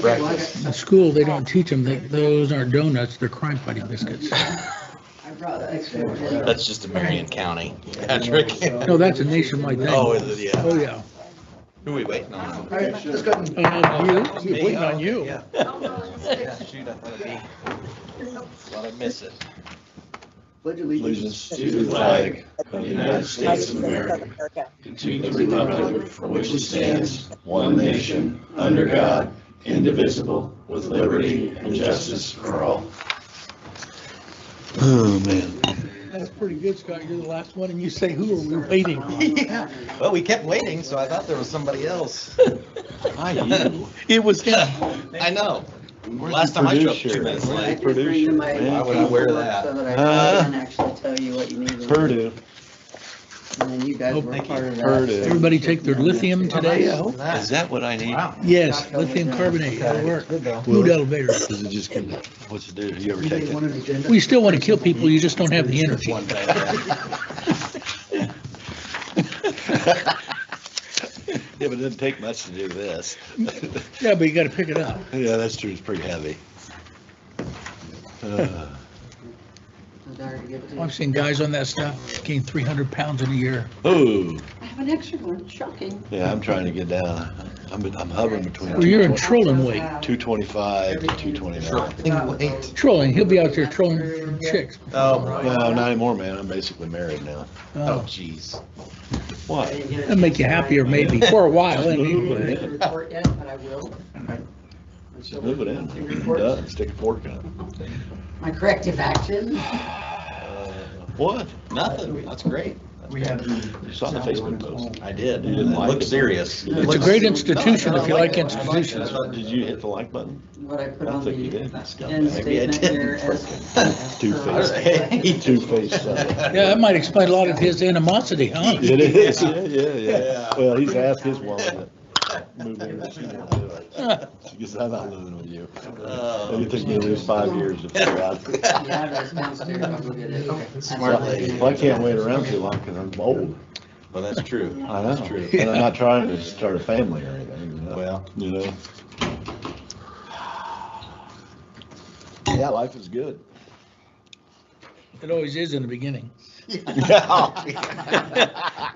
Breakfast. In school, they don't teach them that those aren't donuts, they're crime fighting biscuits. That's just a Marion County, Patrick. No, that's a nationwide thing. Oh, is it? Yeah. Oh, yeah. Who are we waiting on? You, we're waiting on you. Yeah. Shoot, I thought it'd be. Thought I'd miss it. Pledge Allegiance to the flag of the United States of America, and to the republic for which it stands, one nation, under God, indivisible, with liberty and justice for all. Oh, man. That's pretty good, Scott. You're the last one, and you say, who are we waiting on? Yeah. Well, we kept waiting, so I thought there was somebody else. I knew. It was him. I know. Last time I showed up 2 minutes late. Producer, Why would I wear that? So that I can actually tell you what you need. Purdue. And then you guys were Thank you. part of that. Purdue. Everybody take their lithium today, I hope? Is that what I need? Wow. Yes, lithium carbonate, it'll work. Good though. Mood elevator. Does it just, what's it do? Do you ever take it? We still want to kill people, you just don't have the energy. One day. Yeah, but it doesn't take much to do this. Yeah, but you gotta pick it up. Yeah, that's true. It's pretty heavy. I've seen guys on that stuff gain 300 pounds in a year. Oh, I have an extra one, shocking. yeah, I'm trying to get down. I'm hovering between Well, you're in 220 trolling weight. 225 to 229. Wait. Trolling, he'll be out there trolling chicks. Oh, No, not anymore, man. I'm basically married now. oh, Oh, jeez. What? that'll make you happier maybe, for a while, anyway. Report yet, but I will. Just move it in. Done. Stick a fork in it. My corrective action. What? Nothing. That's great. We had You saw the Facebook post. I did. You didn't It like looked it. serious. It's a great institution if you like institutions. Did you hit the like button? What I put I on think you the did. end Maybe I statement did. here as. Two-faced. Hey. Two-faced. Yeah, that might explain a lot of his animosity, huh? It is, yeah. Yeah. Well, he's asked his woman to move in, but she won't do it. She goes, I'm not living with you. Oh. It took me at least 5 years to figure out. The address downstairs, I'll go get it. Smart lady. Well, I can't wait around too long because I'm old. Well, that's true. I know. That's true. And I'm not trying to start a family or anything. You know? Well. You know? Yeah, life is good. It always is in the beginning. Yeah.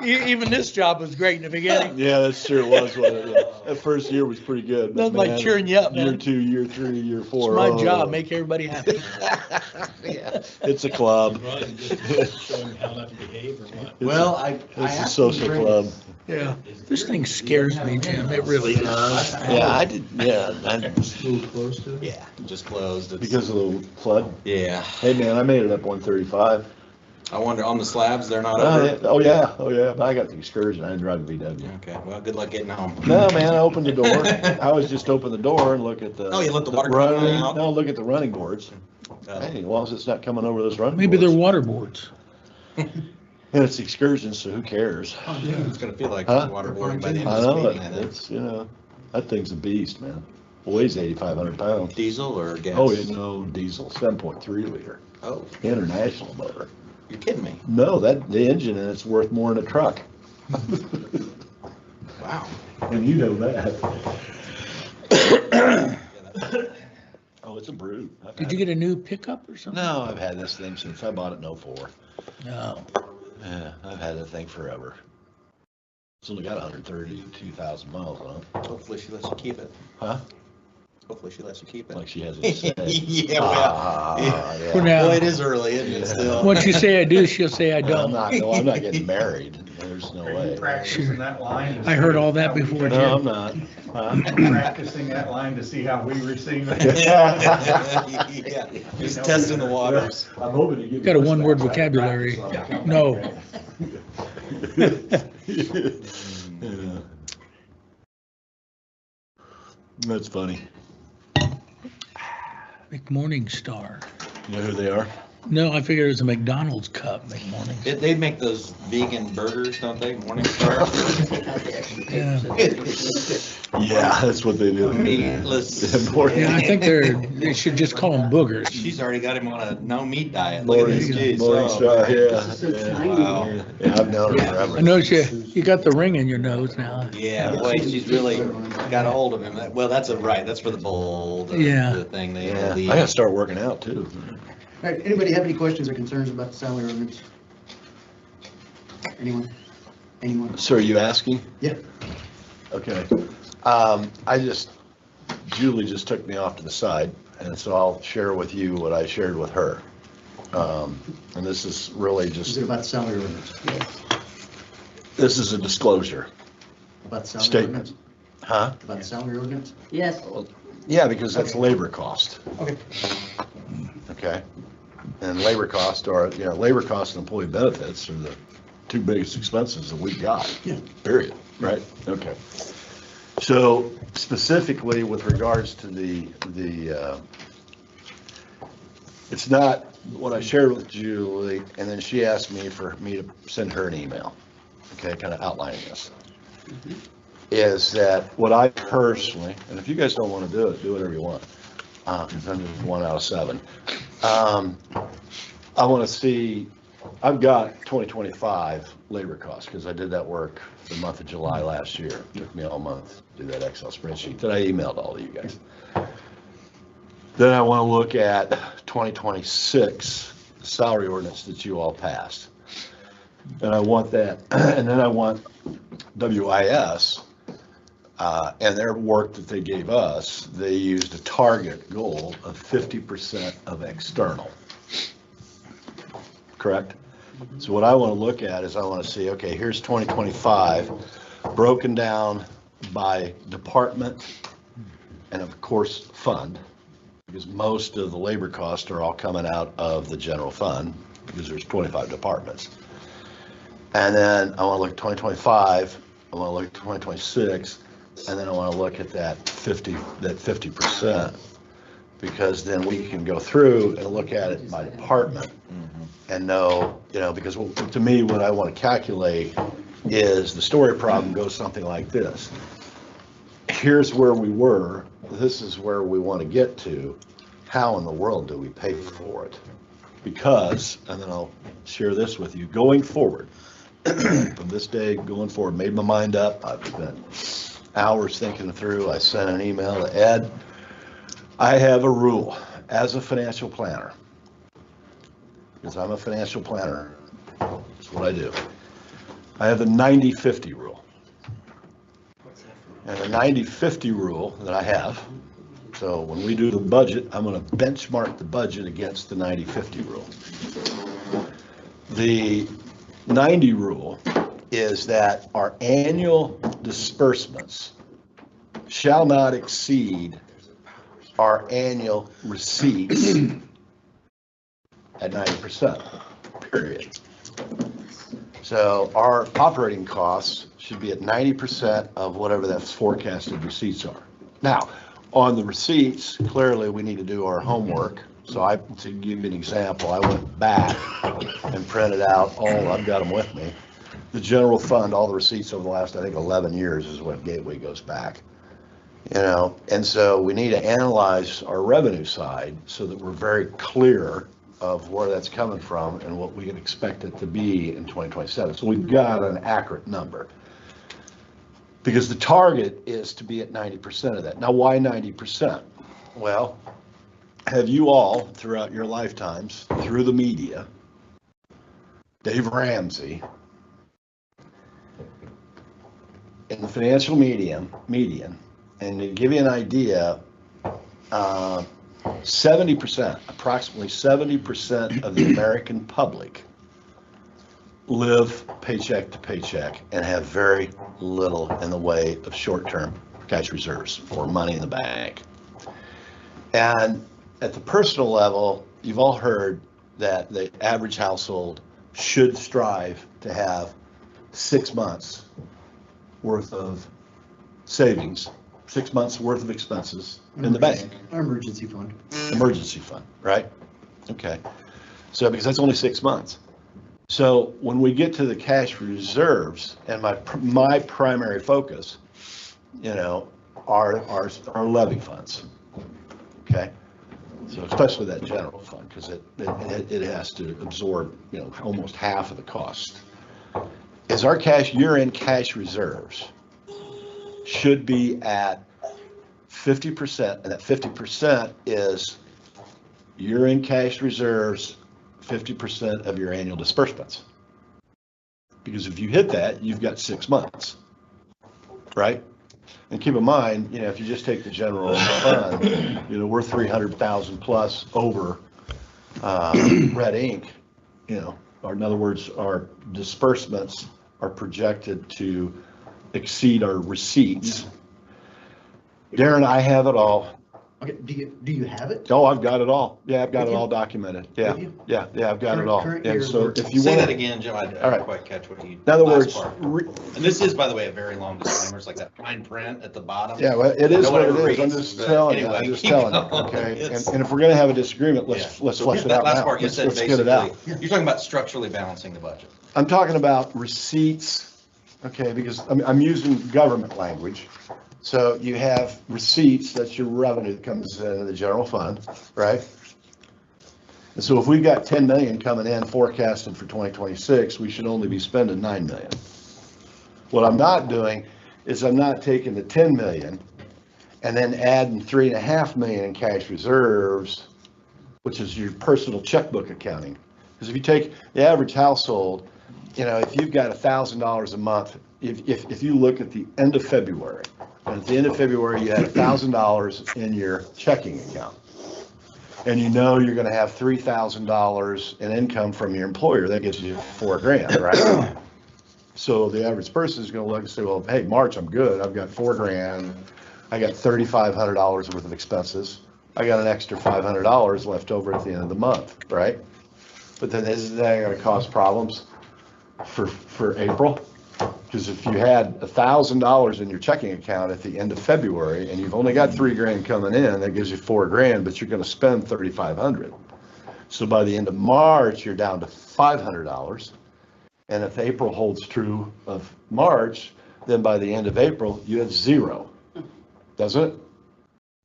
Even this job was great in the beginning. Yeah, that's true. It was. That first year was pretty good. but Nothing like man, cheering you up, Year man. 2, year 3, year 4. It's my oh. job, make everybody happy. Yeah. It's a club. Showing how not to behave or what? Well, I It's a asked social him to club. Yeah, this thing scares me, Jim, it really does. Yeah, I did, yeah, School close to it? Yeah, just closed. It's- because of the flood. Yeah. Hey, man, I made it up 135. I wonder, on the slabs, they're not Oh, over? yeah, but I got the excursion. I didn't drive the VW. Okay, well, good luck getting home. No, man, I opened the door. I was just open the door and look at the. Oh, you let the water come running. out? No, look at the running boards. Hey, as long as it's not coming over those running Maybe they're boards. water boards. And it's excursion, so who cares? It's gonna feel like Huh? waterboarding by the end I of know this it. meeting. It's, that thing's a beast, man. Weighs 8,500 pounds. Diesel or gas? Oh, yeah, no, diesel, 7.3 liter, Oh, international motor. you're kidding me. No, the engine in it's worth more than a truck. Wow. And you know that. Oh, it's a brute. Did you get a new pickup or something? No, I've had this thing since I bought it in '04. No. Yeah, I've had that thing forever. It's only got 132,000 miles on it. Hopefully she lets you keep it. Huh? Hopefully she lets you keep it. Like she hasn't said. Yeah, well, Ah, For yeah. now. well, it is early, isn't it, still? Once you say I do, she'll say I I'm don't. not, no, I'm not getting married. There's no Are you way. practicing that line? to I heard see all that how we before, receive- No, I'm not. Huh? Practicing that line to see how we receive it. Yeah, just testing the waters. I'm hoping to give Got a you one-word pushback. vocabulary. Practice on No. Yeah. That's funny. McMorning Star. You know who they are? No, I figured it was a McDonald's cup, McMorning. They make those vegan burgers, don't they? Morningstar. Yeah, that's what they do. Meatless. Yeah, I think they should just call them boogers. She's already got him on a no meat diet. Look at Morning, this, geez. Morningstar, yeah. So Yeah. tiny. Wow. Yeah, I've known her forever. I noticed you got the ring in your nose now. Yeah, boy, she's really got a hold of him. Well, that's that's for the bowl, Yeah. the thing they, Yeah, I the, gotta start working out too. All right, anybody have any questions or concerns about the salary ordinance? Anyone? Anyone? So are you asking? Yeah. Okay. Julie just took me off to the side, and so I'll share with you what I shared with her. And this is really Is just, it about the salary ordinance? this is a disclosure. About the salary Statement. ordinance? Huh? About the salary ordinance? Yes, Yeah, because that's labor cost. Okay. Okay? And labor cost labor cost and employee benefits are the two biggest expenses that we've got. Yeah. Period, right? Okay. So specifically with regards to it's not what I shared with Julie, and then she asked me for me to send her an email, okay, kind of outlining this. Is that what I personally, and if you guys don't want to do it, do whatever you want, because I'm just 1 out of 7. I want to see, I've got 2025 labor costs, because I did that work the month of July last year. It took me all month to do that Excel spreadsheet that I emailed all of you guys. Then I want to look at 2026 salary ordinance that you all passed. And I want that, and then I want WIS, and their work that they gave us, they used a target goal of 50% of external. Correct? So what I want to look at is I want to see, okay, here's 2025, broken down by department and of course fund, because most of the labor costs are all coming out of the general fund, because there's 25 departments. And then I want to look at 2025, I want to look at 2026, and then I want to look at that 50%. Because then we can go through and look at it by department and know, because to me, what I want to calculate is the story problem goes something like this. Here's where we were, this is where we want to get to. How in the world do we pay for it? Because, and then I'll share this with you, going forward, from this day going forward, made my mind up. I've spent hours thinking it through. I sent an email to Ed. I have a rule as a financial planner, because I'm a financial planner. That's what I do. I have the 90-50 rule. And the 90-50 rule that I have, so when we do the budget, I'm going to benchmark the budget against the 90-50 rule. The 90 rule is that our annual disbursements shall not exceed our annual receipts at 90%, period. So our operating costs should be at 90% of whatever those forecasted receipts are. Now, on the receipts, clearly we need to do our homework. So to give you an example, I went back and printed out I've got them with me. The general fund, all the receipts over the last, I think, 11 years is when Gateway goes back. And so we need to analyze our revenue side so that we're very clear of where that's coming from and what we can expect it to be in 2027. So we've got an accurate number. Because the target is to be at 90% of that. Now, why 90%? Well, have you all, throughout your lifetimes, through the media, Dave Ramsey, in the financial median, and to give you an idea, 70%, approximately 70% of the American public live paycheck to paycheck and have very little in the way of short-term cash reserves or money in the bank. And at the personal level, you've all heard that the average household should strive to have 6 months worth of savings, 6 months worth of expenses in the bank. Emergency fund. Emergency fund, right? Okay. So because that's only 6 months. So when we get to the cash reserves, and my primary focus, are levy funds. Okay. So especially that general fund, because it has to absorb, almost half of the cost. Is our year-end cash reserves should be at 50%, and that 50% is year-end cash reserves, 50% of your annual disbursements. Because if you hit that, you've got 6 months, right? And keep in mind, if you just take the general fund, we're 300,000 plus over red ink, or in other words, our disbursements are projected to exceed our receipts. Darren, I have it all. Okay, do you have it? Oh, I've got it all. Yeah, I've got With it you? all documented. Yeah, With you? yeah, I've got it all. Current And year so report. if you Say want, that again, Jim, I All didn't right. quite catch what you. in other last words, part. And this is, by the way, a very long disclaimer. It's like that fine print at the bottom. yeah, well, it is No what one it ever is. I'm reads, just but telling you, anyway, I'm just keep telling you, going. okay? It's- And if we're gonna have a disagreement, let's Yeah. So flesh it that out last now. part, you said Let's get it out. basically, you're talking about structurally balancing the budget. I'm talking about receipts, okay, because I'm using government language. So you have receipts, that's your revenue that comes into the general fund, right? And so if we've got 10 million coming in forecasted for 2026, we should only be spending 9 million. What I'm not doing is I'm not taking the 10 million and then adding 3.5 million in cash reserves, which is your personal checkbook accounting. Because if you take the average household, if you've got $1,000 a month, if you look at the end of February, and at the end of February, you had $1,000 in your checking account, and you're going to have $3,000 in income from your employer, that gives you $4,000, right? So the average person is going to look and say, well, hey, March, I'm good. I've got $4,000. I got $3,500 worth of expenses. I got an extra $500 left over at the end of the month, right? But then isn't that going to cause problems? for April. Because if you had $1,000 in your checking account at the end of February and you've only got $3,000 coming in, that gives you $4,000, but you're going to spend $3,500. So by the end of March, you're down to $500. And if April holds true of March, then by the end of April, you have zero. Doesn't it?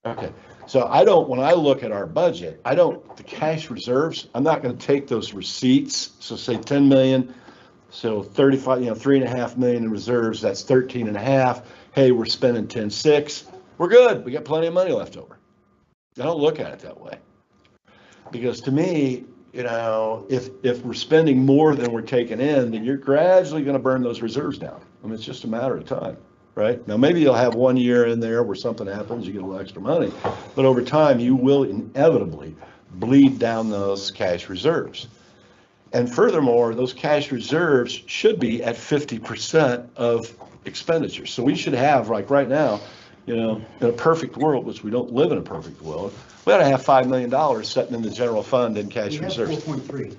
Okay. So when I look at our budget, the cash reserves, I'm not going to take those receipts. So say 10 million. So 35, 3.5 million in reserves, that's 13.5. Hey, we're spending 10.6. We're good. We got plenty of money left over. I don't look at it that way. Because to me, if we're spending more than we're taking in, then you're gradually going to burn those reserves down. I mean, it's just a matter of time, right? Now, maybe you'll have 1 year in there where something happens, you get a little extra money, but over time, you will inevitably bleed down those cash reserves. And furthermore, those cash reserves should be at 50% of expenditures. So we should have, like right now, in a perfect world, which we don't live in a perfect world, we ought to have $5 million sitting in the general fund in cash We have reserves. 4.3.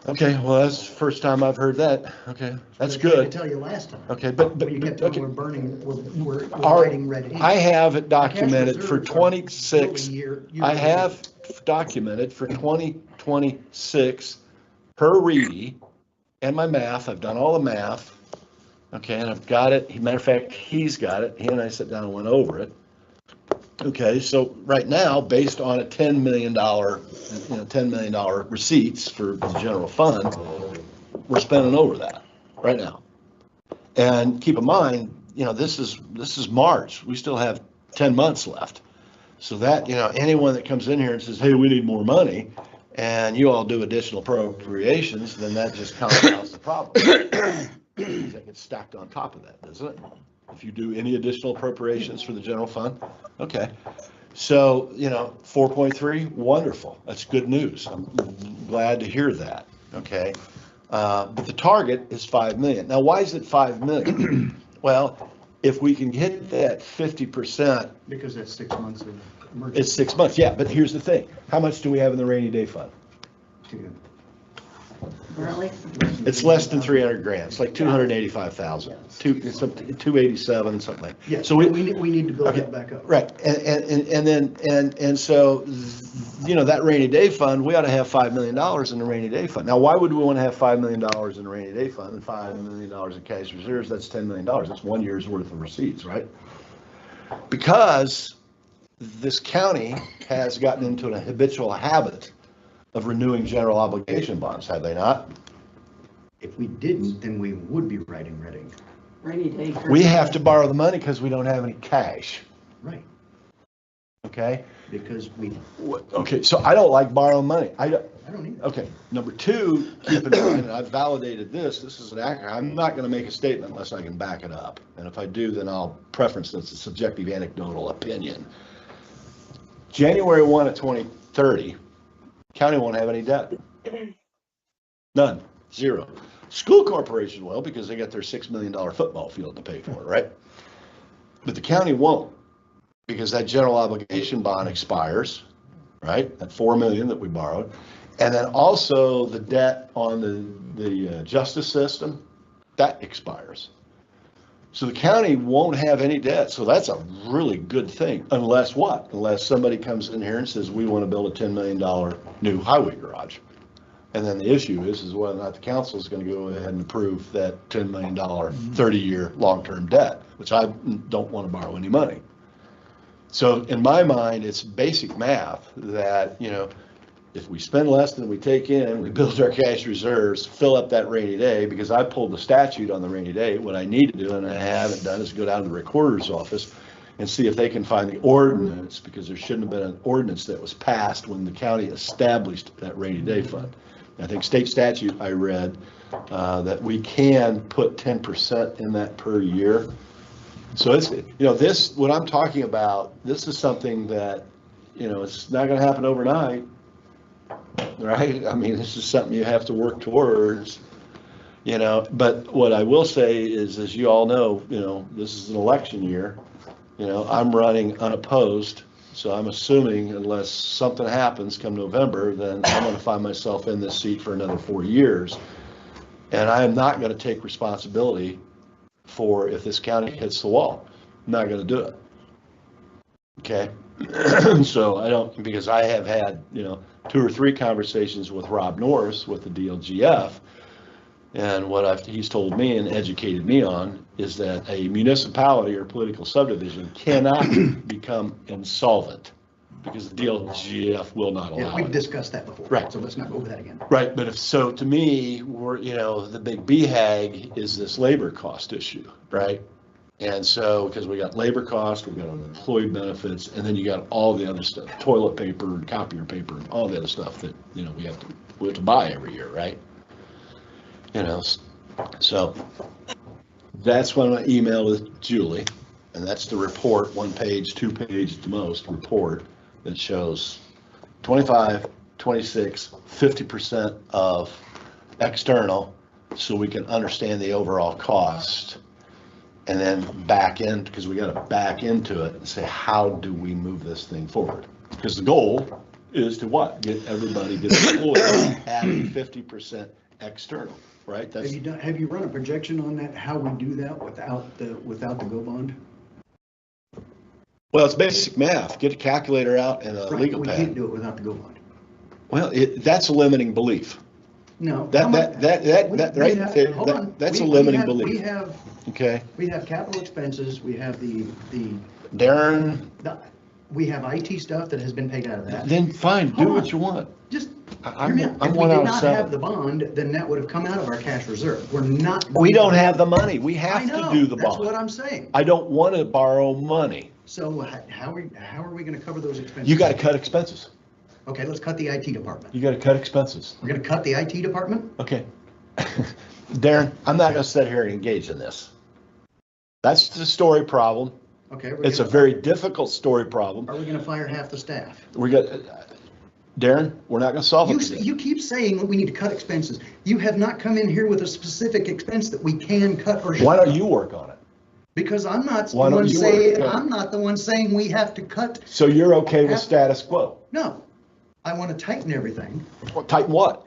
Okay, well, that's the first time I've heard that. Okay, that's I good. tell you last time. Okay, but When you kept telling okay. we're burning, we're Our- writing red ink. I have it Cash documented for reserves are 26, year- I have documented for 2026 per Reedy and my math, I've done all the math. Okay, and I've got it, matter of fact, he's got it, he and I sat down and went over it. Okay, so right now, based on a $10 million, $10 million receipts for the general fund, we're spending over that right now. And keep in mind, this is March. We still have 10 months left. So that, anyone that comes in here and says, hey, we need more money, and you all do additional appropriations, then that just compounds the problem. That gets stacked on top of that, doesn't it? If you do any additional appropriations for the general fund. Okay. So, 4.3, wonderful. That's good news. I'm glad to hear that. Okay. But the target is 5 million. Now, why is it 5 million? Well, if we can hit that 50%, Because that's 6 months of emergency. it's 6 months. Yeah, but here's the thing. How much do we have in the rainy day fund? Really? It's less than 300 grand. It's like 285,000, 287, something like that. Yeah, So so we, we need to build Okay. that back up. right, and so, that rainy day fund, we ought to have $5 million in the rainy day fund. Now, why would we want to have $5 million in the rainy day fund and $5 million in cash reserves? That's $10 million. That's 1 year's worth of receipts, right? Because this county has gotten into a habitual habit of renewing general obligation bonds, have they not? If we didn't, then we would be writing red ink. Rainy day. We have to borrow the money because we don't have any cash, Right, okay? because Okay, so I don't like borrowing money. I don't either. Okay, number two, keep in mind, and I've validated this is an accurate, I'm not gonna make a statement unless I can back it up. And if I do, then I'll preference that's a subjective anecdotal opinion. January 1 of 2030, county won't have any debt. None, zero. School corporation will, because they got their $6 million football field to pay for it, right? But the county won't, because that general obligation bond expires, right? That 4 million that we borrowed. And then also the debt on the justice system, that expires. So the county won't have any debt. So that's a really good thing, unless what? Unless somebody comes in here and says, we want to build a $10 million new highway garage. And then the issue is whether or not the council is going to go ahead and approve that $10 million, 30-year long-term debt, which I don't want to borrow any money. So in my mind, it's basic math that, if we spend less than we take in, we build our cash reserves, fill up that rainy day, because I pulled the statute on the rainy day. What I need to do, and I haven't done, is go down to the recorder's office and see if they can find the ordinance, because there shouldn't have been an ordinance that was passed when the county established that rainy day fund. I think state statute I read that we can put 10% in that per year. So it's, this, what I'm talking about, this is something that, it's not going to happen overnight. Right? I mean, this is something you have to work towards, but what I will say is, as you all know, this is an election year, I'm running unopposed. So I'm assuming unless something happens come November, then I'm going to find myself in this seat for another 4 years. And I am not gonna take responsibility for if this county hits the wall. I'm not gonna do it. Okay? So I don't, because I have had, 2 or 3 conversations with Rob Norris with the DLGF. And what he's told me and educated me on is that a municipality or political subdivision cannot become insolvent because the DLGF will not Yeah, allow we've it. discussed that before. Right. So let's not go over that again. Right, but to me, the big BHAG is this labor cost issue, right? And so, because we got labor cost, we got employee benefits, and then you got all the other stuff, toilet paper and copier paper and all the other stuff that, we have to buy every year, right? So that's when I emailed with Julie, and that's the report, 1 page, 2 page at the most report that shows 25, 26, 50% of external, so we can understand the overall cost. And then back in, because we got to back into it and say, how do we move this thing forward? Because the goal is to what? Get everybody deployed at 50% external, right? That's, Have you run a projection on that, how we do that without the go bond? well, it's basic math. Get a calculator out and a Right, legal we can't pad. do it without the go bond. Well, that's a limiting belief. No. That how much- we- right we have- there, hold on. that's a We limiting have- belief. Okay, We have capital expenses, we have Darren, we have IT stuff that has been paid out of that. then fine, do Hold what on. you want. Just, I'm hear me out. I'm If we one did out of not have 7. the bond, then that would have come out of our cash reserve. We're not. We don't have the money. We I have know, to do the that's what bond. I'm saying. I don't want to borrow money. So how are we gonna cover those expenses? You got to cut expenses. Okay, let's cut the IT department. You got to cut expenses. We're gonna cut the IT department? Okay. Darren, I'm not going to sit here and engage in this. That's the story problem. Okay. It's a very difficult story problem. Are we gonna fire half the staff? We got, Darren, we're not going to solve it today. You keep saying that we need to cut expenses. You have not come in here with a specific expense that we can cut or should. Why don't you work on it? Because I'm not the Why don't one you saying, work? I'm not the one saying we have to cut. So you're okay with status quo? No, I want to tighten everything, Well, tighten what?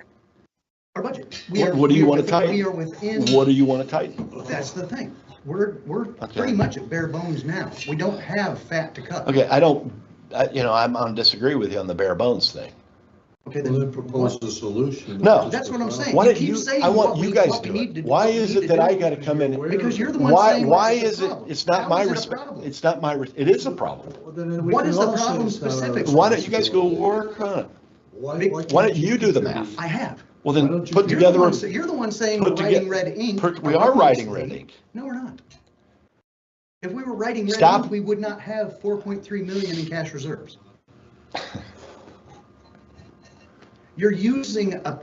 our budget. What do you want to tighten? We are within, What do you want to tighten? that's the thing. We're Okay. pretty much at bare bones now. We don't have fat to cut. Okay, I'm disagree with you on the bare bones thing. Okay, Well, then then propose a solution. No. that's what I'm saying. Why You don't keep you, saying I want what you we- guys what we to do need it. to do, Why what we is need it to that do. I got to come in? Because you're the one Why, saying why it's a is it, problem. it's not How my, is it a resp- problem? it's not my, it is a problem. Well, then we What can is the all say problem it's not our specifically? Why don't you guys go responsibility. work on it? Why don't you do the contribute? math? I have. Well, Why then don't you put do You're the together, one sa- You're the one saying we're put writing toge- red ink. we are writing red erroneously. ink. No, we're not. If we were writing red Stop. ink, we would not have 4.3 million in cash reserves. You're using a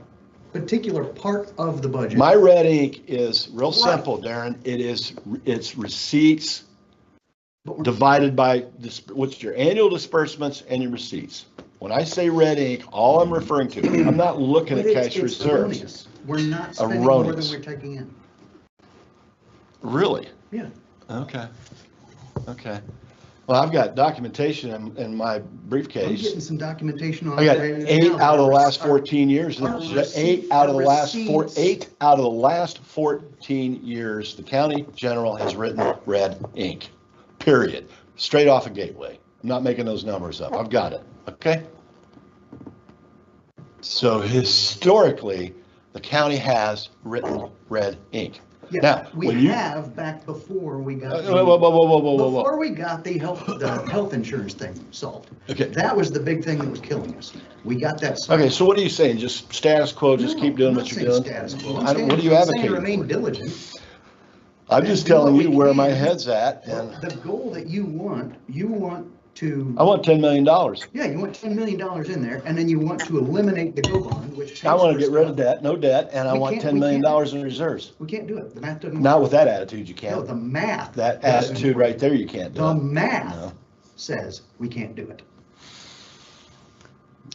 particular part of the budget. My red ink is real Right. simple, Darren. It's receipts But we're- divided by, what's your annual disbursements and your receipts. When I say red ink, all I'm referring to, I'm not looking but at it's- cash it's reserves. erroneous. We're not spending more than Erroneous. we're taking in. Really? Yeah. Okay. Well, I've got documentation in my I'm briefcase. getting some documentation on. I got it right 8 now. out of the last Our- 14 years. our Eight out of the last receipts- 8 out of the last 14 years, the county general has written red ink, period. Straight off a gateway. I'm not making those numbers up. I've got it, okay? So historically, the county has written red ink. Yeah, Now, we when you- have back before we got. the- Whoa. Before we got the health insurance thing solved. Okay. That was the big thing that was killing us. We got that solved. Okay, so what are you saying? Just status quo, just No, keep doing I'm what not you're saying doing? status quo. I don't- What are you I'm saying advocating remain for? diligent. I'm and just do what telling we you where my can. head's at, and Well, the goal that you want to, I want $10 million. yeah, you want $10 million in there, and then you want to eliminate the go bond, which. I want to pays get for rid of stuff. debt, no debt, and I We want can't- $10 we million can't. in reserves. We can't do it. The math doesn't. Not work. with that attitude, you No, the can't. math. That doesn't attitude work. right there, you can't do The it. math No. says we can't do it.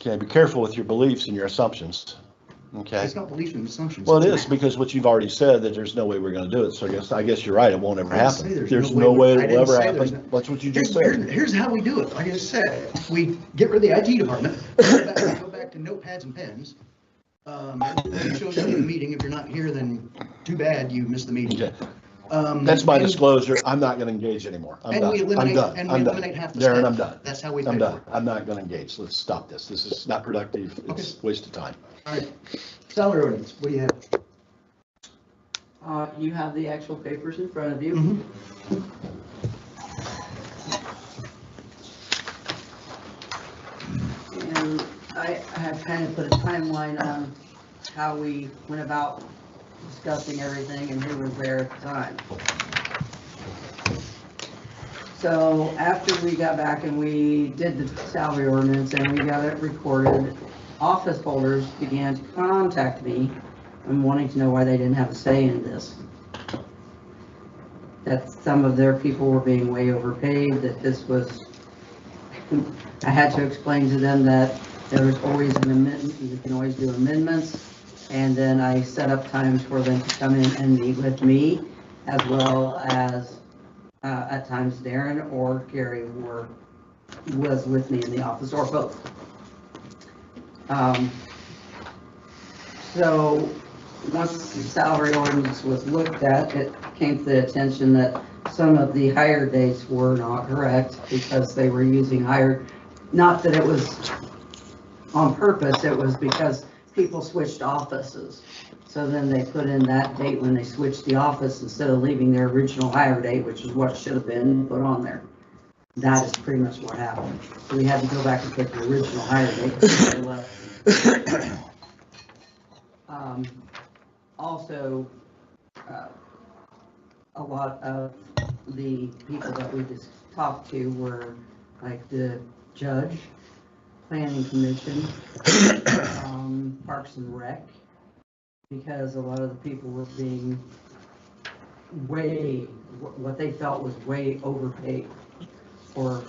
Okay, be careful with your beliefs and your assumptions, okay? It's not beliefs and assumptions. Well, it it's is, math. because what you've already said, that there's no way we're gonna do it, so I guess you're right, it won't ever I didn't say happen. there's There's no no way way I it will didn't ever say there's happen, that's what you just Here's, said. here's how we do it. Like I said, we get rid of the IT department, go back to notepads and pens, It shows up in the meeting. If you're not here, then too bad, you missed the meeting. Okay. That's my And- disclosure. I'm not gonna engage anymore. I'm And done. we I'm eliminate, done. and we I'm done. eliminate half the staff. Darren, I'm done. That's how we I'm pay done. for it. I'm not gonna engage. Let's stop this. This is not productive. It's a waste of time. All right. Salary ordinance, what do you have? You have the actual papers in front of you. Mhm. And I have kind of put a timeline on how we went about discussing everything and who was there at the time. So after we got back and we did the salary ordinance and we got it recorded, office holders began to contact me and wanting to know why they didn't have a say in this. That some of their people were being way overpaid, that this was, I had to explain to them that there was always an amendment, you can always do amendments. And then I set up times for them to come in and meet with me, as well as at times Darren or Gary was with me in the office, or both. So once the salary ordinance was looked at, it came to the attention that some of the hire dates were not correct because they were using hire, not that it was on purpose, it was because people switched offices. So then they put in that date when they switched the office instead of leaving their original hire date, which is what should have been put on there. That is pretty much what happened. So we had to go back and put the original hire date before they left. Also, a lot of the people that we just talked to were like the judge, planning commission, Parks and Rec, because a lot of the people were being what they felt was way overpaid, or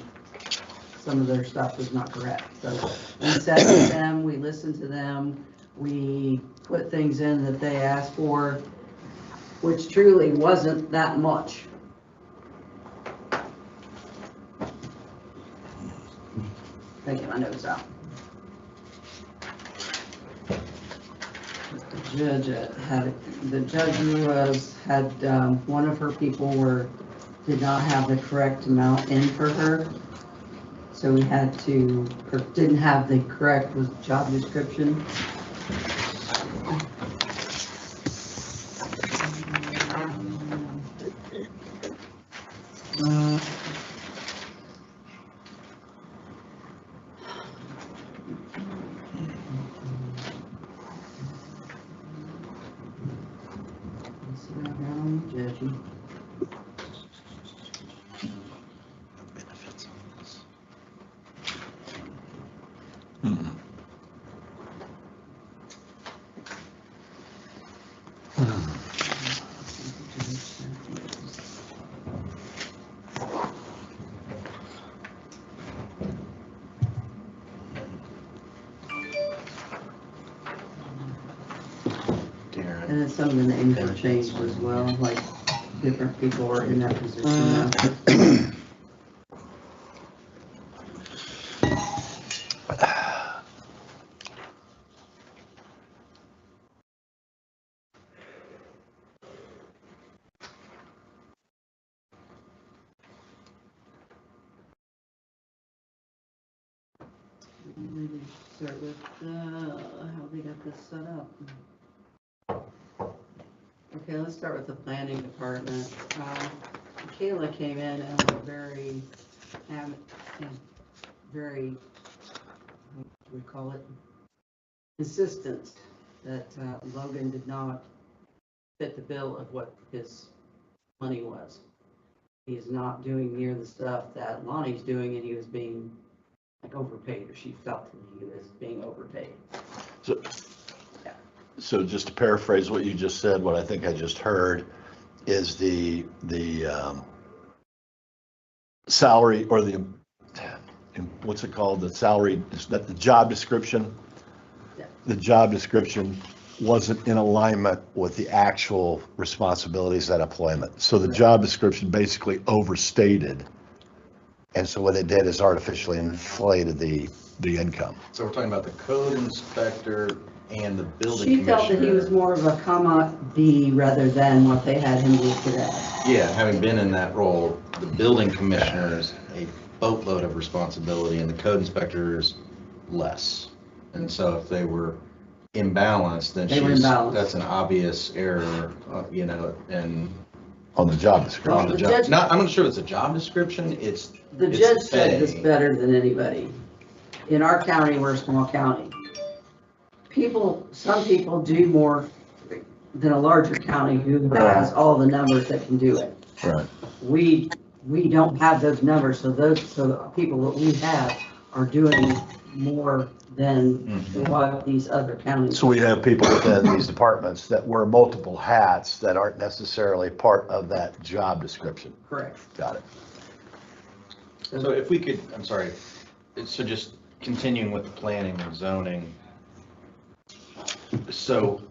some of their stuff was not correct. So we sat with them, we listened to them, we put things in that they asked for, which truly wasn't that much. Taking my notes out. The judge had one of her people did not have the correct amount in for her. So we had to, or didn't have the correct job description. And then some of the names were changed as well, like different people are in that position now. Maybe start with how they got this set up. Okay, let's start with the planning department. Kayla came in and was very, what do we call it? Insistent that Logan did not fit the bill of what his money was. He's not doing near the stuff that Lonnie's doing, and he was being like overpaid, or she felt that he was being overpaid. So just to paraphrase what you just said, what I think I just heard is the salary, or what's it called? The salary, that the job description. Yeah. The job description wasn't in alignment with the actual responsibilities at employment. So the job description basically overstated And so what it did is artificially inflated the income. So we're talking about the code inspector and the building She commissioner. felt that he was more of a comma D rather than what they had him listed as. Yeah, having been in that role, the building commissioner is a boatload of responsibility and the code inspector is less. And so if they were imbalanced, then They were imbalanced. that's an obvious error, you know, and On the job on description. the the job. judge- I'm not sure it's a job description, it's, The It's judge said this pay. better than anybody. In our county, we're a small county. Some people do more than a larger county who has all the numbers that can do it. Right. We don't have those numbers, so the people that we have are doing more than what these other counties. So we have people within these departments that wear multiple hats that aren't necessarily part of that job description. Correct. Got it. so if we could, I'm sorry, so just continuing with the planning and zoning. So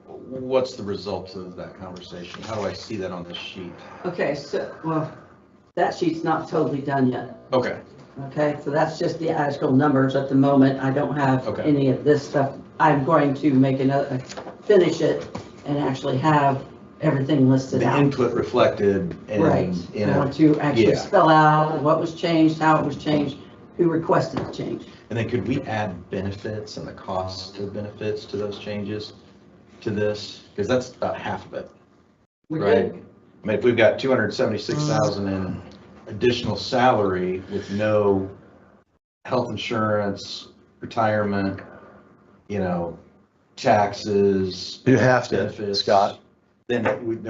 what's the result of that conversation? How do I see that on this sheet? Okay, so, well, that sheet's not totally done yet. Okay, Okay, so that's just the actual numbers at the moment. I don't have Okay. any of this stuff. I'm going to make finish it and actually have everything listed the out. input reflected Right. in I want to actually yeah. spell out what was changed, how it was changed, who requested the change. And then could we add benefits and the cost of benefits to those changes to this? Because that's about half of it, We right? did. I mean, if we've got 276,000 in additional salary with no health insurance, retirement, you know, taxes. You have to, benefits, Scott. Then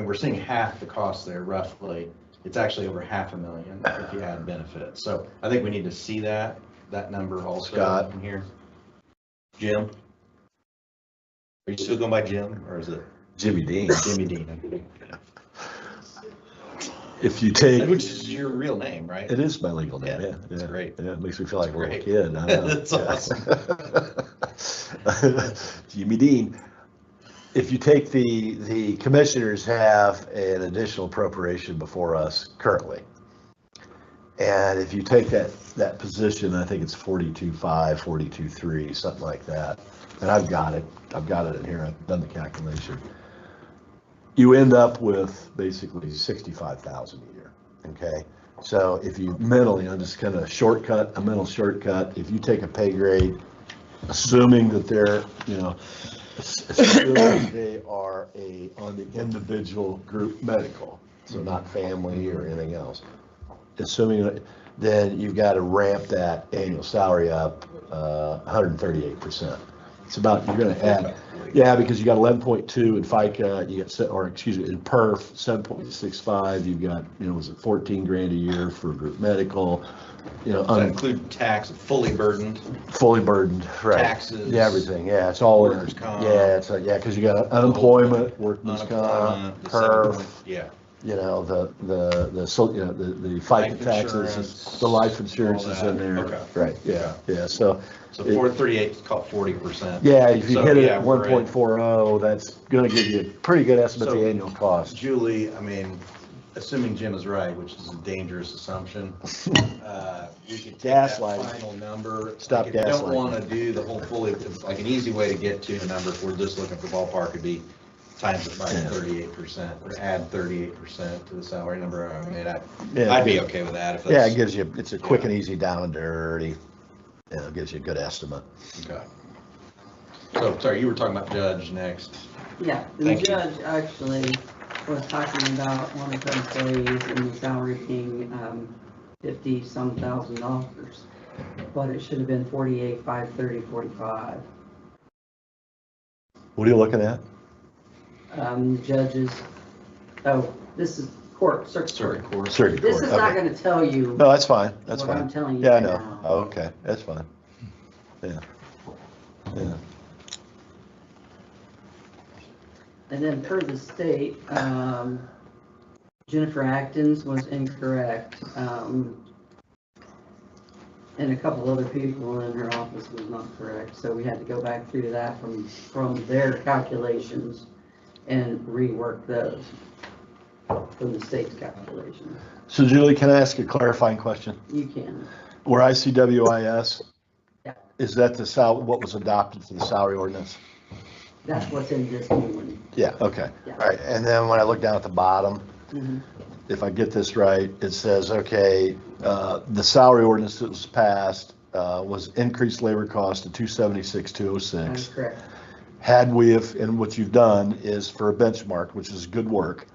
we're seeing half the cost there roughly. It's actually over $500,000 if you add benefits. So I think we need to see that number also Scott. in here. Jim? Are you still going by Jim or is it Jimmy Dean. Jimmy Dean? If you take, Which is your real name, right? it is my legal name, Yeah, yeah. that's yeah, great. Yeah, it makes me feel like a little Great. kid. I know. That's awesome. Jimmy Dean. If you take the commissioners have an additional appropriation before us currently. And if you take that position, I think it's 42.5, 42.3, something like that. And I've got it in here. I've done the calculation. You end up with basically 65,000 a year, okay? So if you mentally, I'm just kind of a mental shortcut, if you take a pay grade, assuming that they're, you know, assuming they are on the individual group medical, so not family or anything else, assuming, then you've got to ramp that annual salary up 138%. It's about, you're going to add, yeah, because you got 11.2 in FICA, you got, or excuse me, in PERF, 7.65, you've got, you know, was it 14 grand a year for group medical, you know, Does that include tax, fully burdened? fully burdened, right? Taxes. Yeah, everything, yeah, it's all in Workers' there. comp. Yeah, it's like, yeah, because you got unemployment, workman's comp, Unemployment, the PERF, yeah. you know, the FICA Life taxes, insurance, the life insurance all is that. in there. Okay. Right, yeah, yeah, so, So 438 is called 40%. yeah, if you So, hit it yeah, at we're at- 1.40, that's gonna give you a pretty good estimate of So- the annual cost. Julie, I mean, assuming Jim is right, which is a dangerous assumption, we could take that Gaslighting. final number. Stop Like, if you don't gaslighting. want to do the whole fully, like an easy way to get to the number, if we're just looking for ballpark, would be times it by Yeah. 38%, or add 38% to the salary number. I mean, Yeah. I'd be okay with that if Yeah, it that's. gives you, it's a quick and easy down and dirty, you know, it gives you a good estimate. Okay. So, sorry, you were talking about Judge next. Yeah, the Thank you. judge actually was talking about one of the employees and the salary being 50-some thousand dollars. But it should have been 48, 530, 45. What are you looking at? Judges, oh, this is court, circuit Circuit court. court. Circuit This court, is not okay. gonna tell you No, that's fine, that's what I'm fine. telling you Yeah, I right know. now. Oh, okay, that's fine. Yeah. Yeah. And then per the state, Jennifer Actons was incorrect. And a couple other people in her office was not correct. So we had to go back through that from their calculations and rework those. from the state's calculation. So Julie, can I ask a clarifying question? You can. Where I see WIS, Yeah. is that what was adopted for the salary ordinance? That's what's in this new one. Yeah, okay. Yeah. All right, and then when I look down at the bottom, Mhm. if I get this right, it says, okay, the salary ordinance that was passed was increased labor cost to That's $276,206. correct. Had we have, and what you've done is for a benchmark, which is good work,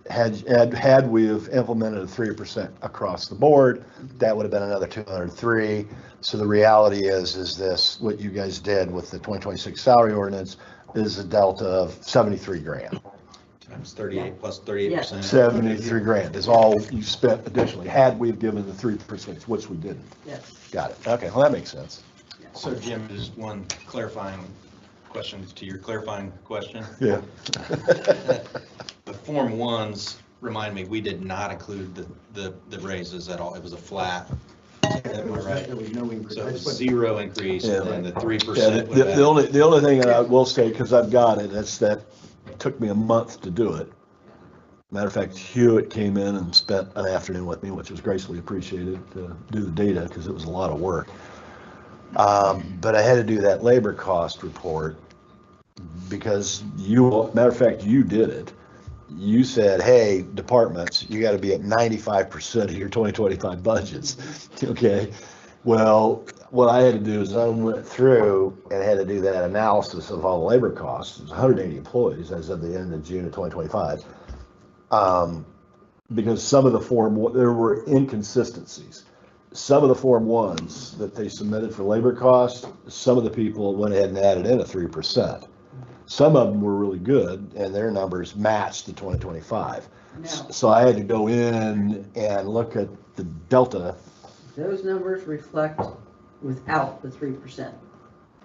had we have implemented a 3% across the board, that would have been another 203. So the reality is this, what you guys did with the 2026 salary ordinance is a delta of 73 grand. Times 38 plus 38%. 73 grand is all you spent additionally, had we have given the 3%, which we didn't. Yes. Got it. Okay, well, that makes sense. So Jim, just one clarifying question to your clarifying question. Yeah. The Form 1s, remind me, we did not include the raises at all. It was a flat. Am I right? There was no increase. So it That's was what- 0 increase and then the 3%. Yeah, would the have- only thing that I will say, because I've got it, is that it took me a month to do it. Matter of fact, Hewitt came in and spent an afternoon with me, which was graciously appreciated, to do the data, because it was a lot of work. But I had to do that labor cost report, because matter of fact, you did it. You said, hey, departments, you got to be at 95% of your 2025 budgets, okay? Well, what I had to do is I went through and had to do that analysis of all the labor costs. It was 180 employees as of the end of June of 2025. Because some of there were inconsistencies. Some of the Form 1s that they submitted for labor costs, some of the people went ahead and added in a 3%. Some of them were really good and their numbers matched the 2025. Now, So I had to go in and look at the delta. those numbers reflect without the 3%.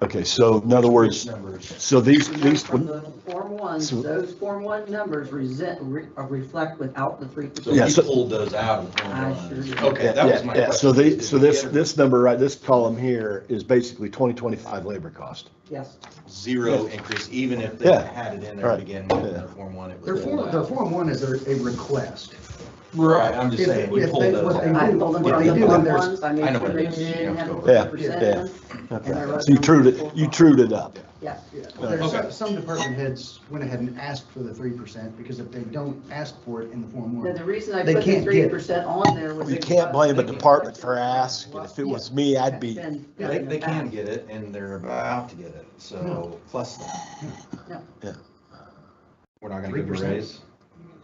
Okay, so in other words, Numbers. so these, From the Form 1, So- those Form 1 numbers reflect without the 3%. So Yeah, we so- pulled those out of the Form I 1s. sure did. Okay, that was my yeah, question. so Did we this get this number, right, this column here is basically 2025 labor cost. Yes. 0 increase, even if they Yeah. had it in there Right. to begin with in Yeah. their Form 1, it was Their pulled Form, their out. Form 1 is a request. Right, I'm just If- saying, we if pulled they- those what they out. I do- pulled them what from they the do Form in their- 1s, I made I know sure what they it is. didn't have Yeah, the 3% yeah. in them. Okay, And I wrote so you down trued the it, full you cost. trued it up. Yeah. There's Okay. some department heads went ahead and asked for the 3%, because if they don't ask for it in the Form Now, 1, the reason I They put the can't get it. 3% on there was. You because can't blame a they department reflected for asking. If it was Yeah. me, I'd be, That's been done They, in the they can past. get it, and they're about to get it, so plus that. No. We're not gonna give a 3%. raise?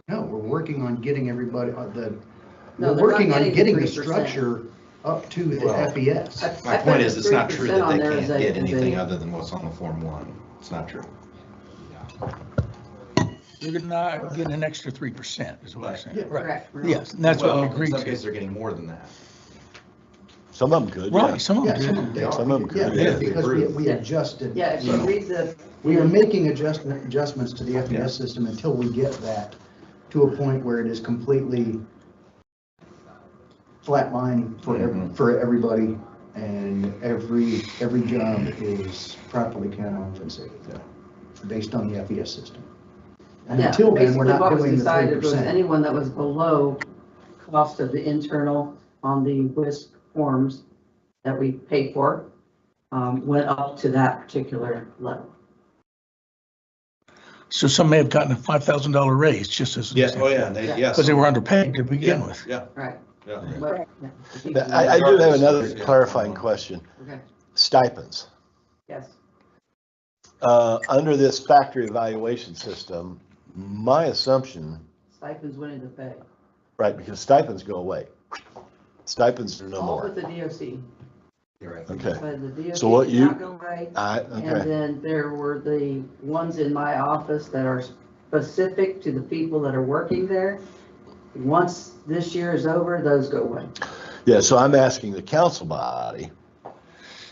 no, we're working on getting everybody, No, we're they're not working on getting the 3%. structure up to the Well, FES. My I put point is, the it's not true 3% that on they there can't as a- get as a- anything other than what's on the Form 1. It's not true. You're not getting an extra 3% is what I'm saying. Yeah. Right. Correct. Yes, and that's what we Well, agreed In some to. cases, they're getting more than that. some of them could, yeah. Right, some of Yeah, them some of did. them, they are. Some of them could, Yeah, yeah. because we adjusted. Yeah, if you read the. We are making adjustments to the FES system until we get that to a point where it is completely flatline for everybody, and every job is properly compensated based on the FES system. And Yeah, until then, we're basically not what was doing the decided was 3%. anyone that was below cost of the internal on the WISC forms that we paid for, went up to that particular level. So some may have gotten a $5,000 raise just as. Yes, oh yeah, they, yes. Because they were underpaid to begin Yeah, with. Yeah, Right. yeah. But, yeah. I do have another clarifying question. Okay, Stipends. yes. Under this factory evaluation system, my assumption, Stipends went into pay. right, because stipends go away. Stipends are no All more. with the DOC. You're right. Okay, But the DOC So what did you- not go away. And okay, then there were the ones in my office that are specific to the people that are working there. Once this year is over, those go away. yeah, so I'm asking the council body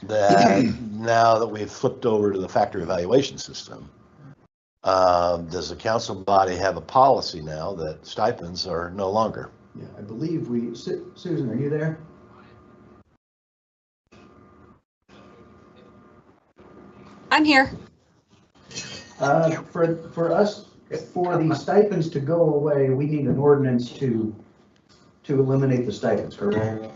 that now that we've flipped over to the factory evaluation system, does the council body have a policy now that stipends are no longer? Yeah, I believe Susan, are you there? I'm here. For us For the stipends to go away, we need an ordinance to eliminate the stipends, correct?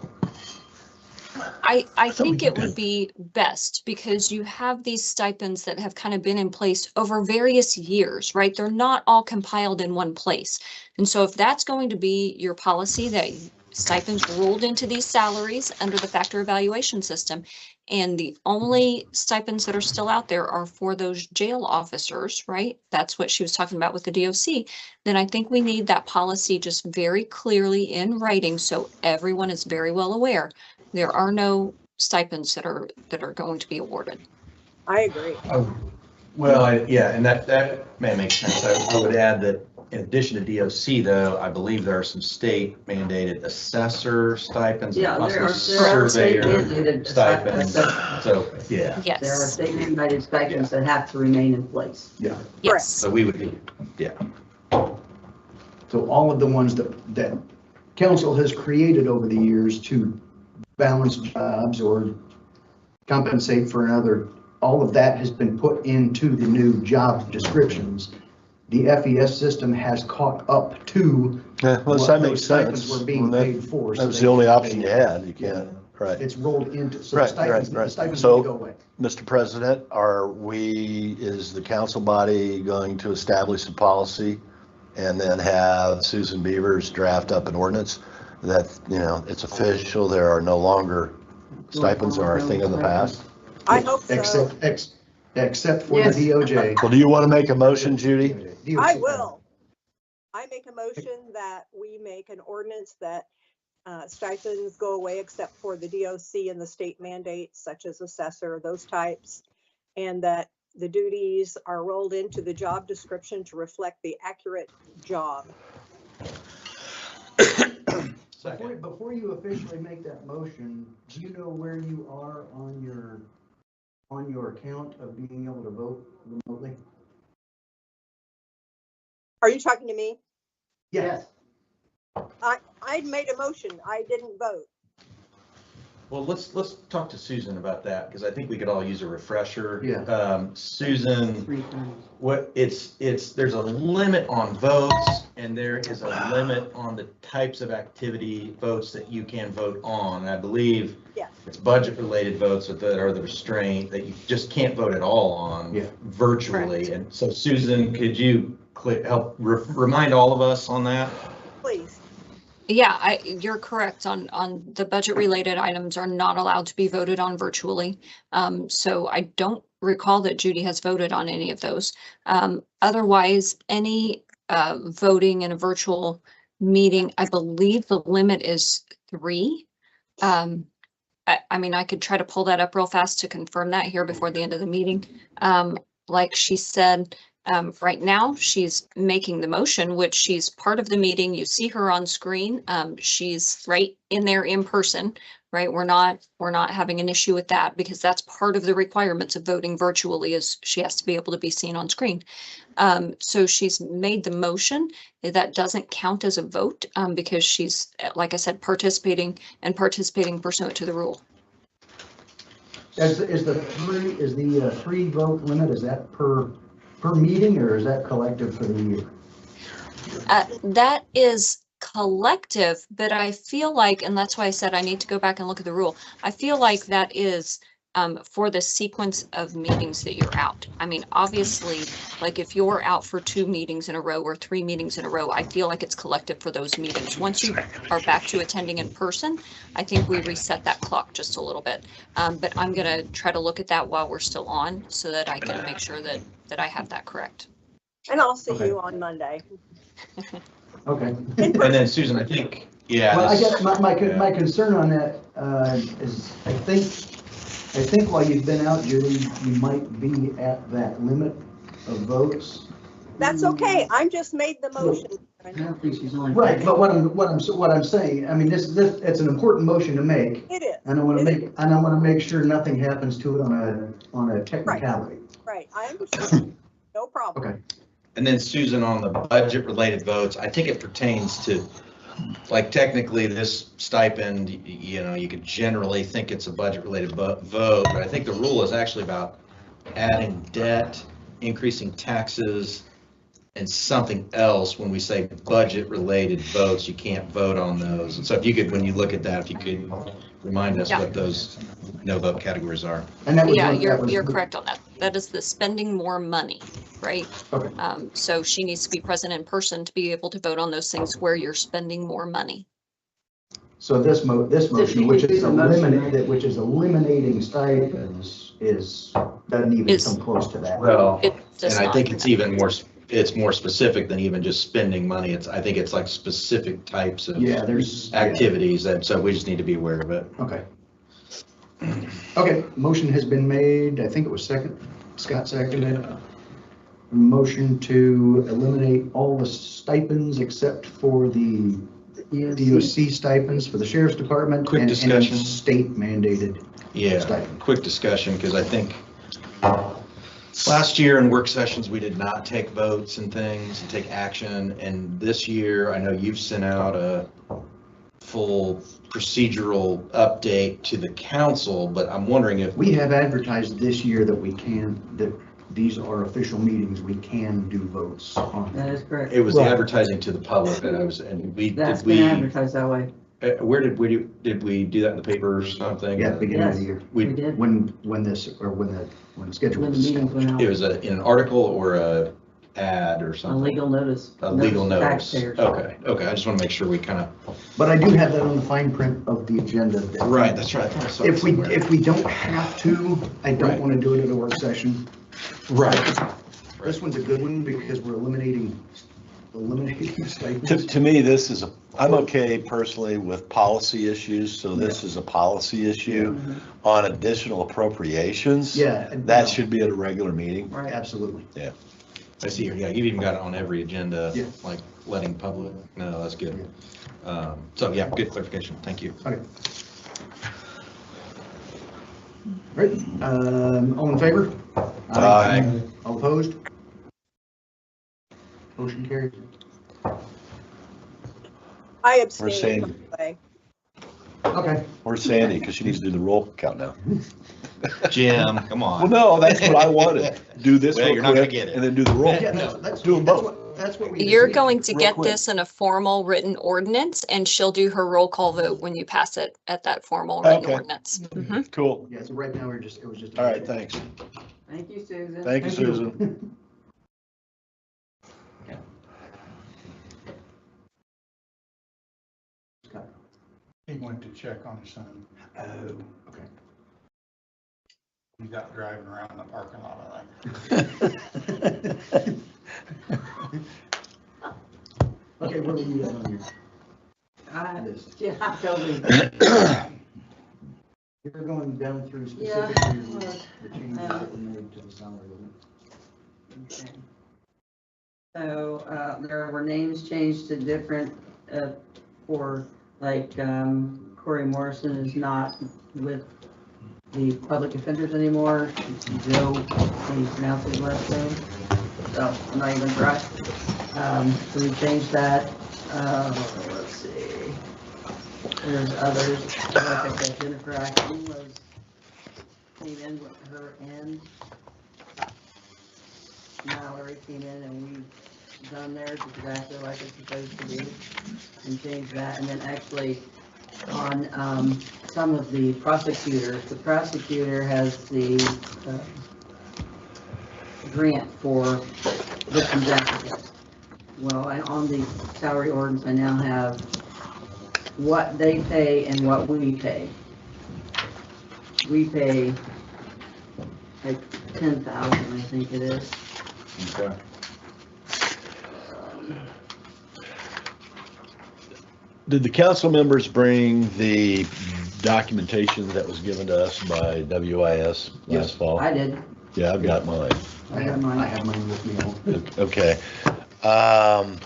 I think it would be best because you have these stipends that have kind of been in place over various years, right? They're not all compiled in one place. And so if that's going to be your policy, that stipends rolled into these salaries under the factor evaluation system, and the only stipends that are still out there are for those jail officers, right? That's what she was talking about with the DOC. Then I think we need that policy just very clearly in writing so everyone is very well aware. There are no stipends that are going to be awarded. I agree. Well, yeah, and that may make sense. I would add that in addition to DOC though, I believe there are some state mandated assessor stipends. Yeah, and there possibly are state surveyor mandated stipends. So, yeah, Yes. There are state mandated stipends that have to remain in place. Yeah. Yes. so we would be, yeah. So all of the ones that council has created over the years to balance jobs or compensate for another, all of that has been put into the new job descriptions. The FES system has caught up to Yeah, well, what that those makes stipends sense. were being Well, paid for. That was the only option you had. You can't, right. It's rolled into, so Right, the stipends, right, right. the stipends So- need to go away. Mr. President, is the council body going to establish a policy and then have Susan Beavers draft up an ordinance that, it's official, there are no longer stipends are a thing of the past? I hope so. Except for the Yes. DOJ. Well, do you want to make a motion, Judy? I will. I make a motion that we make an ordinance that stipends go away except for the DOC and the state mandates such as assessor, those types. And that the duties are rolled into the job description to reflect the accurate job. Before you officially make that motion, do you know where you are on your count of being able to vote remotely? Are you talking to me? Yes. I made a motion. I didn't vote. Well, let's talk to Susan about that, because I think we could all use a refresher. Yeah. Susan, 3 times. there's a limit on votes, and there is a limit on the types of activity votes that you can vote on. And I believe Yeah. it's budget-related votes that are the restraint that you just can't vote at all on virtually. Correct. And so Susan, could you help remind all of us on that? Please. Yeah, you're correct on the budget related items are not allowed to be voted on virtually. So I don't recall that Judy has voted on any of those. Otherwise, any voting in a virtual meeting, I believe the limit is 3. I mean, I could try to pull that up real fast to confirm that here before the end of the meeting. Like she said, right now she's making the motion, which she's part of the meeting. You see her on screen. She's right in there in person, right? We're not having an issue with that because that's part of the requirements of voting virtually is she has to be able to be seen on screen. So she's made the motion. That doesn't count as a vote because she's, like I said, participating pursuant to the rule. Is the 3 vote limit, is that per meeting or is that collective for the year? That is collective, but I feel like, and that's why I said I need to go back and look at the rule. I feel like that is for the sequence of meetings that you're out. I mean, obviously, like if you're out for 2 meetings in a row or 3 meetings in a row, I feel like it's collective for those meetings. Once you are back to attending in person, I think we reset that clock just a little bit. But I'm going to try to look at that while we're still on so that I can make sure that I have that correct. And I'll see Okay. you on Monday. Okay. And then Susan, I think, yeah. Well, I this- guess my concern on that is I think while you've been out, Judy, you might be at that limit of votes. That's okay. I'm just made the motion. I don't think she's only. Right, but what I'm saying, I mean, this it's an important motion to make, It is. and I want to make sure nothing happens to it on a technicality. Right. I understand. No problem. Okay. And then Susan, on the budget-related votes, I think it pertains to, like, technically this stipend, you could generally think it's a budget-related vote, but I think the rule is actually about adding debt, increasing taxes, and something else when we say budget-related votes, you can't vote on those. And so if you could, when you look at that, if you could remind us Yeah. what those no vote categories are. And that was Yeah, one- that was- you're correct on that. That is the spending more money, right? Okay. So she needs to be present in person to be able to vote on those things where you're spending more money. So this motion, you which could do is the motion, eliminating stipends, doesn't even Is- come close to that. Well, It and does I not. think it's even more, it's more specific than even just spending money. I think it's like specific types of Yeah, there's. activities, and so we just need to be aware of it. Okay. Okay, motion has been made. I think it was Scott seconded. Motion to eliminate all the stipends except for the DOC stipends for the sheriff's department. Quick and discussion. State mandated. Yeah, Stipend. quick discussion, because I think last year in work sessions, we did not take votes and things and take action. And this year, I know you've sent out a full procedural update to the council, but I'm wondering if, We have advertised this year that that these are official meetings, we can do votes on. That is correct. it was the Right. advertising to the public that I was, and That's did been we, advertised that way. where did we do that in the paper or something? Yeah, beginning of the year. We did, When the schedule when the was meetings went out. It was in an article or a ad or A something? legal notice. A legal notice. Taxpayers. Okay, I just want to make sure we kind of, But I do have that on the fine print of the agenda. that- right, that's right. I saw it If we somewhere. don't have to, I don't Right. want to do it at a work session. Right. This one's a good one because we're eliminating To, stipends. to me, I'm okay personally with policy issues, so this is a policy issue. On additional appropriations, Yeah. that should be at a regular meeting. Right. Absolutely. I see here, yeah, you've even got it on every agenda, Yeah. like letting public, no, that's good. So, yeah, good clarification, thank you. Okay. Right, all in favor? Aye. All opposed? Motion carries. I We're abstain. saying- by the way. Okay. Where's Sandy? Because she needs to do the roll count now. Jim, come Well, on. no, that's what I wanted. Do this Well, real you're not gonna quick get it. and then do the roll. Yeah, count. that's Do them both. That's what we. You're decided. going to real get quick. this in a formal written ordinance, and she'll do her roll call vote when you pass it at that formal written Okay. ordinance. Mhm. Cool. Yeah, so right now it was just. All right, thanks. Thank you, Susan. Thank you, Susan. He went to check on his son. Oh, okay. He's out driving around the parking lot, I think. Okay, where are you at on your I- list? Yeah, totally. You're going down through Yeah. specifically the changes that were made to the salary limit. Okay. So, there were names changed to different, for, like, Corey Morrison is not with the public offenders anymore. Joe, can you pronounce his last name? So, I'm not even trying. So we changed that. Let's see. There's others, like I said, Jennifer Acton came in with her end. Mallory came in and we done theirs exactly like it's supposed to be and changed that. And then actually on some of the prosecutors, the prosecutor has the grant for victims advocates. Well, on the salary ordinance, I now have what they pay and what we pay. We pay like 10,000, I think it is. Okay. Did the council members bring the documentation that was given to us by WIS Yes, last fall? I did. Yeah, I've got mine. I have mine. I have mine with me. Okay. And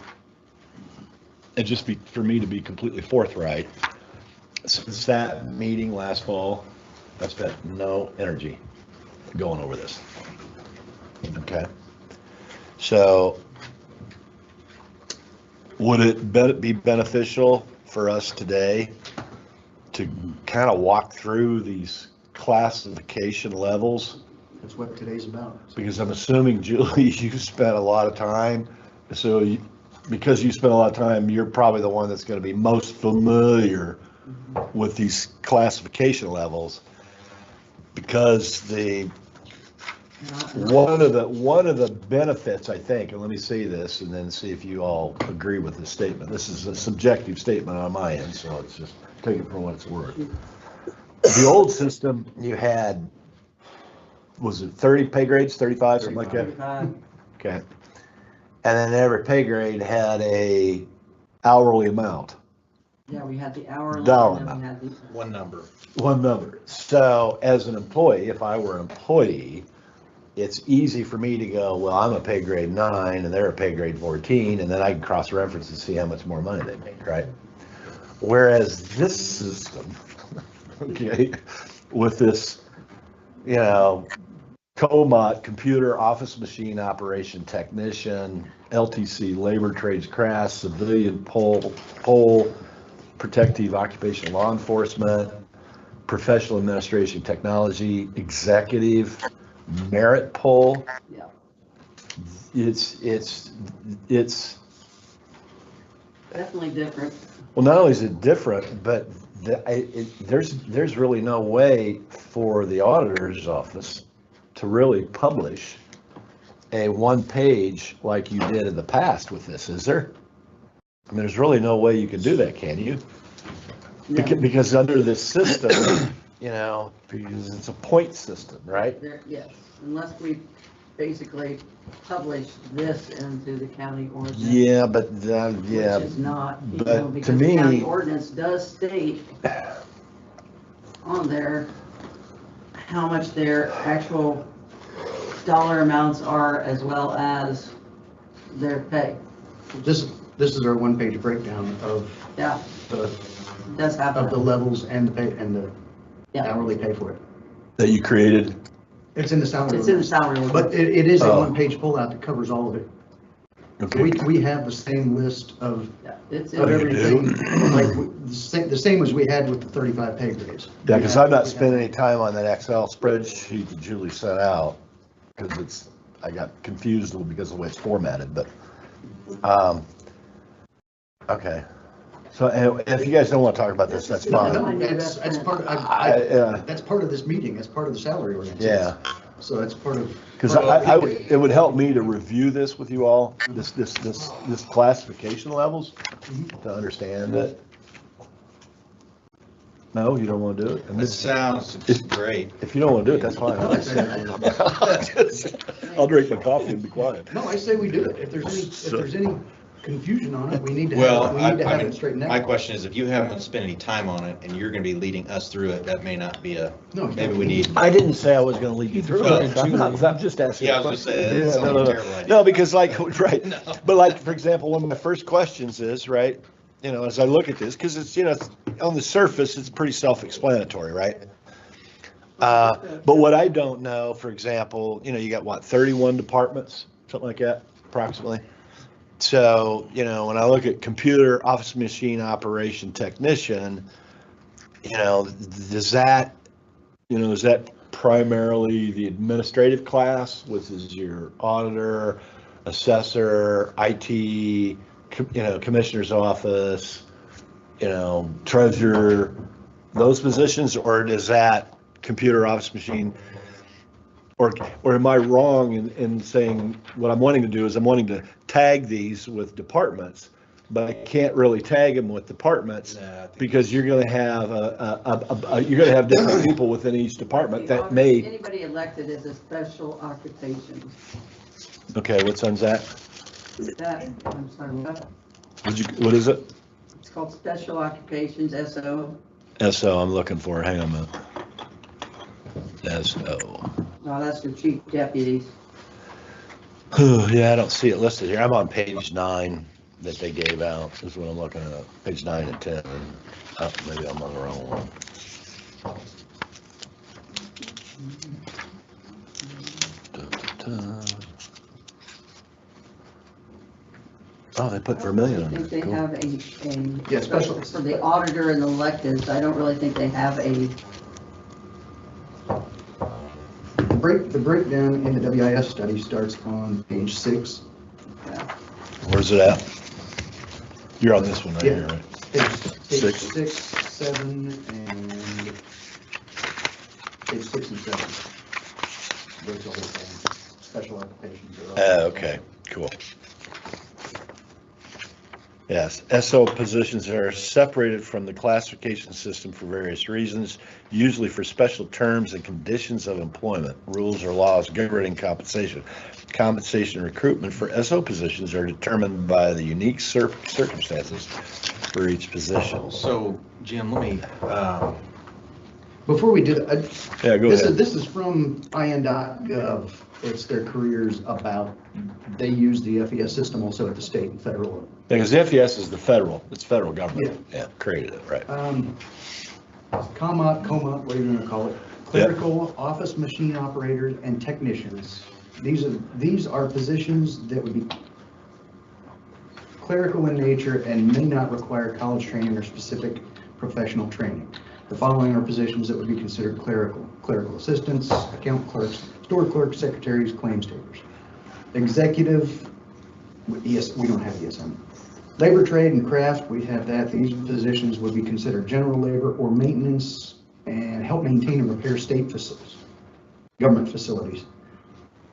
just for me to be completely forthright, since that meeting last fall, I spent no energy going over this. Okay. So would it be beneficial for us today to kind of walk through these classification levels? That's what today's about. Because I'm assuming, Julie, you spent a lot of time So because you spend a lot of time, you're probably the one that's going to be most familiar with these classification levels, because one of the benefits, I think, and let me say this and then see if you all agree with this statement. This is a subjective statement on my end, so let's just take it for what it's worth. The old system, you had, was it 30 pay grades, 35, something like that? 35. Okay. And then every pay grade had a hourly amount, Yeah, we had the hourly. Dollar and then we amount. had the- One number. one number. So as an employee, if I were an employee, it's easy for me to go, well, I'm a pay grade 9 and they're a pay grade 14, and then I can cross-reference and see how much more money they make, right? Whereas this system, okay, with this, you know, COMOT, computer office machine operation technician, LTC, labor trades craft, civilian poll, protective occupational law enforcement, professional administration technology, executive, merit poll. Yeah. It's Definitely different. well, not only is it different, but there's really no way for the auditor's office to really publish a one page like you did in the past with this, is there? I mean, there's really no way you can do that, can you? No. Because under this system, you know, because it's a point system, right? Yes, unless we basically publish this into the county ordinance. Yeah, but, yeah, Which is not, you but know, to because the county me- ordinance does state on there how much their actual dollar amounts are as well as their pay. This is our one-page breakdown of Yeah, the, it does have of the that. levels and the pay, and the Yeah, hourly pay for it. that you created. It's in the salary. it's in the ordinance. salary ordinance. But it is a Oh. one-page pullout that covers all of it. Okay. We have the same list of Yeah, it's in of you everything. everything, like, the same as we had with the 35 pay grades. Yeah, because I'm not spending any time on that Excel spreadsheet that Julie sent out, because I got confused because of the way it's formatted, but, okay. So if you guys don't want to talk about this, that's No, fine. that's part, that's part of this meeting, that's part of the salary ordinance. Yeah, So that's part of. because it would help me to review this with you all, this classification levels, to understand it. No, you don't want to do it? And It this- sounds great. If you don't want to do it, that's fine. I'll drink my coffee and be quiet. No, I say we do it. If there's any confusion on it, we need to Well, have I it mean, straightened my out. question is, if you haven't spent any time on it and you're gonna be leading us through it, that may not be No, maybe we need. I didn't say I was gonna lead you through it. I'm just asking. Yeah, I was gonna say, that Yeah, sounds no, like no, a terrible idea. no, because like, right, No. but like, for example, one of my first questions is, right, you know, as I look at this, because it's, you know, on the surface, it's pretty self-explanatory, right? But what I don't know, for example, you know, you got what, 31 departments, something like that, approximately? So, you know, when I look at computer office machine operation technician, you know, does that, you know, is that primarily the administrative class, which is your auditor, assessor, IT, you know, commissioner's office, you know, treasurer, those positions, or is that computer office machine? Or am I wrong in saying what I'm wanting to do is I'm wanting to tag these with departments, but I can't really tag them with departments Nah, I think because you're going to have you're going to have different people within each department that may. Anybody elected is a special occupation. Okay, what one's that? That, I'm sorry, what? What is it? It's called special occupations, SO. SO, I'm looking for. Hang on a minute. SO. No, that's the chief deputies. Yeah, I don't see it listed here. I'm on page 9 that they gave out. This is what I'm looking at. Page 9 and 10. Oh, maybe I'm on the wrong one. Oh, they put Vermillion I on think there. they Cool. have Yeah, special. for the auditor and electeds, I don't really think they have a, The breakdown in the WIS study starts on page 6. yeah. Where's it at? You're on this one right Yeah. here, right? Page Six. 6, 7, and page 6 and 7. Those are all the same. Special occupations are all. Okay, cool. Yes, SO positions are separated from the classification system for various reasons, usually for special terms and conditions of employment, rules or laws governing compensation. Compensation and recruitment for SO positions are determined by the unique circumstances for each position. So, Jim, let me, Before we do that, Yeah, go ahead. this is from IN.gov. It's their careers about, they use the FES system also at the state and federal. Because the FES is it's federal government. Yeah, created it, right. COMOT, whatever you want to call it, clerical, office machine operators, and technicians. These are positions that would be clerical in nature and may not require college training or specific professional training. The following are positions that would be considered clerical assistants, account clerks, store clerks, secretaries, claims takers. Executive, yes, we don't have ESM. Labor, trade, and craft, we have that. These positions would be considered general labor or maintenance and help maintain and repair state facilities, government facilities.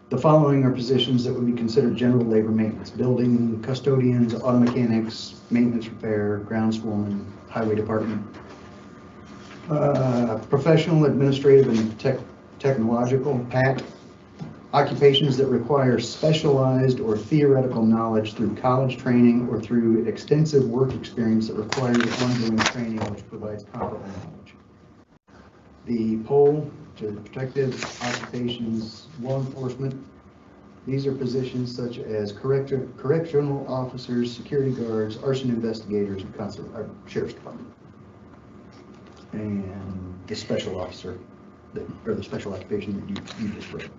The following are positions that would be considered general labor maintenance: building custodians, auto mechanics, maintenance repair, groundswoman, highway department. Professional, administrative, and technological, PAT, occupations that require specialized or theoretical knowledge through college training or through extensive work experience that requires ongoing training which provides comparable knowledge. The POLE, to protective occupations, law enforcement, these are positions such as correctional officers, security guards, arson investigators, and sheriff's department. And the special officer, or the special occupation that you just read.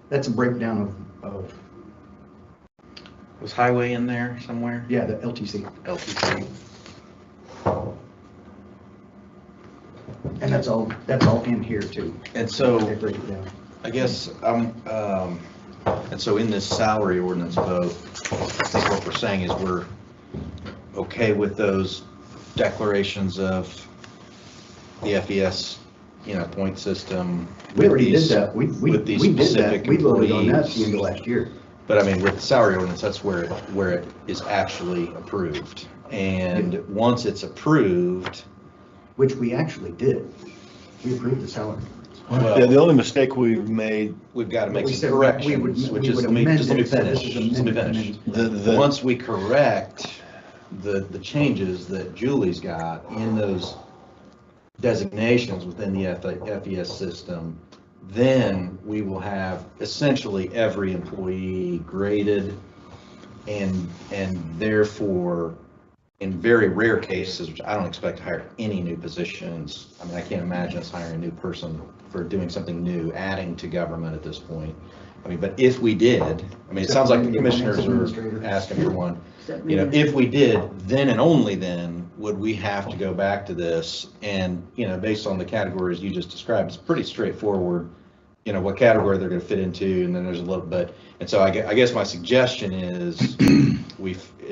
That's a breakdown of, was highway in there somewhere? yeah, the LTC. LTC. And that's all in here too. And so, They break it down. I guess, and so in this salary ordinance vote, I think what we're saying is we're okay with those declarations of the FES, point system. We already did these- that. We with these did that. specific We voted on that at employees. the end of last year. But I mean, with the salary ordinance, that's where it is actually approved. And once it's approved, Which we actually did. We approved the salary. well, Yeah, the only mistake we've made, we've got to make We some said corrections, which is, let me amend finish. it, so this is Just let me amended. finish. Once we correct the changes that Julie's got in those designations within the FES system, then we will have essentially every employee graded and therefore, in very rare cases, which I don't expect to hire any new positions. I mean, I can't imagine us hiring a new person for doing something new, adding to government at this point. I mean, but if we did, I mean, it sounds like the commissioners are asking for one. If we did, then and only then would we have to go back to this. And, based on the categories you just described, it's pretty straightforward, what category they're going to fit into. And then there's a little bit. And so I guess my suggestion is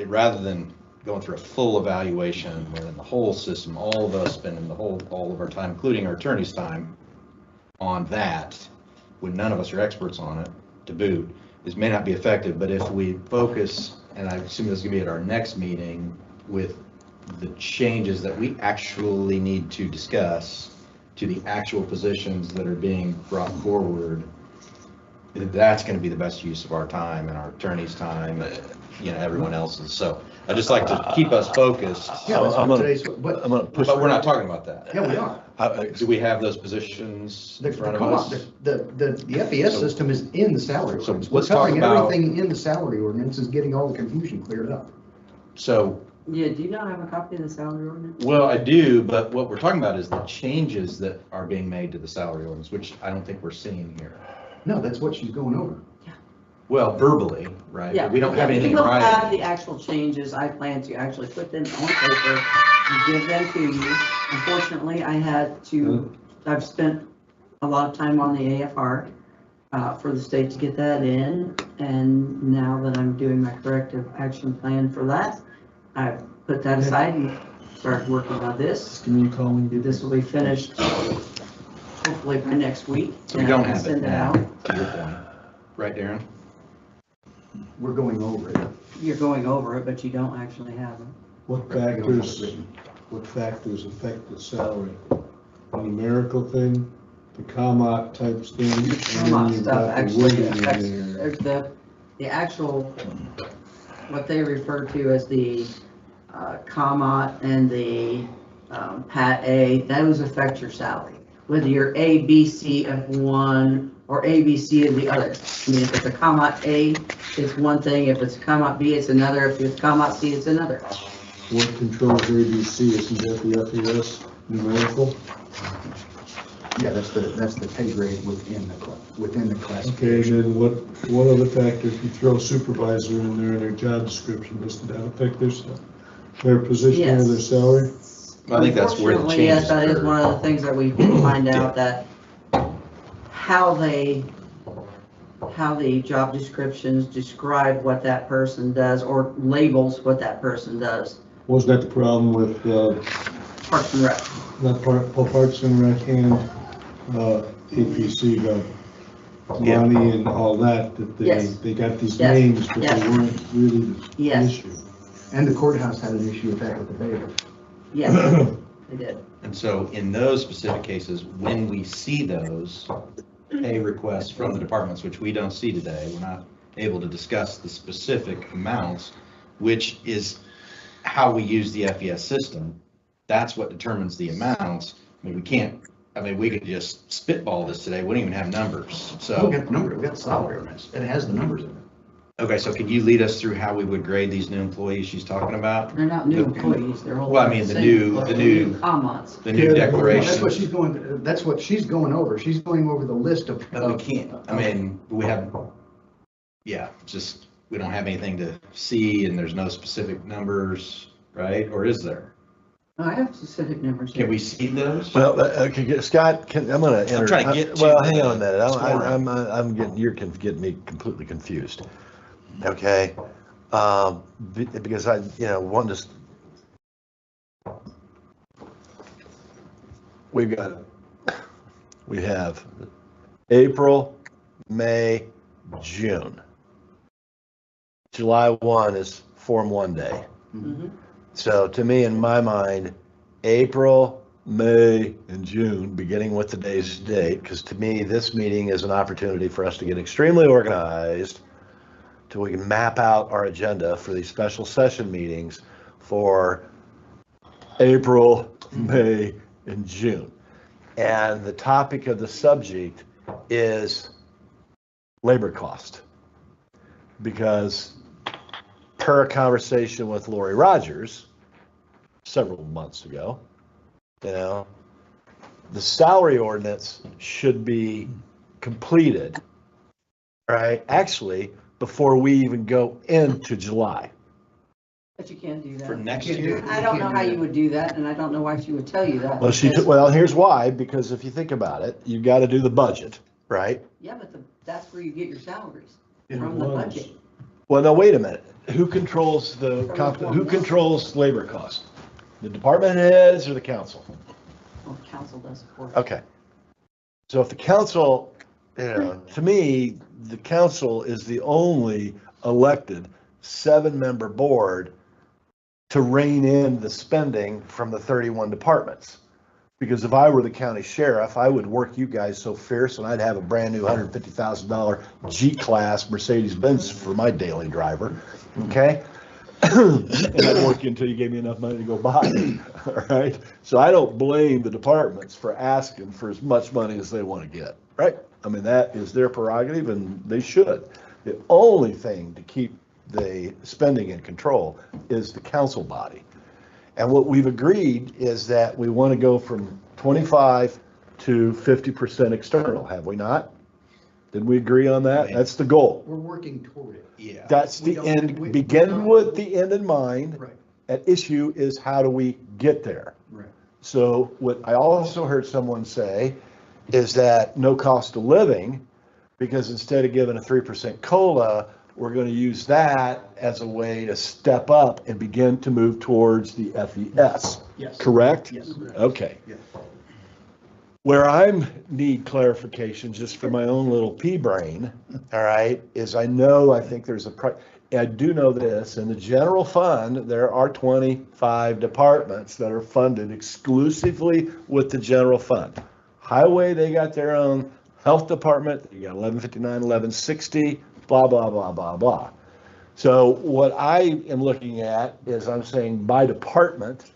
rather than going through a full evaluation within the whole system, all of us spending all of our time, including our attorney's time on that, when none of us are experts on it to boot, this may not be effective. But if we focus, and I assume this is going to be at our next meeting, with the changes that we actually need to discuss to the actual positions that are being brought forward, that's going to be the best use of our time and our attorney's time, everyone else's. So I just like to keep us focused. Yeah, that's I'm what gonna- today's, but, I'm gonna push. But we're not talking about that. yeah, we are. Do we have those positions The in front of co-op, us? the FES system is in the salary So ordinance. We're let's talk covering about- everything in the salary ordinance, is getting all the confusion cleared up. So, Yeah, do you not have a copy of the salary ordinance? well, I do, but what we're talking about is the changes that are being made to the salary ordinance, which I don't think we're seeing here. No, that's what she's going over. Well, verbally, right? Yeah. We don't have anything in We will have writing. the actual changes. I plan to actually put them on paper and give them to you. Unfortunately, I've spent a lot of time on the AFR for the state to get that in. And now that I'm doing my corrective action plan for that, I've put that aside and started working on this. Give me a call when you do This will be finished hopefully by next week. So we and don't I can have it send now, out. to your point. Right, Darren? We're going over it. You're going over it, but you don't actually have it. What We don't have it factors, written. what factors affect the salary? The numerical thing, the COMAC types thing? and then COMAC you've stuff got the actually wording in affects, there. there's the actual, what they refer to as the COMAT and the PAT A, those affect your salary. Whether you're A, B, C of one or A, B, C of the other. I mean, if it's a COMAT A, it's one thing. If it's a COMAT B, it's another. If it's COMAT C, it's another. What controls ABC, isn't that the FES numerical? Yeah, that's the pay grade within the Okay, classification. then what other factors, if you throw supervisor in there in their job description, doesn't that affect their position or their Yes. salary? I think that's where the Unfortunately, changes yes, that is occur. one of the things that we did find out, that how the job descriptions describe what that person does or labels what that person does. Wasn't that the problem with, Parks and Rec. Parks and Rec and, APC, Yeah. Ronnie and all that Yes. they got these Yes. names, but Yes. they weren't really the Yes. issue. And the courthouse had an issue with that with the bailiff. Yes, they did. And so in those specific cases, when we see those pay requests from the departments, which we don't see today, we're not able to discuss the specific amounts, which is how we use the FES system. That's what determines the amounts. I mean, we could just spitball this today, we don't even have numbers, We so. got the number, we got the salary on this. It has the numbers in it. Okay, so could you lead us through how we would grade these new employees she's talking about? They're not new employees, they're all. Well, I mean, the new COMATs. The new Yeah, declaration. That's what she's going over. She's going over the list of. But we can't, I mean, we have, yeah, just, we don't have anything to see and there's no specific numbers, right? Or is there? I have specific numbers. Can we see those? Well, okay, Scott, I'm gonna enter. trying to get to Well, the hang on a minute. scoring. I'm getting, you're getting me completely confused. Okay? Because one just, we have April, May, June. July 1 is Form 1 day. Mhm. So to me, in my mind, April, May, and June, beginning with today's date, because to me, this meeting is an opportunity for us to get extremely organized till we can map out our agenda for these special session meetings for April, May, and June. And the topic of the subject is labor cost. Because per a conversation with Lori Rogers several months ago, the salary ordinance should be completed, right? Actually, before we even go into July. But you can't do that. For next year? I don't know how you would do that, and I don't know why she would tell you that. Well, because- here's why, because if you think about it, you got to do the budget, right? Yeah, but that's where you get your salaries, It from the was. budget. Well, no, wait a minute. Who controls From who controls labor cost? The department heads or the council? Well, the council does, of course. Okay. So if the council, to me, the council is the only elected 7-member board to rein in the spending from the 31 departments. Because if I were the county sheriff, I would work you guys so fierce and I'd have a brand new $150,000 G-Class Mercedes-Benz for my daily driver, okay? And I'd work you until you gave me enough money to go buy it, all right? So I don't blame the departments for asking for as much money as they want to get, right? I mean, that is their prerogative and they should. The only thing to keep the spending in control is the council body. And what we've agreed is that we want to go from 25 to 50% external, have we not? Did we agree on that? That's the goal. We're working toward it. Yeah. That's We the don't- end, we- begin with the end in mind. Right, At issue is how do we get there? right. So what I also heard someone say is that no cost of living because instead of giving a 3% COLA, we're going to use that as a way to step up and begin to move towards the FES. Yes. Correct? Yes. Okay. Yeah. Where I need clarification, just for my own little pea brain, all right, is I think there's I do know this, in the general fund, there are 25 departments that are funded exclusively with the general fund. Highway, they got their own. Health department, you got 1159, 1160, blah, blah, blah, blah, blah. So what I am looking at is I'm saying by department,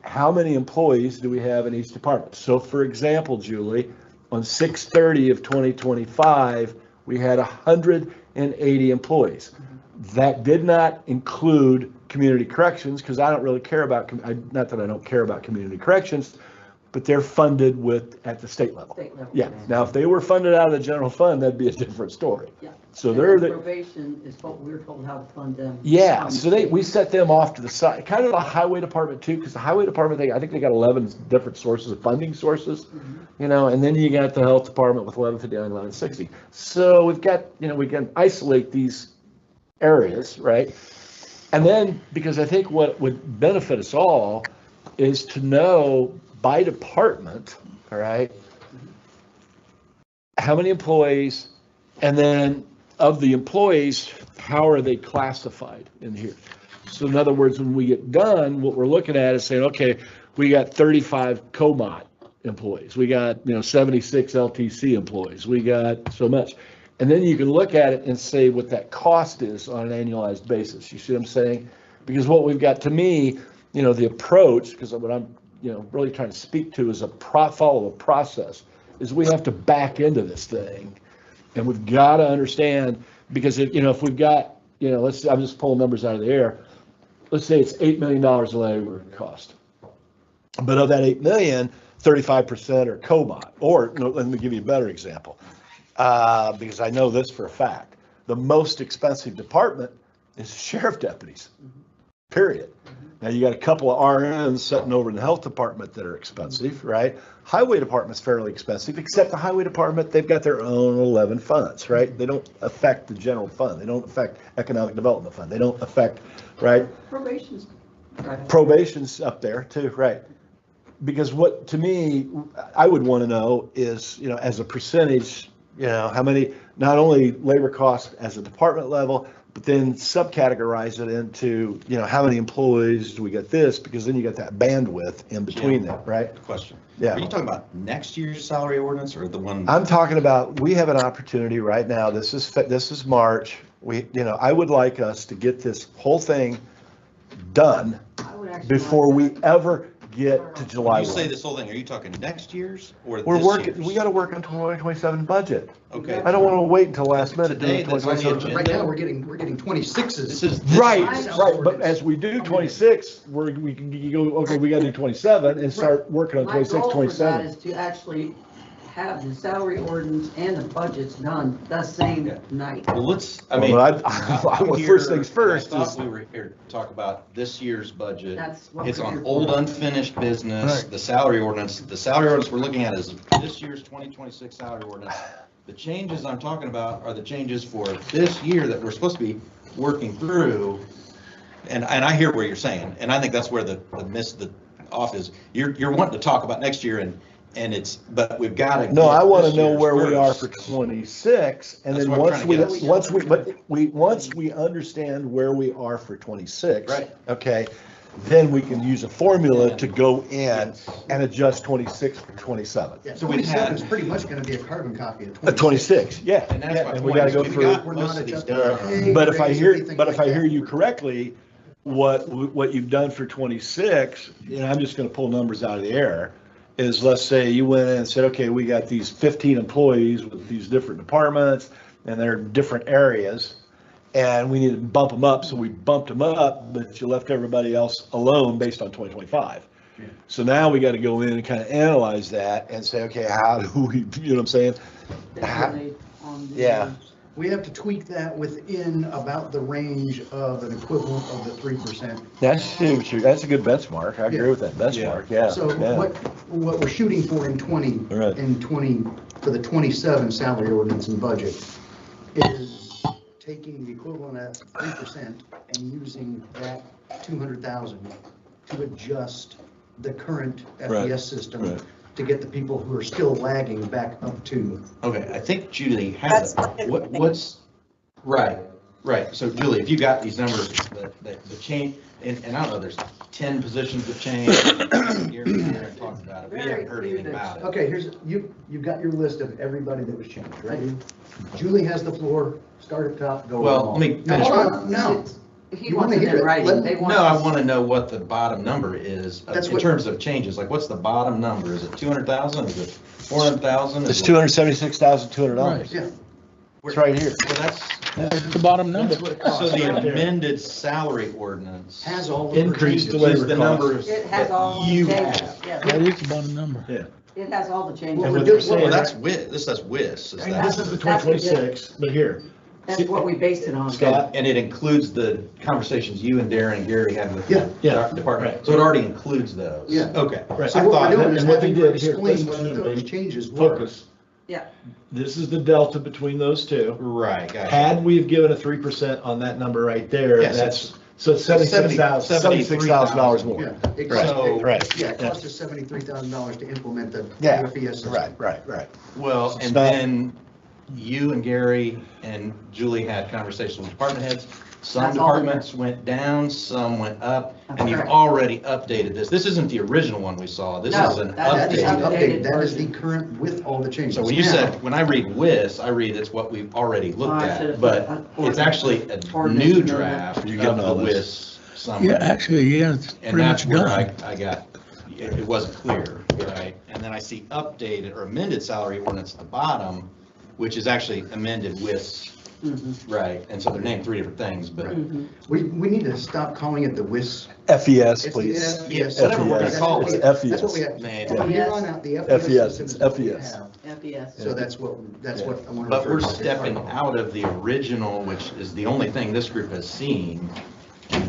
how many employees do we have in each department? So for example, Julie, on 6/30 of 2025, we had 180 employees. That did not include community corrections, because I don't really care about, not that I don't care about community corrections, but they're funded at the state level. State level. Yeah, now if they were funded out of the general fund, that'd be a different story. Yeah. So And they're then the. Probation is what we're told how to fund them. Yeah, so we set them off to the side, kind of the highway department too, because the highway department, I think they got 11 different sources of funding sources, and then you got the health department with 1159, 1160. So we've got, we can isolate these areas, right? And then, because I think what would benefit us all is to know by department, all right, how many employees, and then of the employees, how are they classified in here? So in other words, when we get done, what we're looking at is saying, okay, we got 35 COMOT employees, we got 76 LTC employees, we got so much. And then you can look at it and say what that cost is on an annualized basis. You see what I'm saying? Because what we've got, to me, the approach, because what I'm really trying to speak to is follow a process, is we have to back into this thing. And we've got to understand, because if we've got, I'm just pulling numbers out of the air. Let's say it's $8 million of labor cost. But of that 8 million, 35% are COMOT. Or let me give you a better example, because I know this for a fact. The most expensive department is sheriff deputies, period. Now you got a couple of RNs sitting over in the health department that are expensive, right? Highway department's fairly expensive, except the highway department, they've got their own 11 funds, right? They don't affect the general fund. They don't affect economic development fund. They don't affect, right? Probation's. Right. Probation's up there too, right? Because what, to me, I would want to know is, as a percentage, how many, not only labor costs as a department level, but then subcategorize it into, how many employees do we get this? Because then you got that bandwidth in between them, right? Question. Yeah. Are you talking about next year's salary ordinance or the one? I'm talking about, we have an opportunity right now. This is March. I would like us to get this whole thing done I would actually before like we that. ever get to July When you say 1. this whole thing, are you talking next year's or We're this working, year's? we got to work on 2027 budget. Okay. I don't want to wait until last minute to do Today, that's on the 2027. Right now, we're getting 26s. This is. Right, This right, but as we do 26, we can go, okay, we gotta do 27 and start working on My 26, goal for that 27. is to actually have the salary ordinance and the budgets done the same night. Well, let's, I Well, mean. well, I'm first here, things first and I is- thought we were here to talk about this year's budget. That's what It's we're on here for. old unfinished business, Right. the salary ordinance. The salary ordinance we're looking at is this year's 2026 salary ordinance. The changes I'm talking about are the changes for this year that we're supposed to be working through. And I hear what you're saying, and I think that's where the off is. You're wanting to talk about next year and it's, but we've got to. No, I want to know where we are for 26, and That's then what I'm trying to get. once we understand where we are for 26. Right. Okay, then we can use a formula to go in and adjust 26 for 27. Yeah, so we've 27 had- is pretty much going to be a carbon copy of 26. 26, yeah, And that's yeah, my and we point, got to is go we've through. got We're most not of these adjusting done. pay But if I grades, hear, anything but if like I hear that. you correctly, what you've done for 26, I'm just going to pull numbers out of the air, is let's say you went in and said, okay, we got these 15 employees with these different departments and they're different areas, and we need to bump them up, so we bumped them up, but you left everybody else alone based on 2025. So now we got to go in and kind of analyze that and say, okay, how do we, you know what I'm saying? Definitely on the- Yeah. We have to tweak that within about the range of an equivalent of the 3%. That's a good benchmark. I agree with that benchmark, yeah. So yeah. what we're shooting for in 20, Right. in for the 27 salary ordinance and budget is taking the equivalent of 3% and using that 200,000 to adjust the current FES system right. to get the people who are still lagging back up to. Okay, I think Julie has, it. What's, right. So Julie, if you got these numbers, the change, and I don't know, there's 10 positions that changed. Gary and I talked about it. We haven't heard anything about it. Okay, you've got your list of everybody that was changed, right? Julie has the floor, start at top, go Well, along. let me No, finish. no. He You wants wanna it hear in it. writing. Let- They want No, I us- want to know what the bottom number is That's in what- terms of changes. Like, what's the bottom number? Is it 200,000? Is it 400,000? It's $276,200. Yeah, It's right here. Well, that's, That's the bottom number. that's what it so costs. the right there. amended salary ordinance. Has all of the Increased the changes. labor the cost. numbers It has that all the you changes, have. yes. That is the bottom number. It has all the changes. Well, And what we're they're saying, Well, that's WIS, this says WIS. Is This that, is the 2026, but here, That's what we based it on. Scott, and it includes the conversations you and Darren and Gary had with Yeah. the Yeah. department. Right. So it already includes those? Yeah. Okay. right, So I what thought, we're doing is and what they having her did here, explain listen what to me, those baby. changes were. Focus. Yeah. This is the delta between those two. Right, gotcha. Had we have given a 3% on that number right there, Yes, that's, so it's $76,000. $76,000 more. Yeah, it Right. cost- So- Right. Yeah, it cost us $73,000 to implement the Yeah, FES system. Right. Well, It's and not- then you and Gary and Julie had conversations with department heads. Some That's all in there. departments went down, some went up, That's and you've correct. already updated this. This isn't the original one we saw. This No, is an That is the updated. update. update, that is version. the current with all the changes. So when you Now, said, when I read WIS, I read it's what we've already Oh, looked I should've at, put but a- it's actually a ordinance new amendment. draft You're of getting the all this. WIS Yeah, summary. actually, yeah, it's And pretty that's much where done. I got, it wasn't clear, right? And then I see updated or amended salary ordinance at the bottom, which is actually amended WIS, Mhm, right? And so they're named three different things, but mhm. We need to stop calling it the WIS. FES, It's please. the Yeah, FES. whatever we're gonna That's call what we- it. It's That's what we have. Man. From here on out, the FES FES, system is it's what we FES. have. FES. So that's what I want to. but we're stepping out of the original, which is the only thing this group has seen.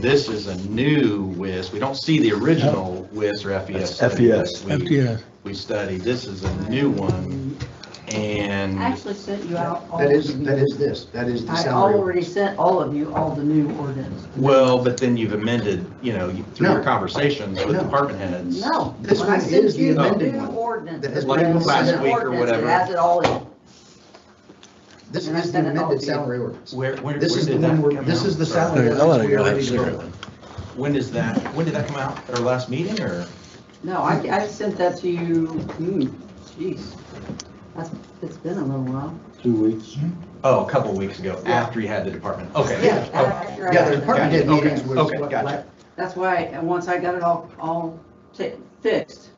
This is a new WIS. We don't see the original WIS or FES. That's FES. FTS. We studied. This is a new one. And I actually sent you out all That of is you. this, that is the I salary. already sent all of you all the new ordinance. well, but then you've amended, through No. your conversations with No. department heads. No. This when I one sent is the you amended new one ordinance, that has when been I last sent the week or ordinance, whatever. It has it all in. This And I is the sent it all amended to you. salary ordinance. Where This is the did that one, come this out? is the Sorry. salary I wanna ordinance we're go ready have to cigarette. vote on. When did that come out? At our last meeting or? No, I sent that to you, jeez. It's been a little while. 2 weeks. Oh, a couple of weeks ago, after you had the department. Okay. Yeah, Oh, after I- Yeah, the department head Gotcha. meetings was. Okay, what, gotcha. That's why, and once I got it all fixed,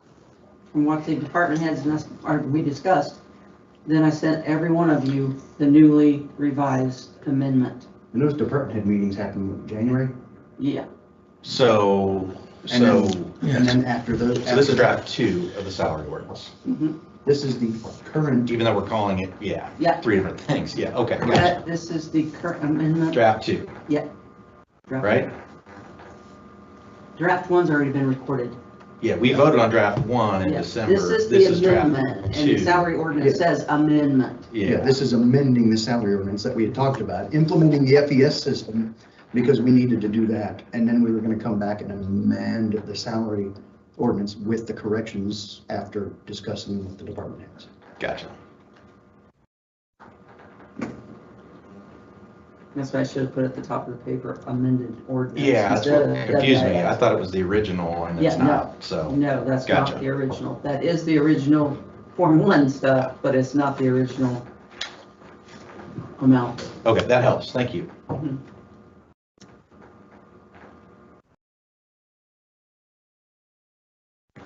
from what the department heads and us, or we discussed, then I sent every one of you the newly revised amendment. And those department head meetings happen in January, Yeah, So, and then after those. so this is draft 2 of the salary ordinance, mhm. This is the current, even though we're calling it, Yeah. 3 different things. Yeah, okay, gotcha. That, this is the current amendment. Draft 2, Draft- right? Draft one's already been recorded. Yeah, we voted on draft 1 in Yeah. December. This is the draft amendment, and the 2. salary ordinance says amendment. yeah, this is amending the salary ordinance that we had talked about, implementing the FES system because we needed to do that. And then we were going to come back and amend the salary ordinance with the corrections after discussing with the department heads. Gotcha. That's why I should have put at the top of the paper, amended ordinance. Yeah, that's instead what of confused me. WIS. I thought it was the original and it's Yeah, no. not, so. No, that's Gotcha. not the original. That is the original Form 1 stuff, but it's not the original amount. Okay, that helps. Thank you. Mhm.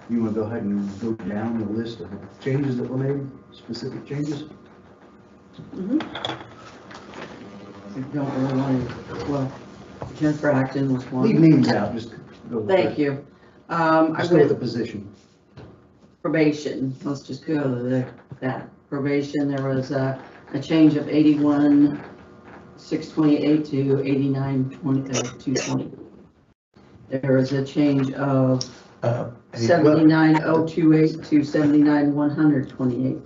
You want to go ahead and go down the list of changes that were made, specific changes? Mhm. I don't really want to, well, Jennifer Acton was one. Leave names out, just go. with Thank it. you. I Just go with the went position. probation, let's just go to that. Probation, there was a change of 81,628 to 89,220. There was a change of 79,028 to 79,128.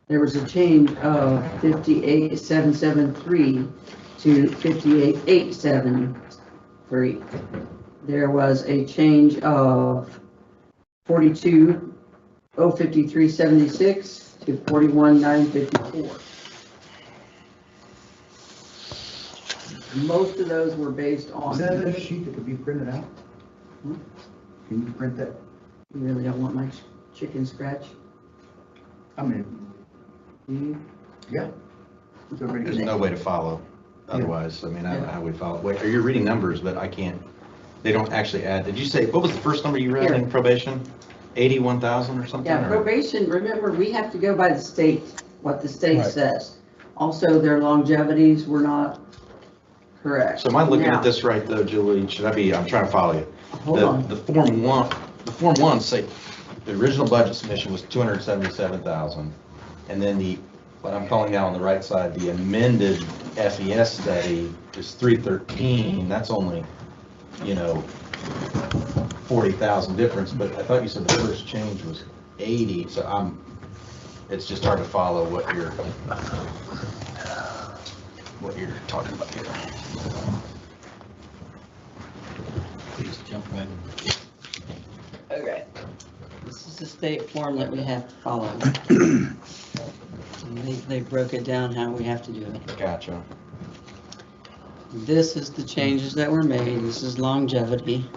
there was a change of 58,773 to 58,873. There was a change of 42,053.76 to 41,954. Most of those were based on. Is that a sheet that could be printed out? Can you print that? You really don't want my chicken scratch? I mean, yeah. It's already- There's no way to follow otherwise. I mean, I don't know how we follow. Wait, you're reading numbers, but I can't, they don't actually add. Did you say, what was the first number you read in probation? 81,000 or something? Yeah, or- probation, remember, we have to go by the state, what the state Right. says. Also, their longevities were not correct. So am I looking Now, at this right though, Julie? Should I be, I'm trying to follow you. Hold The- on. The Form 1 say, the original budget submission was 277,000. And then what I'm calling out on the right side, the amended FES study is 313. That's only, 40,000 difference, but I thought you said the first change was 80, so it's just hard to follow what you're talking about here. Please jump in. Okay. This is the state form that we have to follow. And they broke it down how we have to do it. Gotcha. This is the changes that were made. This is longevity.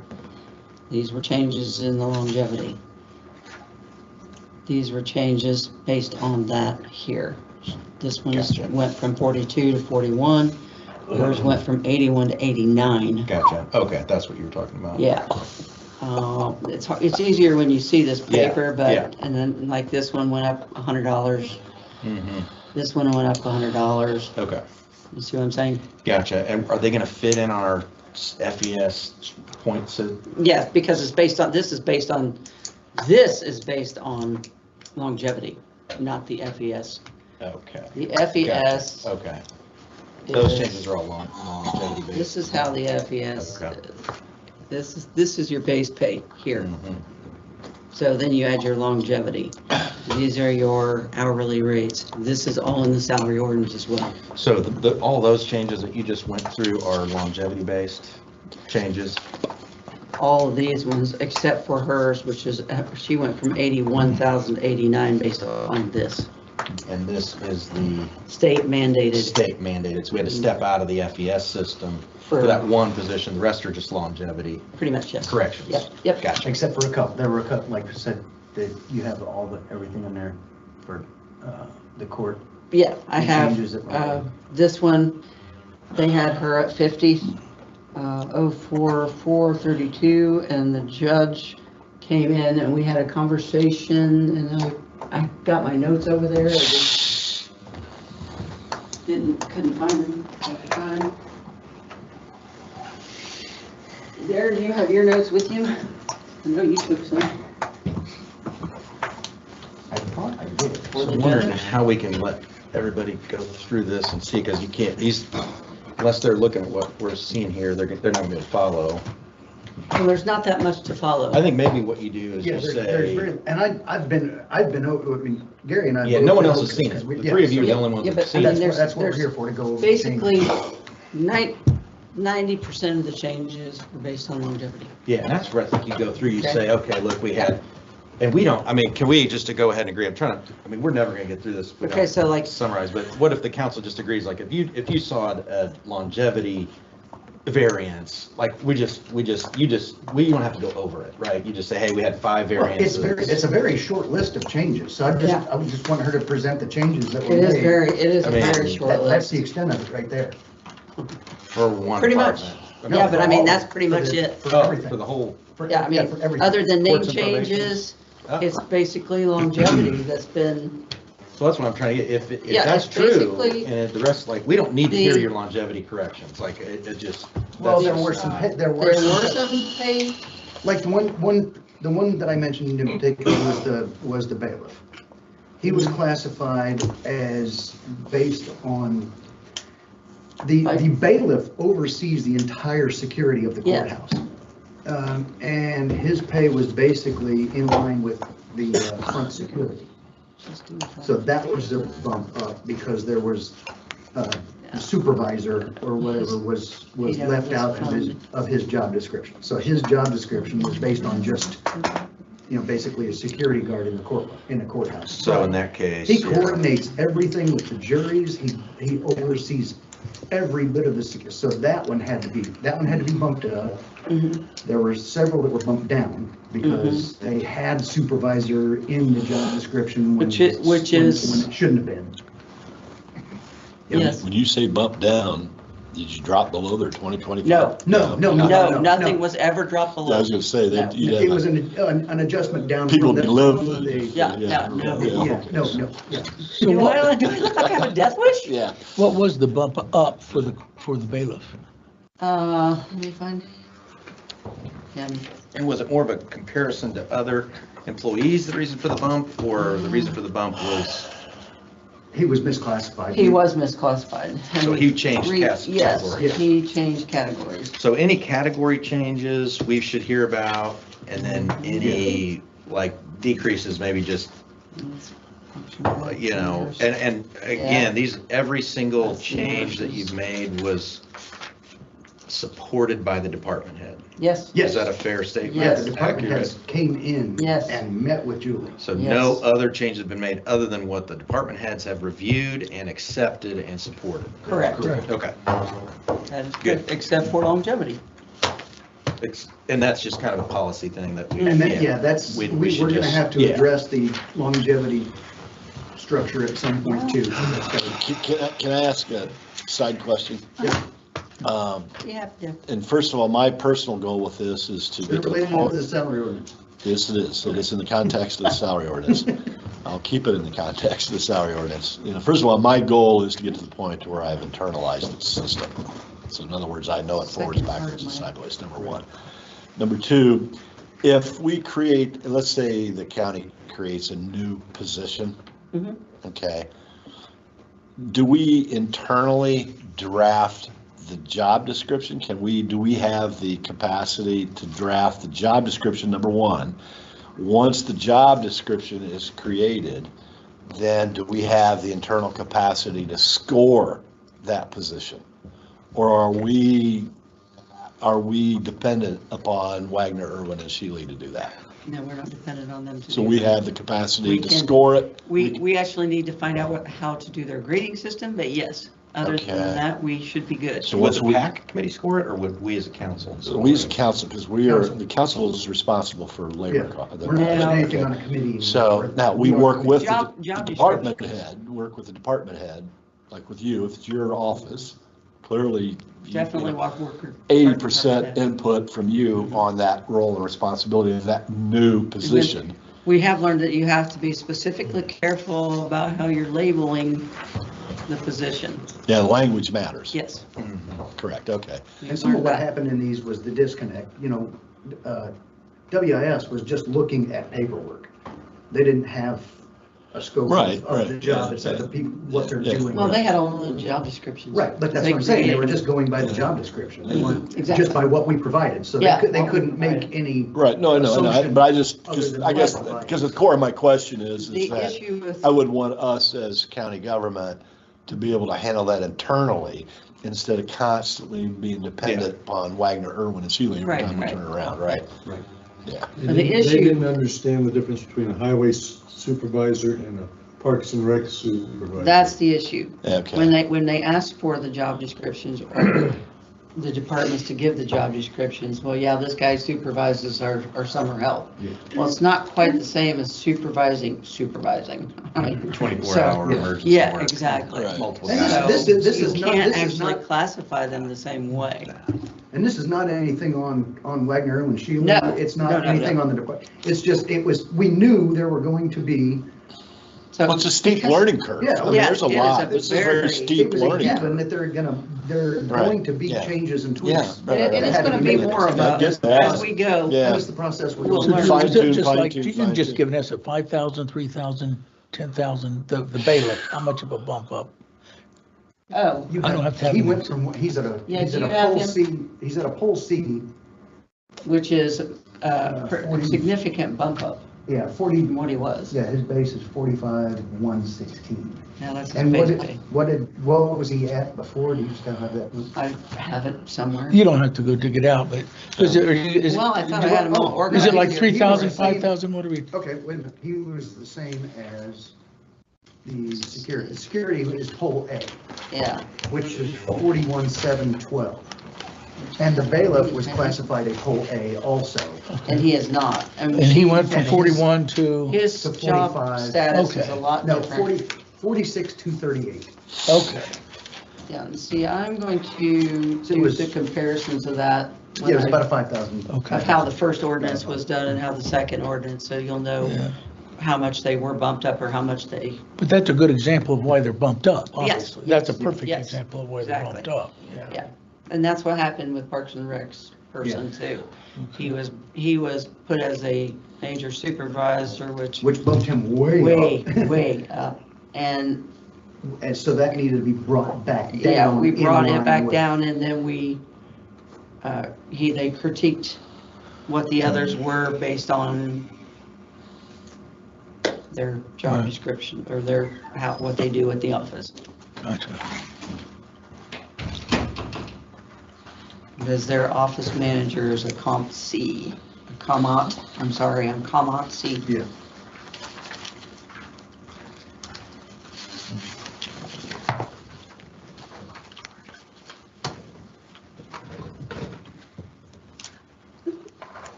These were changes in the longevity. These were changes based on that here. This one Gotcha. went from 42 to 41. Yours went from 81 to 89. Gotcha. Okay, that's what you were talking about. Yeah. It's hard, it's easier when you see this Yeah, paper, yeah. but, and then like this one went up $100. Mm-hmm. This one went up $100. Okay, You see what I'm saying? gotcha. And are they gonna fit in on our FES points? Yes, because it's based on, this is based on longevity, not the FES. Okay, The FES okay. Those is, changes are all longevity based. this is how the FES, Okay. this is your base pay here. Mhm. So then you add your longevity. These are your hourly rates. This is all in the salary ordinance as well. So all those changes that you just went through are longevity based changes? All of these ones, except for hers, which is, she went from 81,000 to 89 based on this. And this is the State mandated state mandated, so we had to step out of the FES system for that one position. The rest are just longevity pretty much, yes. corrections. Yep. Gotcha. Except for a couple, there were a couple, like I said, that you have everything in there for the court. Yeah, I The have, changes that were made. this one, they had her at 50, 04432, and the judge came in and we had a conversation, and I got my notes over there. I just couldn't find them at the time. Darren, do you have your notes with you? I know you took some. I thought I did. For So the I'm wondering judge. how we can let everybody go through this and see, because you can't, unless they're looking at what we're seeing here, they're not gonna be able to follow. Well, there's not that much to follow. I think maybe what you do is Yeah, you there's say, very, and I've been over, I mean, Gary and I. yeah, both no one know else has seen because it. we- The yeah, three of you so- are the only ones Yeah, that but have seen And it. that's what we're there's here for, to go. over the Basically, changes. 90% of the changes are based on longevity. Yeah, and that's where I think you go through, you Okay. say, okay, look, we had, and we don't, I mean, can we just to go ahead and agree? I'm trying to, I mean, we're never gonna get through this. if we Okay, don't so like, Summarize, but what if the council just agrees, like, if you saw a longevity variance, like, we don't have to go over it, right? You just say, hey, we had 5 Well, it's variances. a very short list of changes, so I Yeah. just want her to present the changes that were it is made. it is I a mean, very short That's the list. extent of it right there. For one Pretty much. department. Yeah, but I mean, For all- that's pretty for much the- it. For Oh, everything. for the whole, Yeah, I mean, for everything. other than name Courts and probation. changes, oh. it's basically longevity that's been, So that's what I'm trying to get, if Yeah, that's it's true, basically and if the rest, like, we don't need to hear the- your longevity corrections, like, it just. Well, that's there just- were some, there there were were some, some pay, like the one that I mentioned in particular was the bailiff. He was classified as based on, the bailiff oversees the entire security of the Yeah. courthouse. And his pay was basically in line with the front security. So that was a bump up because there was the supervisor or whatever was left out of his job description. So his job description was based on just, basically a security guard in the courthouse. So in that case. He yeah. coordinates everything with the juries. He oversees every bit of the security. So that one had to be bumped up. There were several that were bumped down because they had supervisor in the job description when Which is- when it shouldn't have been. Yes. When you say bump down, did you drop below their 2025? No. No, nothing was ever dropped I below. was gonna say that you'd It was have, an adjustment down. people from the- live. from the- Yeah. Yeah, no, yeah. So what, Do I look like I have a death wish? Yeah. what was the bump up for the bailiff? Let me find. And was it more of a comparison to other employees, the reason for the bump, or the reason for the bump was, He was misclassified. He was misclassified. so he changed Yes, categories? he changed categories. So any category changes we should hear about, and then any like decreases, maybe just, and again, every single change that you've made was supported by the department head. Yes, Yes. Is that a fair statement? Yeah, the department Accurate? heads came in Yes. and met with Julie. So no Yes. other changes have been made other than what the department heads have reviewed and accepted and supported? correct. Okay. That is Good. except for longevity. And that's just kind of a policy thing that we. And that, that's, We we're should gonna just- have to yeah. address the longevity structure at some point too. That's gotta- Can I ask a side question? Yeah. Yeah. And first of all, my personal goal with this is to Is get it to the related to point. the salary ordinance? Yes, it is. It is in the context of the salary ordinance. I'll keep it in the context of the salary ordinance. First of all, my goal is to get to the point where I've internalized the system. So in other words, I know it forwards, backwards, and sideways, number one. Number two, if we create, let's say the county creates a new position, okay? Do we internally draft the job description? Do we have the capacity to draft the job description, number one? Once the job description is created, then do we have the internal capacity to score that position? Or are we dependent upon Wagner, Irwin, and Shealy to do that? No, we're not dependent on them to So do we that. have the capacity We to can- score it? We actually need to find out how to do their grading system, but yes, other Okay. than that, we should be good. So Would once the we, PAC committee score it, or would we as a council? so we as a council, because the council is responsible for labor. Yeah, we're not doing anything on a committee. So now we work with the Job department head, work with the department head, like with you, if it's your office, clearly. Definitely walk worker. 80% input from you on that role and responsibility of that new position. We have learned that you have to be specifically careful about how you're labeling the position. Yeah, language matters. Yes. Correct, okay. we And some of learned what that. happened in these was the disconnect, WIS was just looking at paperwork. They didn't have a scope Right, of the right, job, yeah, it's like the yeah. people, what they're Yeah. doing. Well, they had all the job descriptions. Right, but that's They what I'm saying, they were created. just going by the job description, they weren't Exactly. just by what we provided, so Yeah. they couldn't make any. Right, no, I know, assumption but I other just, than I guess, what provided. because the core of my question is The that issue with. I would want us as county government to be able to handle that internally instead of constantly being dependent upon Wagner, Irwin, and Shealy every Right, time we right. turn around, right? Right. Yeah. And The They issue- didn't understand the difference between a highway supervisor and a Parks and Rec supervisor. That's the issue. Okay. When they ask for the job descriptions or the departments to give the job descriptions, well, yeah, this guy supervises our summer help. Yeah. Well, it's not quite the same as supervising. 24-hour emergency Yeah, work. exactly. Right. Multiple And guys. So this is you not- can't this is actually not- classify them the same way. And this is not anything on Wagner and Shealy. No, It's no, not no, anything no. on the department. It's just, we knew there were going to be, So Well, it's a steep learning curve. Yeah. I mean, Yeah, there's a it is lot. a This is a very- very it steep was a learning given curve. that they're Right, going to be yeah. changes and Yeah, tweaks. right, And it's Had to gonna be be made. more of I a, guess that. as we go. Yeah. That was the process we're We'll going learn. through. Fine tune, Just fine like, tune, you fine can just tune. give an estimate, 5,000, 3,000, 10,000, the bailiff, how much of a bump up? Oh, You I don't have to have He them. went from, he's at a, Yeah, he's do at you a have pole him? C, he's at a pole C, which is a 40. significant bump up. Yeah, 40, what he was. yeah, his base is 45,116. Now that's his And base pay. what was he at before? Do you still have that? I have it somewhere. You don't have to go dig it out, but is it, Well, I thought I had them all is organized. it like He was 3,000, the same- 5,000, what are we? Okay, wait a minute. He was the same as the security. Security is pole A, Yeah. which is 41,712. And the bailiff was classified a pole A also. And he is not. I mean, And he went and from his- 41 to, His to job 45. status is Okay. a lot No, different. 46,238. okay. Yeah, and see, I'm going to It do was- the comparisons of that. Yeah, it was when about a 5,000. I- Okay. Of how the first ordinance was done and how the second ordinance, so you'll know Yeah. how much they were bumped up or how much they, But that's a good example of why they're bumped up, Yes, obviously. That's a yes, perfect yes, example of why they're exactly. bumped up. yeah. And that's what happened with Parks and Rec's person too. He was put as a major supervisor, which Which bumped him way way, up. way up. And And so that needed to be brought back down. yeah, we in brought it line back with- down and then they critiqued what the others were based on their job Right. description or what they do at the office. Gotcha. Because their office manager is a comp C, a comot, I'm sorry, I'm comot C. Yeah.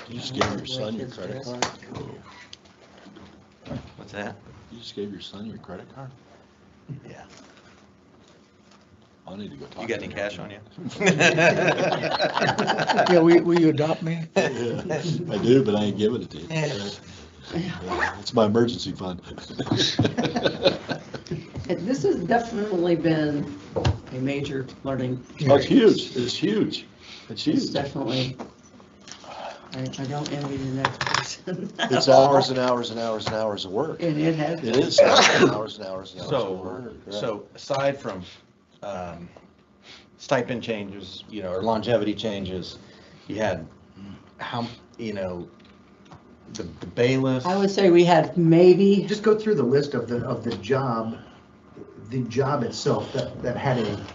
You just gave your son your credit card? What's that? You just gave your son your credit card? Yeah. I need to go talk. You got to any him. cash on you? Yeah, will you adopt me? I do, but I ain't giving it to you. It's my emergency fund. And this has definitely been a major learning. Oh, it's huge, it's huge, it's It's huge. definitely, I don't envy the next person. It's hours and hours and hours and hours of work. And it has. It is hours and hours and hours of So, work. so aside from stipend changes, or longevity changes, you had how, the bailiff. I would say we had maybe, Just go through the list of the job itself that had a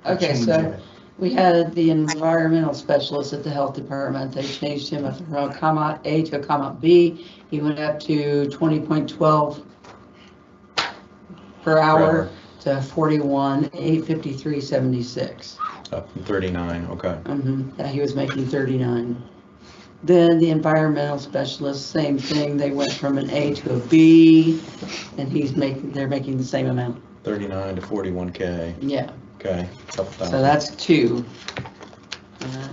okay, change in so it. we had the environmental specialist at the health department. They changed him from comma A to comma B. He went up to 20.12 per hour to 41,853.76. Up from 39, okay. Yeah, he was making 39. Then the environmental specialist, same thing. They went from an A to a B, and they're making the same amount. 39 to 41K, Yeah, okay. Couple so thousand. that's two.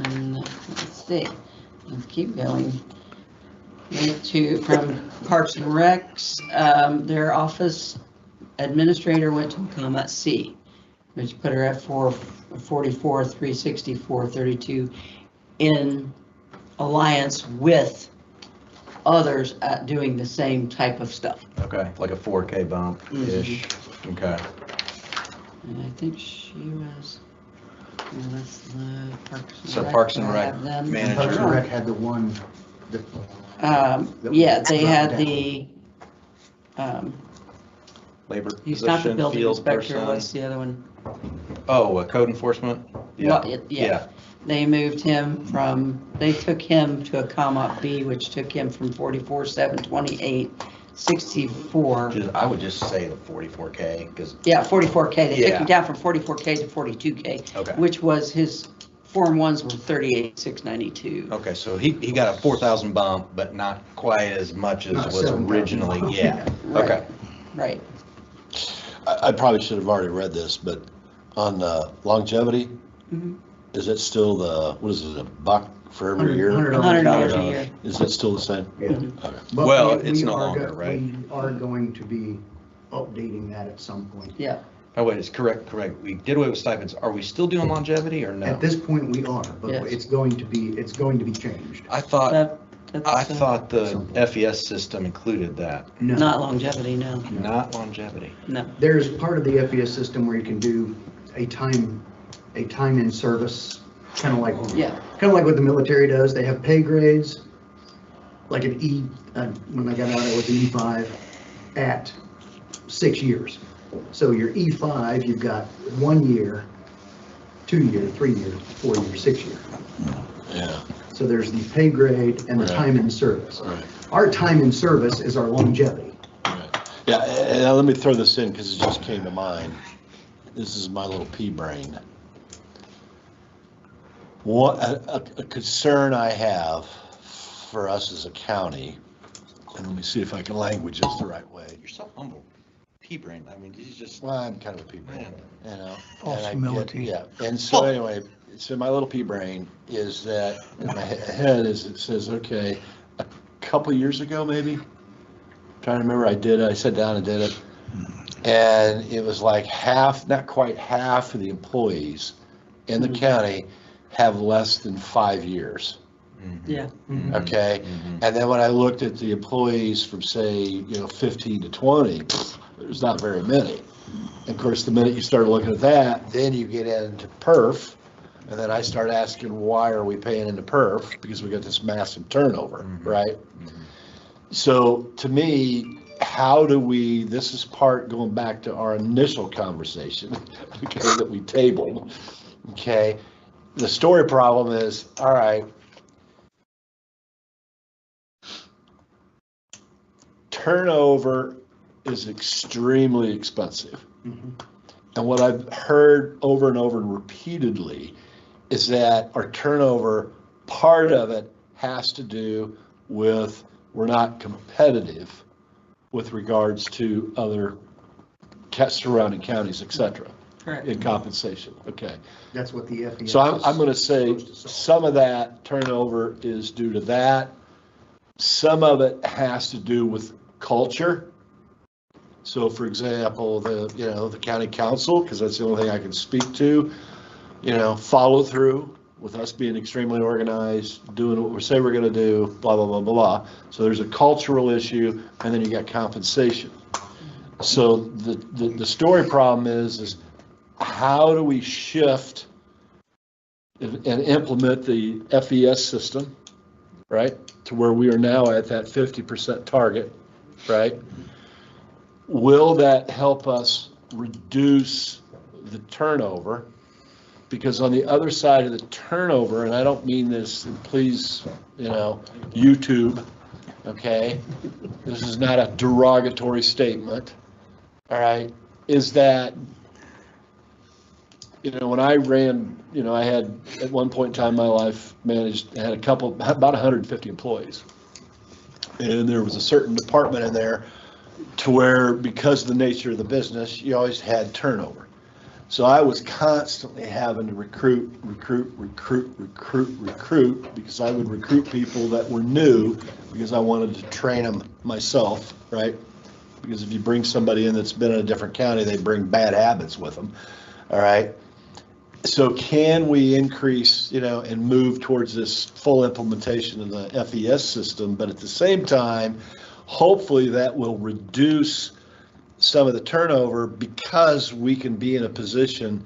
And let's see, let's keep going. From Parks and Recs, their office administrator went to comma C, which put her at 44,364.32 in alliance with others doing the same type of stuff. Okay, like a 4K bump-ish, okay. And I think she was, that's the Parks and So Rec. Parks and I Rec have them. manager. Parks and Rec had the one that. Yeah, they had the, Labor he's not the position, building field inspector, person. what's the other one? Oh, code enforcement? Well, yeah. They moved him they took him to a comma B, which took him from 44,728.64. I would just say the 44K, because, Yeah, 44K. They took Yeah. him down from 44K to 42K, okay. which was his Form 1s were 38,692. Okay, so he got a 4,000 bump, but not quite as much as Not was 7,000. originally, yeah. Right. Okay. Right. I probably should have already read this, but on longevity, Mhm. is it still what is it, $1 for every year? $100 a year. Is it still the same? Yeah. Okay. But Well, we it's no are longer, right? We are going to be updating that at some point. Yeah. Oh, wait, it's correct. We did away with stipends. Are we still doing longevity or no? At this point, we are, but Yes. it's going to be changed. I thought That's, the FES system included that, No, not longevity, no, not longevity. no. there's part of the FES system where you can do a time in service, kind of like Yeah, what the military does. They have pay grades. like an when I got out, I was an E5 at 6 years. So your E5, you've got 1 year, 2 year, 3 year, 4 year, 6 year. Yeah. So there's the pay grade and the Right. time in service. Right. Our time in service is our longevity. Yeah, and let me throw this in because it just came to mind. This is my little pea brain. What a concern I have for us as a county, and let me see if I can language this the right way. You're so humble. P-brain, I mean, he's just. Well, I'm kind of a pea brain, you know. False and I get- humility. Yeah, and so anyway, so my little pea brain is that in my head is it says, okay, a couple years ago maybe, trying to remember, I sat down and did it. And it was like half, not quite half of the employees in the county have less than 5 years. Yeah. Okay, and then when I looked at the employees from say, 15 to 20, there's not very many. And of course, the minute you start looking at that, then you get into perf, and then I start asking, why are we paying into perf? Because we got this massive turnover, right? So to me, how do we, this is part going back to our initial conversation, okay, that we tabled, okay? The story problem is, all right, turnover is extremely expensive. And what I've heard over and over and repeatedly is that our turnover, part of it has to do with we're not competitive with regards to other surrounding counties, et cetera, in compensation. Okay. That's what the FES. So I'm going to say some of that turnover is due to that. Some of it has to do with culture. So for example, the county council, because that's the only thing I can speak to, follow through with us being extremely organized, doing what we say we're going to do, blah, blah, blah, blah. So there's a cultural issue, and then you got compensation. So the story problem is how do we shift and implement the FES system, right, to where we are now at that 50% target, right? Will that help us reduce the turnover? Because on the other side of the turnover, and I don't mean this, and please, YouTube, okay? This is not a derogatory statement, all right? Is that, when I ran, I had, at one point in time in my life, had about 150 employees. And there was a certain department in there to where, because of the nature of the business, you always had turnover. So I was constantly having to recruit, because I would recruit people that were new, because I wanted to train them myself, right? Because if you bring somebody in that's been in a different county, they bring bad habits with them, all right? So can we increase, and move towards this full implementation of the FES system, but at the same time, hopefully that will reduce some of the turnover, because we can be in a position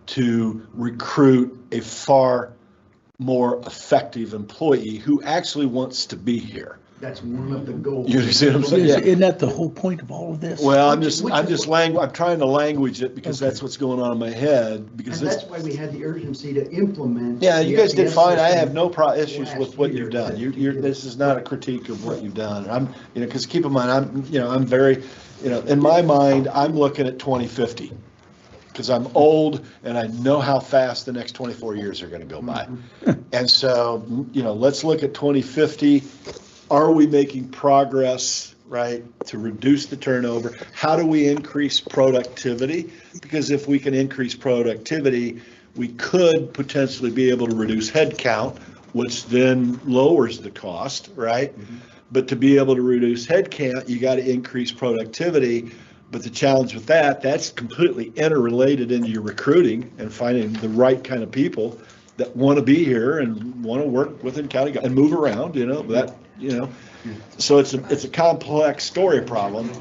to recruit a far more effective employee who actually wants to be here. That's one of the goals. You see what I'm saying? Yeah. Isn't that the whole point of all of this? Well, I'm trying to language it because that's what's going on in my head, because And that's why we had the urgency to implement. yeah, you the guys did FES fine. I system have no issues with last what year. you've done. This is not a critique of what you've done. I'm, because keep in mind, I'm very, in my mind, I'm looking at 2050. Because I'm old and I know how fast the next 24 years are going to go by. And so, let's look at 2050. Are we making progress, right, to reduce the turnover? How do we increase productivity? Because if we can increase productivity, we could potentially be able to reduce headcount, which then lowers the cost, right? But to be able to reduce headcount, you got to increase productivity. But the challenge with that's completely interrelated into your recruiting and finding the right kind of people that want to be here and want to work within county and move around, So it's a complex story problem,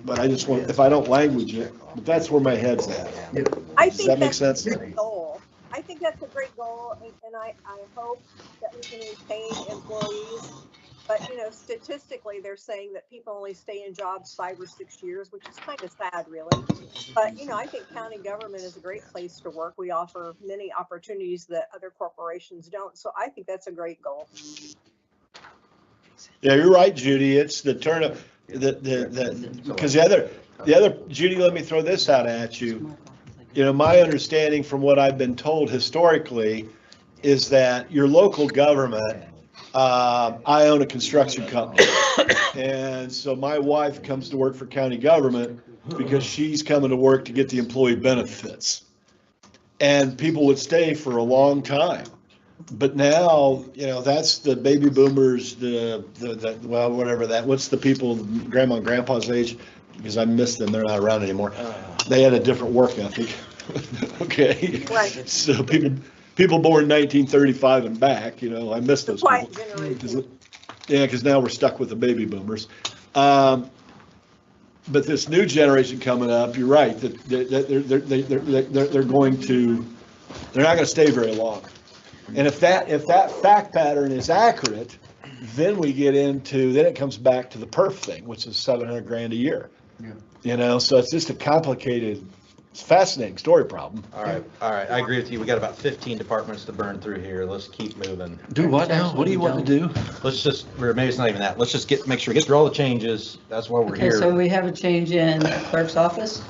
but I just want, if I don't language it, but that's where my head's at. I Does think that make that's sense? a great goal. I think that's a great goal, and I hope that we can retain employees But, you know, statistically, they're saying that people only stay in jobs 5 or 6 years, which is kind of sad, really. But, you know, I think county government is a great place to work. We offer many opportunities that other corporations don't. So I think that's a great goal. Yeah, you're right, Judy. It's the because the other, Judy, let me throw this out at you. You know, my understanding from what I've been told historically is that your local government, I own a construction company. And so my wife comes to work for county government because she's coming to work to get the employee benefits. And people would stay for a long time. But now, you know, that's the baby boomers, well, whatever that, what's the people, grandma and grandpa's age? Because I missed them, they're not around anymore. They had a different work ethic. Okay. Right. So people born in 1935 and back, you know, I miss those Quiet people. generation. Yeah, because now we're stuck with the baby boomers. But this new generation coming up, you're right, that they're going to, they're not going to stay very long. And if that fact pattern is accurate, then we get into, then it comes back to the perf thing, which is $700,000 a year. Yeah. You know, so it's just a complicated, it's a fascinating story problem. All right, I agree with you. We got about 15 departments to burn through here. Let's keep moving. Do what now? What do you want to do? Let's just, or maybe it's not even that. Let's just make sure we get through all the changes. That's why we're Okay, so here. we have a change in clerk's office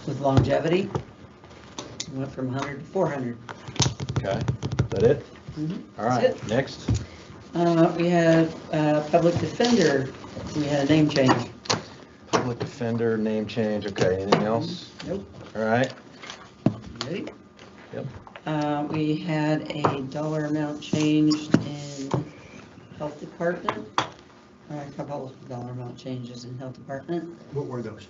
with longevity. Went from 100 to 400. Okay, is that it? Mhm. All right, That's it. next. We had public defender, we had a name change. Public defender, name change. Okay, anything else? Nope. All right. Ready? Yep. We had a dollar amount changed in health department. A couple of dollar amount changes in health department. What were those?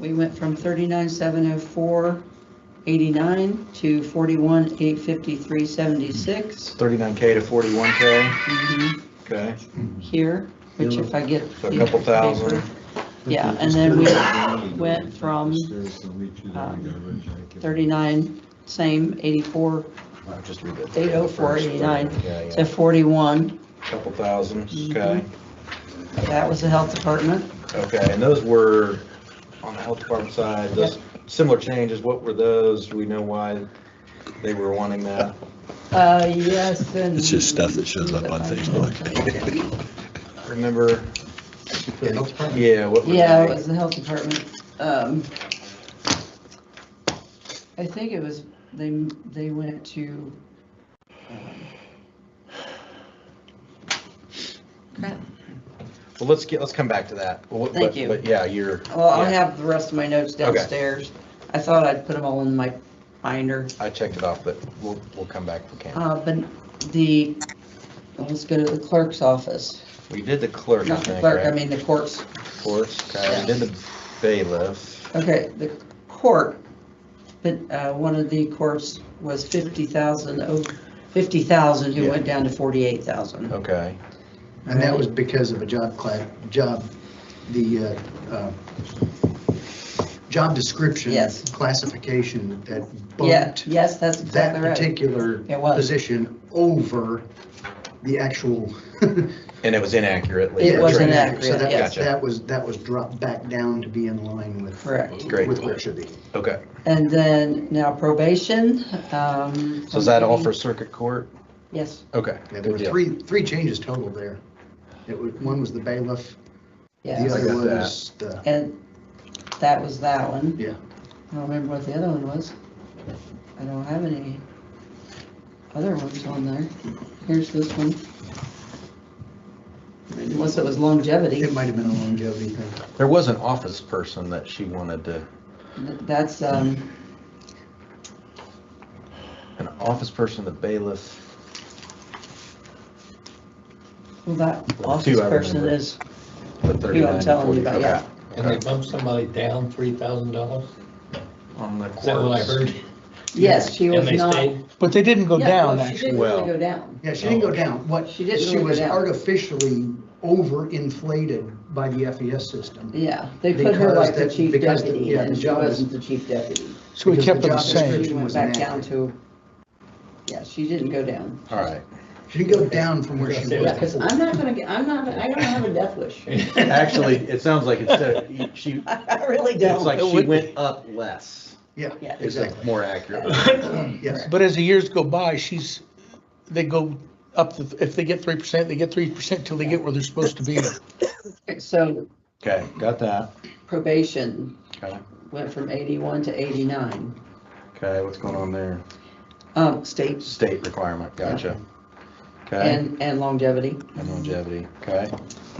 We went from 39,704.89 to 41,853.76 39K to 41K. Okay. here, which if I get. So a couple thousand. Yeah, and then we went from 39, same 84, Just read it. 804.89 Yeah, to yeah. 41. Couple thousand. Okay. That was the health department. Okay, and those were on the health department side, those similar changes, what were those? Do we know why they were wanting that? Yes, and. It's just stuff that shows up on Facebook. Remember? Yeah, what were Yeah, it they? was the health department. I think it was, they went to. Crap. Well, let's come back to that. Thank you. But yeah, Well, I yeah. have the rest of my notes Okay. downstairs. I thought I'd put them all in my binder. I checked it off, but we'll come back if we can. But let's go to the clerk's office. We did the clerk, I Not the think, clerk, I right? mean the courts. Courts, okay, we did the bailiff. Okay, the court, but one of the courts was 50,000, who Yeah. went down to 48,000. Okay, And that was because of a job description. Yes. Classification that Yeah, bumped yes, that's that exactly right. particular It was. position over the actual. and it was inaccurately. It was portrayed. inaccurate, So yes. that was dropped back down to be in line with. Correct. Great. With what it should be. Okay, And then now probation. so is that all for circuit court? Yes, Okay. Yeah, there were good deal. three changes total there. One was the bailiff, the yes. other got that. was the, And that was that one. yeah. I don't remember what the other one was. I don't have any other ones on there. Here's this one. Unless it was longevity. It might have been a longevity thing. There was an office person that she wanted to, That's, an office person, the bailiff. well, that Two, office I person remember. is The who 39 I'm to telling you 40. about, yeah. Okay. And they bumped somebody down $3,000? On the Is that what I courts. heard? Yes, she was And they not. stayed? But they didn't go Yeah, down, well, she actually. didn't Well. really go down. Yeah, she didn't go down. What, She didn't she really go was down. artificially overinflated by the FES system. Yeah, they put her like the Because chief because deputy, yeah, and the she job was- wasn't the chief deputy. So we Because kept the them the job same. description She went was back down inaccurate. to, yeah, she didn't go down. All right, She go down from where she Yeah, because was. I'm not gonna get, I don't have a death wish. Actually, it sounds like instead of, she, I really it's don't. like she went up less. Yeah, Yeah. Is exactly. more accurate. Yes. But as the years go by, they go up, if they get 3%, they get 3% till they get where they're supposed to be. So Okay, got that. probation Okay, went from 81 to 89. okay, what's going on there? State State requirement, gotcha. Okay, and longevity. and longevity, okay,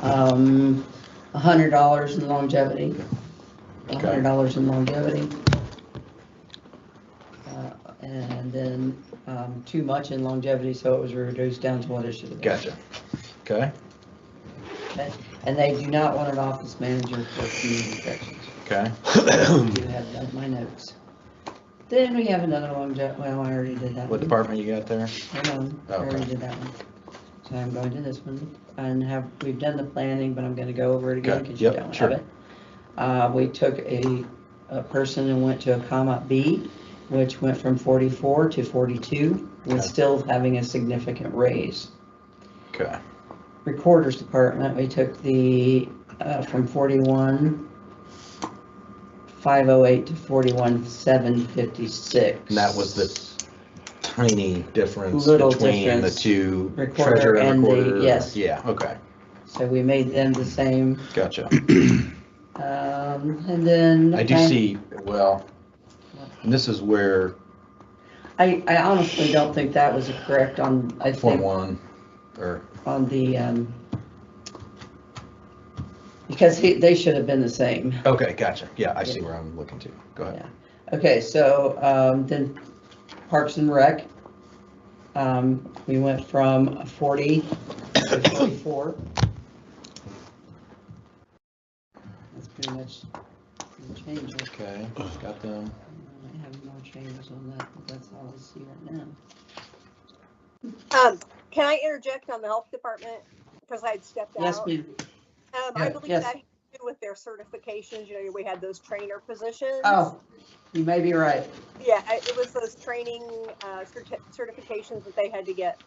$100 in longevity. Okay. $100 in longevity. And then too much in longevity, so it was reduced down to what it should have been. gotcha. Okay, And they do not want an office manager for community corrections. okay, You have done my notes. Then we have another longevity, well, I already did that what one. department you got there? Hold on, I already Okay. did that one. So I'm going to this one and we've done the planning, but I'm gonna go over it again Okay, because you yep, don't sure. have it. We took a person and went to a comma B, which went from 44 to 42, with Okay. still having a significant raise. Okay, Recorder's department, we took the, from 41,508 to 41,756. and that was the tiny difference Little between the difference. two Recorder treasurer and and the- recorder? yes. Yeah, okay, So we made them the same. gotcha. And then. I do see, well, and this is where I honestly don't think that was correct on, I Form think, 1, or, on the, because they should have been the same. okay, gotcha, yeah, I see where I'm looking to, go ahead. Okay, so, then Parks and Rec, we went from 40 to 44. That's pretty much the change. Okay, got them. I have more changes on that, but that's all I see right now. Can I interject on the health department? Because I had stepped out. Yes, we, I believe yes. that had to do with their certifications. You know, we had those trainer positions. oh, you may be right. Yeah, it was those training certifications that they had to get.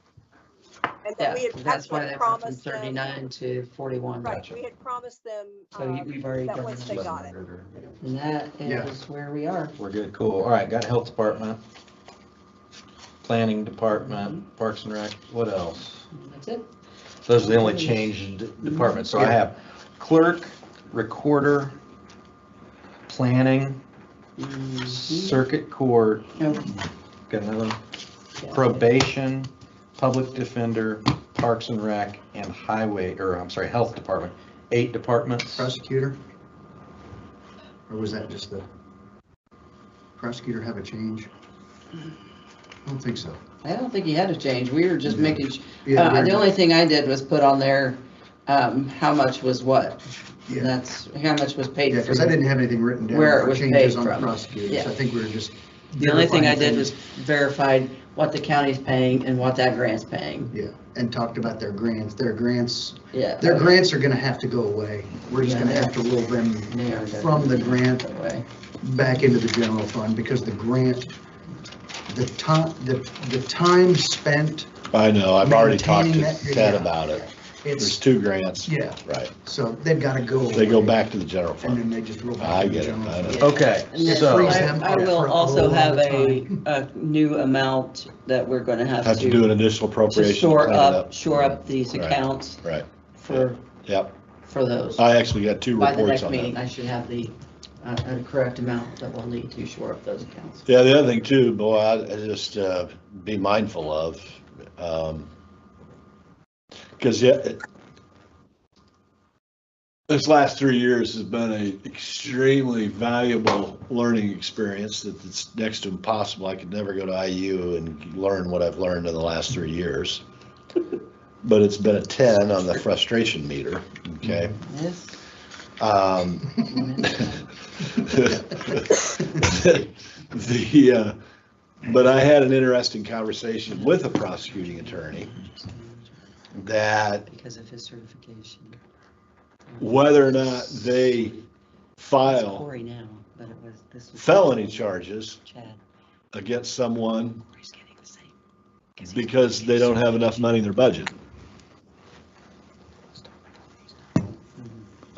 And Yeah, then we had that's why actually they went from promised them. 39 to 41. Right, Gotcha. we had promised them So we've already that done once that. they got it. And that Yeah. is where we are. We're good, cool, all right, got health department, planning department, Parks and Rec, what else? That's it. Those are the only changed departments, so I have clerk, recorder, planning, Mhm. circuit court, No, got another one, yeah. probation, public defender, Parks and Rec, and highway, or I'm sorry, health department, 8 departments. Prosecutor? Or was that just the prosecutor have a change? I don't think so. I don't think he had to change. We were just making, Yeah, the only thing I did was put on there, how much was what. Yeah, That's how much was paid yeah, for. because I didn't have anything written down. Where it for was changes paid on the from. prosecutors. Yeah. I think we were just. The only thing I verifying did was things. verified what the county's paying and what that grant's paying. Yeah, and talked about their grants. Their grants Yeah. are gonna have to go away. We're just Yeah, gonna they're- have to roll them They are from the grant that way. back into the general fund because the grant, the time spent, I know, I've already talked to Maintaining that- Ted yeah. about it. There's it's, 2 grants. yeah, Right. so they've gotta go. They go away, back to the general And fund. then they just roll back. I into the get it, general I know. fund. Okay, And then so, freeze them I up will for a also long have time. a new amount that we're gonna Have to do an additional to appropriation. shore clean it up these Right. accounts Right, for yep. those. I actually got 2 By the reports next on meeting, that. I should have the correct amount that we'll need to shore up those accounts. Yeah, the other thing too, boy, I just be mindful of, because this last 3 years has been a extremely valuable learning experience that it's next to impossible. I could never go to IU and learn what I've learned in the last 3 years. But it's been a 10 on the frustration meter, okay? Yes. But I had an interesting conversation with a prosecuting attorney that Because of his certification. whether or not they It's file Corey now, but this was. felony charges Chad. against someone Corey's getting the same. because they don't have enough money in their budget.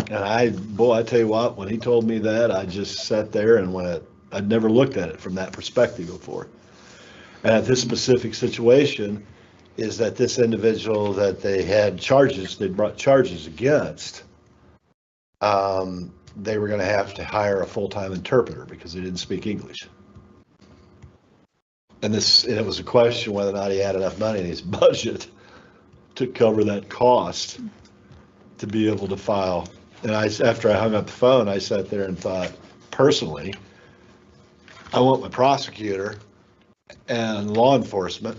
And I tell you what, when he told me that, I just sat there and went, I'd never looked at it from that perspective before. And at this specific situation is that this individual that they had charges, they brought charges against, they were gonna have to hire a full-time interpreter because they didn't speak English. And it was a question whether or not he had enough money in his budget to cover that cost to be able to file. And after I hung up the phone, I sat there and thought, personally, I want my prosecutor and law enforcement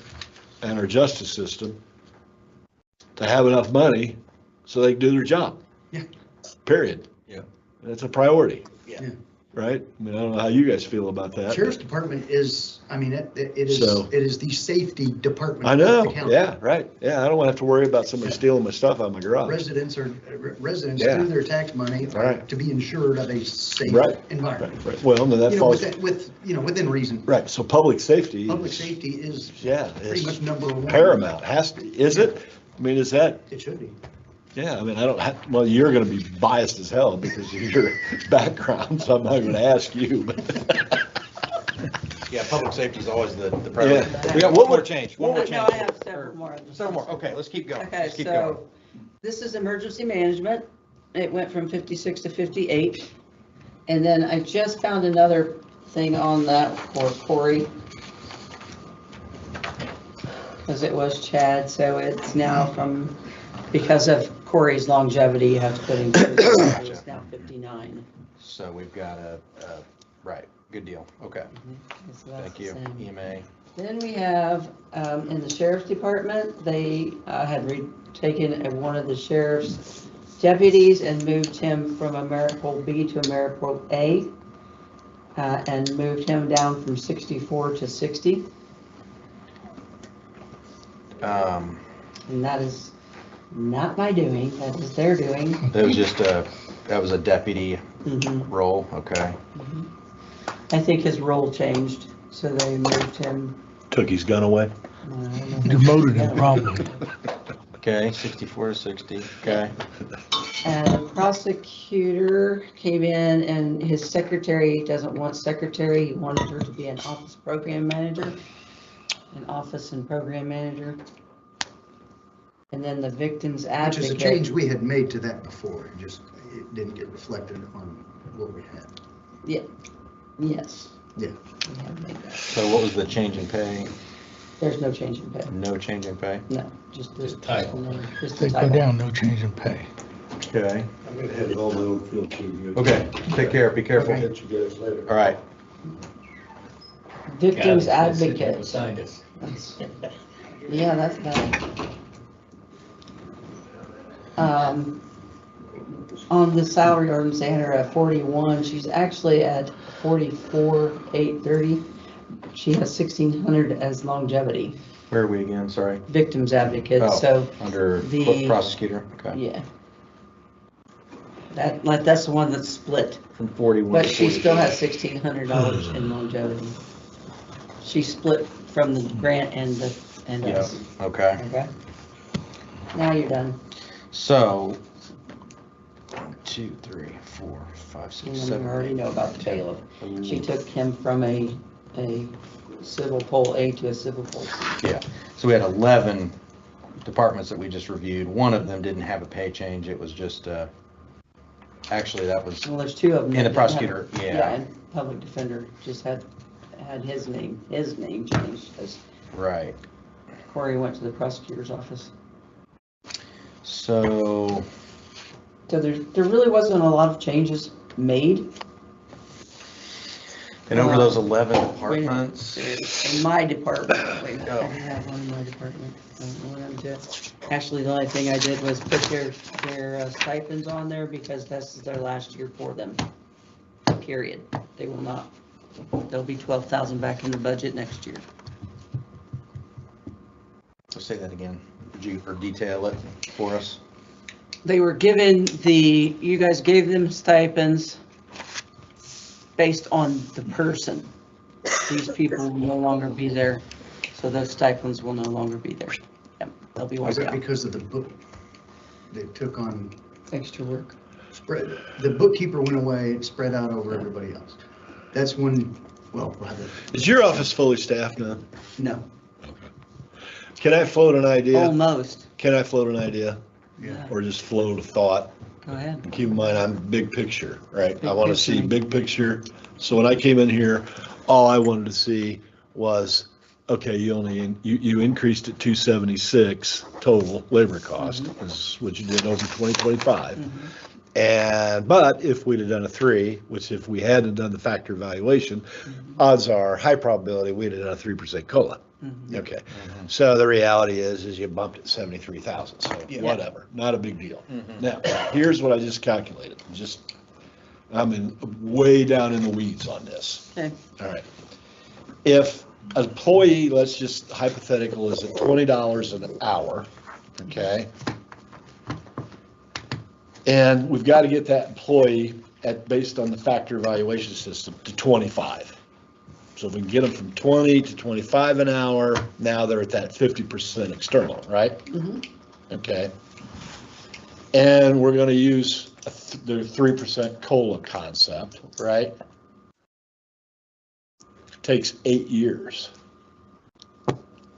and our justice system to have enough money so they can do their job. Yeah. Period. Yeah. That's a priority. Yeah. Right? I mean, I don't know how you guys feel about that. Sheriff's Department is, I mean, it is, So- it is the safety department. I of know, the county. yeah, right. Yeah, I don't want to have to worry about somebody stealing my stuff out of my garage. Residents Yeah. through their tax money are Right. to be ensured of a safe Right. environment. Right. Well, then that You know, falls, within reason. right, so public safety. Public is- safety is Yeah, pretty much it's number one. paramount, has to be, is it? I mean, is that, It should be. yeah, I mean, I don't have, well, you're gonna be biased as hell because of your background, so I'm not gonna ask you, but. Yeah, public safety is always the priority. Yeah. We got one more change, one more No, change. I have several more. Several more, okay, let's keep going. Okay, Let's keep going. so this is emergency management. It went from 56 to 58. And then I just found another thing on that for Corey. Because it was Chad, so it's now from, because of Corey's longevity, you have to put in, it's now 59. So we've got right, good deal, okay, So that's thank the you, same. EMA. Then we have, in the sheriff's department, they had taken one of the sheriff's deputies and moved him from Ameripol B to Ameripol A, and moved him down from 64 to 60. And that is not my doing, that is their doing. That was just that was a deputy Mhm. role, okay. I think his role changed, so they moved him. Took his gun away? I don't know. Demoted him probably. Okay, 64 to 60, okay. And the prosecutor came in and his secretary doesn't want secretary, he wanted her to be an office program manager. An office and program manager. And then the victim's Which advocate. is a change we had made to that before. It didn't get reflected on what we had. Yes. Yeah. We have made that. So what was the change in pay? There's no change in pay, No change in pay? no, just the. Just title. Just They the go title. down, no change in pay. Okay. I'm gonna head home, I don't feel too good. Okay, take care, be careful. I'll catch you guys later. All right, Victim's God, it's sitting advocate. beside us. That's- Yeah, that's bad. On the salary ordinance, they had her at 41, she's actually at 44,830. She has 1,600 as longevity, where are we again, sorry? victim's advocate, Oh. so, Under The- prosecutor, okay. yeah. That's the one that's split, From 41 but to she 42. still has $1,600 in longevity. She split from the grant and Yeah, us, okay. okay? Now you're done. So, 1, 2, 3, 4, 5, And 6, then 7, you already 8, know about the 10. bailiff. She took him from a civil pole A to a civil pole C. Yeah, so we had 11 departments that we just reviewed. One of them didn't have a pay change. It was just, actually, that was Well, there's two of them. in the that didn't prosecutor, have- yeah, and public defender just had his name changed because right. Corey went to the prosecutor's office. So, So there really wasn't a lot of changes made. and over those 11 Wait a minute. departments, In my department, wait, a minute, Oh. I have one in my department. I don't know what I'm doing. Actually, the only thing I did was put their stipends on there because this is their last year for them. Period. They will not, there'll be 12,000 back in the budget next year. so say that again, or detail it for us. They were given you guys gave them stipends based on the person. These people will no longer be there. So those stipends will no longer be there. Yep, they'll be Was wiped that out. because of the book they took on Extra work. spread? The bookkeeper went away, it spread out over everybody else. That's when, well, rather, Is your office fully staffed now? no, Can I float an idea? Almost. Can I float an idea yeah. or just float a thought? Go ahead. Keep in mind, I'm big picture, right? I Big want to see picture. big picture. So when I came in here, all I wanted to see was, okay, you increased it 276 total labor cost, is what you did over 2025. But if we'd have done a 3, which if we hadn't done the factor evaluation, odds are high probability we'd have done a 3% COLA. Okay, so the reality is you bumped it 73,000, so whatever, not a big deal. Now, here's what I just calculated, I'm way down in the weeds on this. Okay. All right. If an employee, let's just hypothetical, is at $20 an hour, okay? And we've got to get that employee based on the factor evaluation system to 25. So if we can get them from 20 to 25 an hour, now they're at that 50% external, right? Okay. And we're going to use the 3% COLA concept, right? Takes 8 years.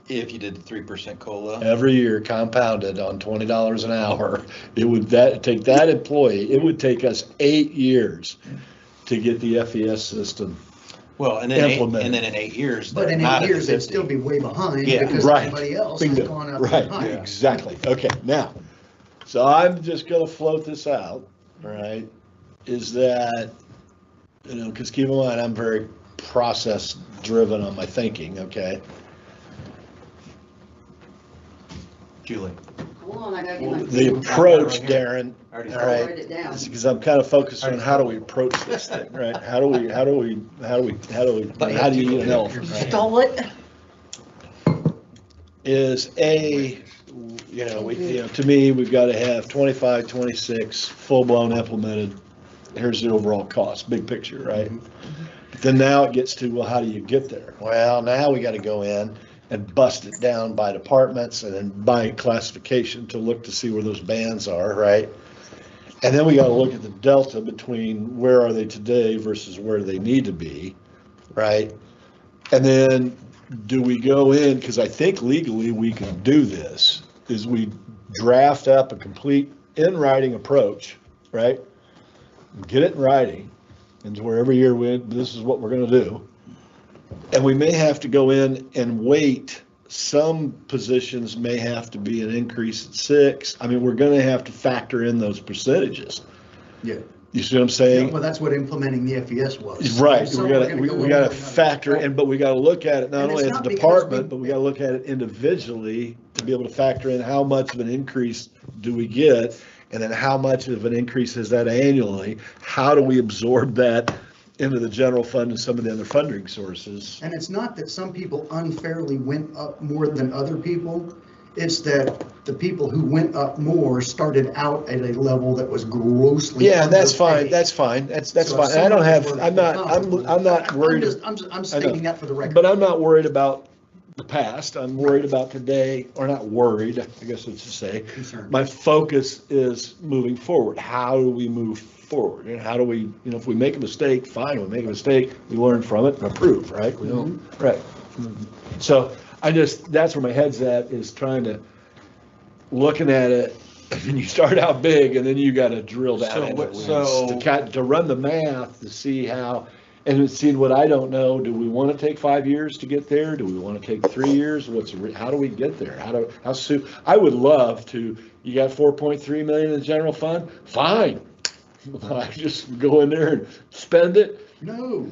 If you did the 3% COLA. Every year compounded on $20 an hour, it would take that employee, it would take us 8 years to get the FES system. Well, and then implemented. in 8 years, But they're in not 8 at years, the they'd 50. still be way behind Yeah, because right. everybody else has Bingo. gone up Right, behind. exactly. Okay, now, so I'm just gonna float this out, right? Is that, because keep in mind, I'm very process driven on my thinking, okay? Julie. Hold on, I gotta get my. The approach, Darren, I already all saw right, Write it down. because I'm kind of focused on how do we approach this thing, right? How do you eat an elephant, right? Stole it. Is to me, we've got to have 25, 26, full-blown implemented. Here's the overall cost, big picture, right? Then now it gets to, well, how do you get there? Well, now we got to go in and bust it down by departments and then by classification to look to see where those bands are, right? And then we got to look at the delta between where are they today versus where they need to be, right? And then do we go in, because I think legally we can do this, is we draft up a complete in writing approach, right? Get it in writing, and where every year this is what we're gonna do. And we may have to go in and wait. Some positions may have to be an increase at 6. I mean, we're gonna have to factor in those percentages. Yeah. You see what I'm saying? Well, that's what implementing the FES was. Right, So we we're gotta, gonna we go we in gotta with factor in, but we gotta look at it not And it's only as a not because department, we- but we gotta look at it individually to be able to factor in how much of an increase do we get? And then how much of an increase is that annually? How do we absorb that into the general fund and some of the other funding sources? And it's not that some people unfairly went up more than other people. It's that the people who went up more started out at a level that was grossly. Yeah, that's fine, underpaid. that's fine, that's So fine. I don't have, some I'm not worried. I'm stating that for the record. But I'm not worried about the past. I'm worried about today, or not worried, I guess it's to say. Concerned. My focus is moving forward. How do we move forward? And how do we, if we make a mistake, fine, we make a mistake, we learn from it and improve, right? We don't, right. So that's where my head's at, is trying to, looking at it, and you start out big and then you got to drill down into it. To run the math to see how, and seeing what I don't know, do we want to take 5 years to get there? Do we want to take 3 years? How do we get there? How soon? I would love to, you got 4.3 million in the general fund? Fine. I just go in there and spend it. No.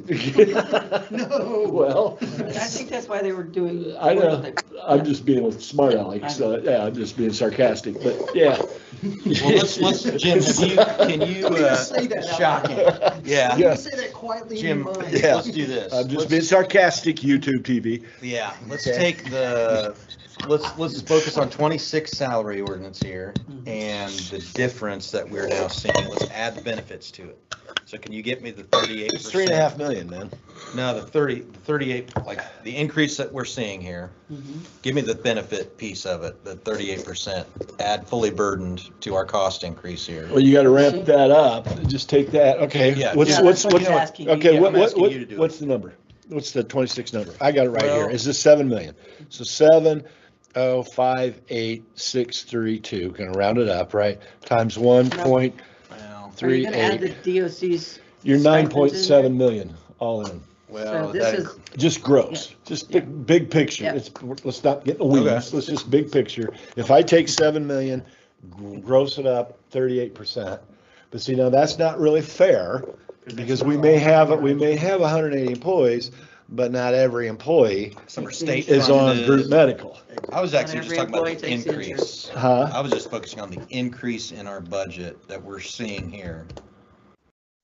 No. Well, I think that's why they were doing. I know, I'm just being a smart aleck, so, yeah, I'm just being sarcastic, but, yeah. Well, let's, Jim, can you, Say that out shocking, yeah. You say that quietly in Jim, your mind. Yeah. let's do this. I'm just being sarcastic, YouTube TV. Yeah, let's Okay. take let's focus on 26 salary ordinance here and the difference that we're now seeing. Let's add the benefits to it. So can you get me the 38%? It's 3.5 million, man. No, the 38, like the increase that we're seeing here, give me the benefit piece of it, the 38%, add fully burdened to our cost increase here. Well, you gotta ramp that up, just take that, okay, Yeah, what's, yeah, what's, that's what's, what I'm asking you. okay, Yeah, what, I'm asking what, you to do it. what's the number? What's the 26 number? I got it right here, Well- is this 7 million? So 7,058,632, gonna round it up, right? Times 1.38, Well, Are you gonna add the DOC's? you're stipends in 9.7 there? million, all in. well, So this is, Just gross, just big picture. Yeah. Let's not get in the weeds. Okay. Let's just big picture. If I take 7 million, gross it up 38%. But see, now that's not really fair because we may have 180 employees, but not every employee some are state is on funded. group medical. I was actually Not just every talking about employee the takes increase. Huh? I was just focusing on the increase in our budget that we're seeing here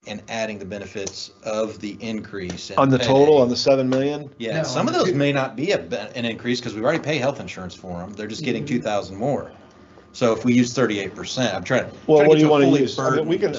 and adding the benefits of the increase. in On the pay. total, on the 7 million? Yeah, No, some of on the those two- may not be an increase because we already pay health insurance for them. They're just getting 2,000 more. So if we use 38%, I'm trying to. Well, trying what do get you a want to fully use? I mean, we can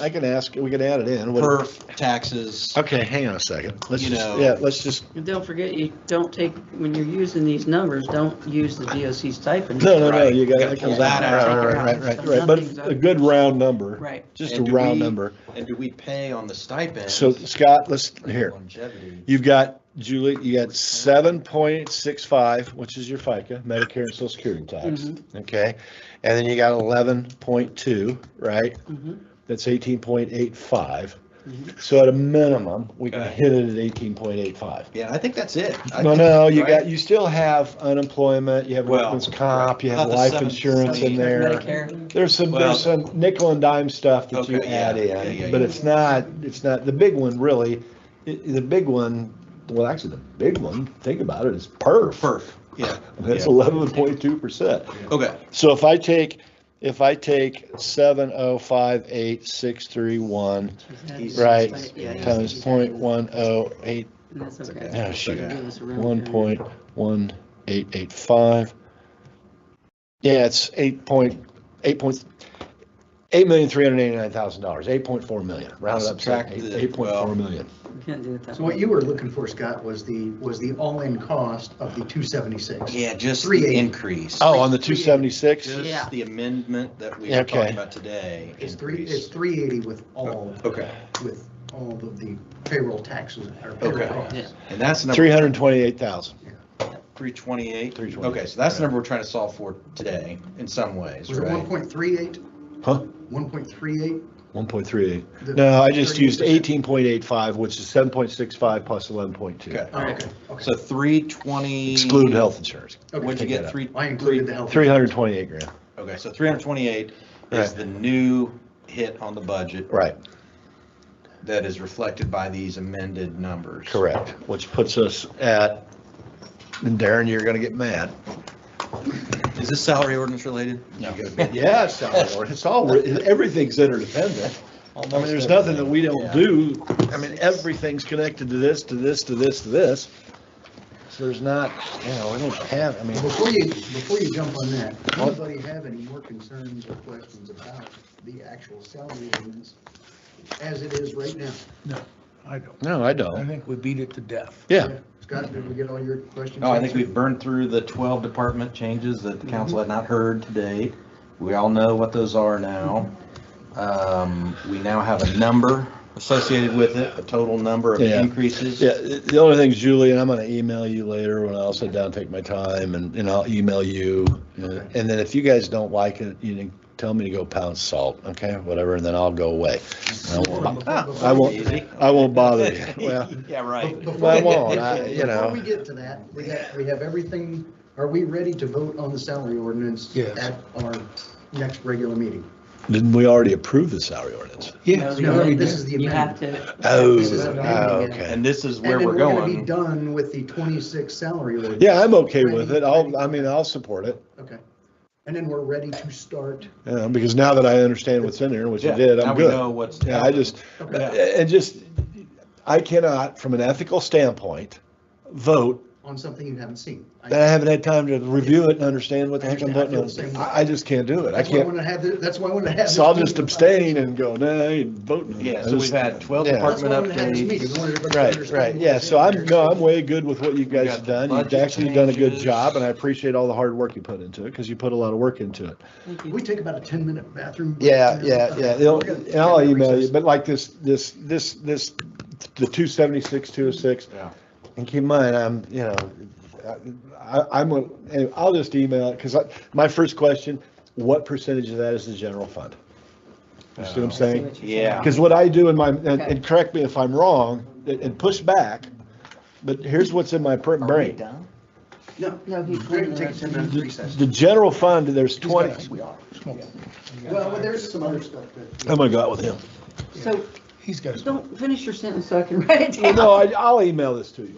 add it in. What- perf, taxes. Okay, hang on a second. Let's You just, know- yeah, let's just, and don't forget, you don't take, when you're using these numbers, don't use the DOC stipend. no, Right. you got Gotta to pull come that down. out. Right. But a good round number. Right. Just a And do round we- number. And do we pay on the stipend? So Scott, here, Longevity. you've got, Julie, you got 7.65, which is your FICA, Medicare and Social Security tax, okay? And then you got 11.2, right? Mhm. That's 18.85. So at a minimum, we can Okay. hit it at 18.85. Yeah, I think that's it. I No, think- right? you still have unemployment, you have Well, workman's comp, you right. have Not the life 7, insurance in there. Medicare. There's Well- some nickel and dime stuff that you Okay, add yeah, in, yeah, but yeah. it's not, the big one really, the big one, well, actually, the big one, think about it, is perf. Perf, yeah. That's yeah. 11.2%. Okay, So if I take 7,058,631, right, times 0.108, That's okay. oh, shoot, Give us a round 1.1885. Yeah, it's $8,389,000, 8.4 million, round it up to Subtract the- 8.4 well- million. We can't do it that So what way. you were looking for, Scott, was the all-in cost of the 276. yeah, just the 380. increase. Oh, on the 276? Yeah. Just the amendment that we Yeah, were okay. talking about today. It's increase. 380 with all Okay, of the payroll taxes or payroll Okay. costs. Yeah. and that's the number. 328,000. 328? 328. Okay, so that's the number we're trying to solve for today, in some ways, Was it right? 1.38? Huh? 1.38? 1.38. The No, I just used 38%? 18.85, which is 7.65 plus 11.2. Okay, Oh, okay, okay. so 320. Exclude health insurance. Okay. What'd you Take get, that three? I included the health. 328 grand. Okay, so 328 is Right. the new hit on the budget Right, that is reflected by these amended numbers. correct, which puts us at, and Darren, you're gonna get mad. Is this salary ordinance related? No. Yeah, it's salary ordinance. It's all, everything's interdependent. I mean, there's nothing that we don't do. I mean, everything's connected to this, to this, to this, to this. So there's not, we don't have, I mean, Before you jump on that, anybody have any more concerns or questions about the actual salary ordinance as it is right now? No, I don't. no, I I don't. think we beat it to death. Yeah, Scott, did we get all your questions? No, I think answered? we've burned through the 12 department changes that the council had not heard to date. We all know what those are now. We now have a number associated with it, a total number of Yeah. increases. yeah, the only thing, Julie, and I'm gonna email you later when I'll sit down, take my time, and I'll email you. And then if you guys don't like it, you can tell me to go pound salt, okay, whatever, and then I'll go away. I won't bother you. Well, Yeah, right. Before I we- won't, Before we get to that, we have everything, are we ready to vote on the salary ordinance Yes. at our next regular meeting? Didn't we already approve the salary ordinance? Yes, No, we this did. is the You have amendment. to. Oh, This is amending it. okay. And this is And where then we're gonna be going. done with the 26 salary ordinance. Yeah, I'm okay with it. I'll support it. Okay. And then we're ready to start. Because now that I understand what's in there, which I Yeah, did, now I'm we good. know what's. Yeah, I just, Okay. and just, I cannot, from an ethical standpoint, vote on something you haven't seen. And I haven't had time to review it and understand what the heck I'm I voting feel the same way. on. I just can't do it. I That's why I can't. want to have, that's why I want to have. So I'll this just meeting. abstain and go, nah, I ain't voting. Yeah, I so just- we've had 12 Yeah. That's why I department want to have this meeting. updates. I want everybody to Right, understand right, what's yeah, in so I'm, there. no, I'm way good with what you guys got have the done. You've budget actually done a good changes. job, and I appreciate all the hard work you put into it, because you put a lot of work into it. We take about a 10-minute bathroom. break Yeah, now. yeah, yeah, and I'll email you, but like the 276, 206. Yeah. And keep in mind, anyway, I'll just email it, because my first question, what percentage of that is the general fund? You see what I'm saying? Yeah. Because what I do in my, and correct me if I'm wrong, and push back, but here's what's in my brain. No, he's going to take a 10-minute recess. The general fund, there's He's got 20, Well, there's some other stuff that. I'm gonna go out with him. So He's got his. don't finish your sentence so I can write it Well, down. no, I'll email this to you.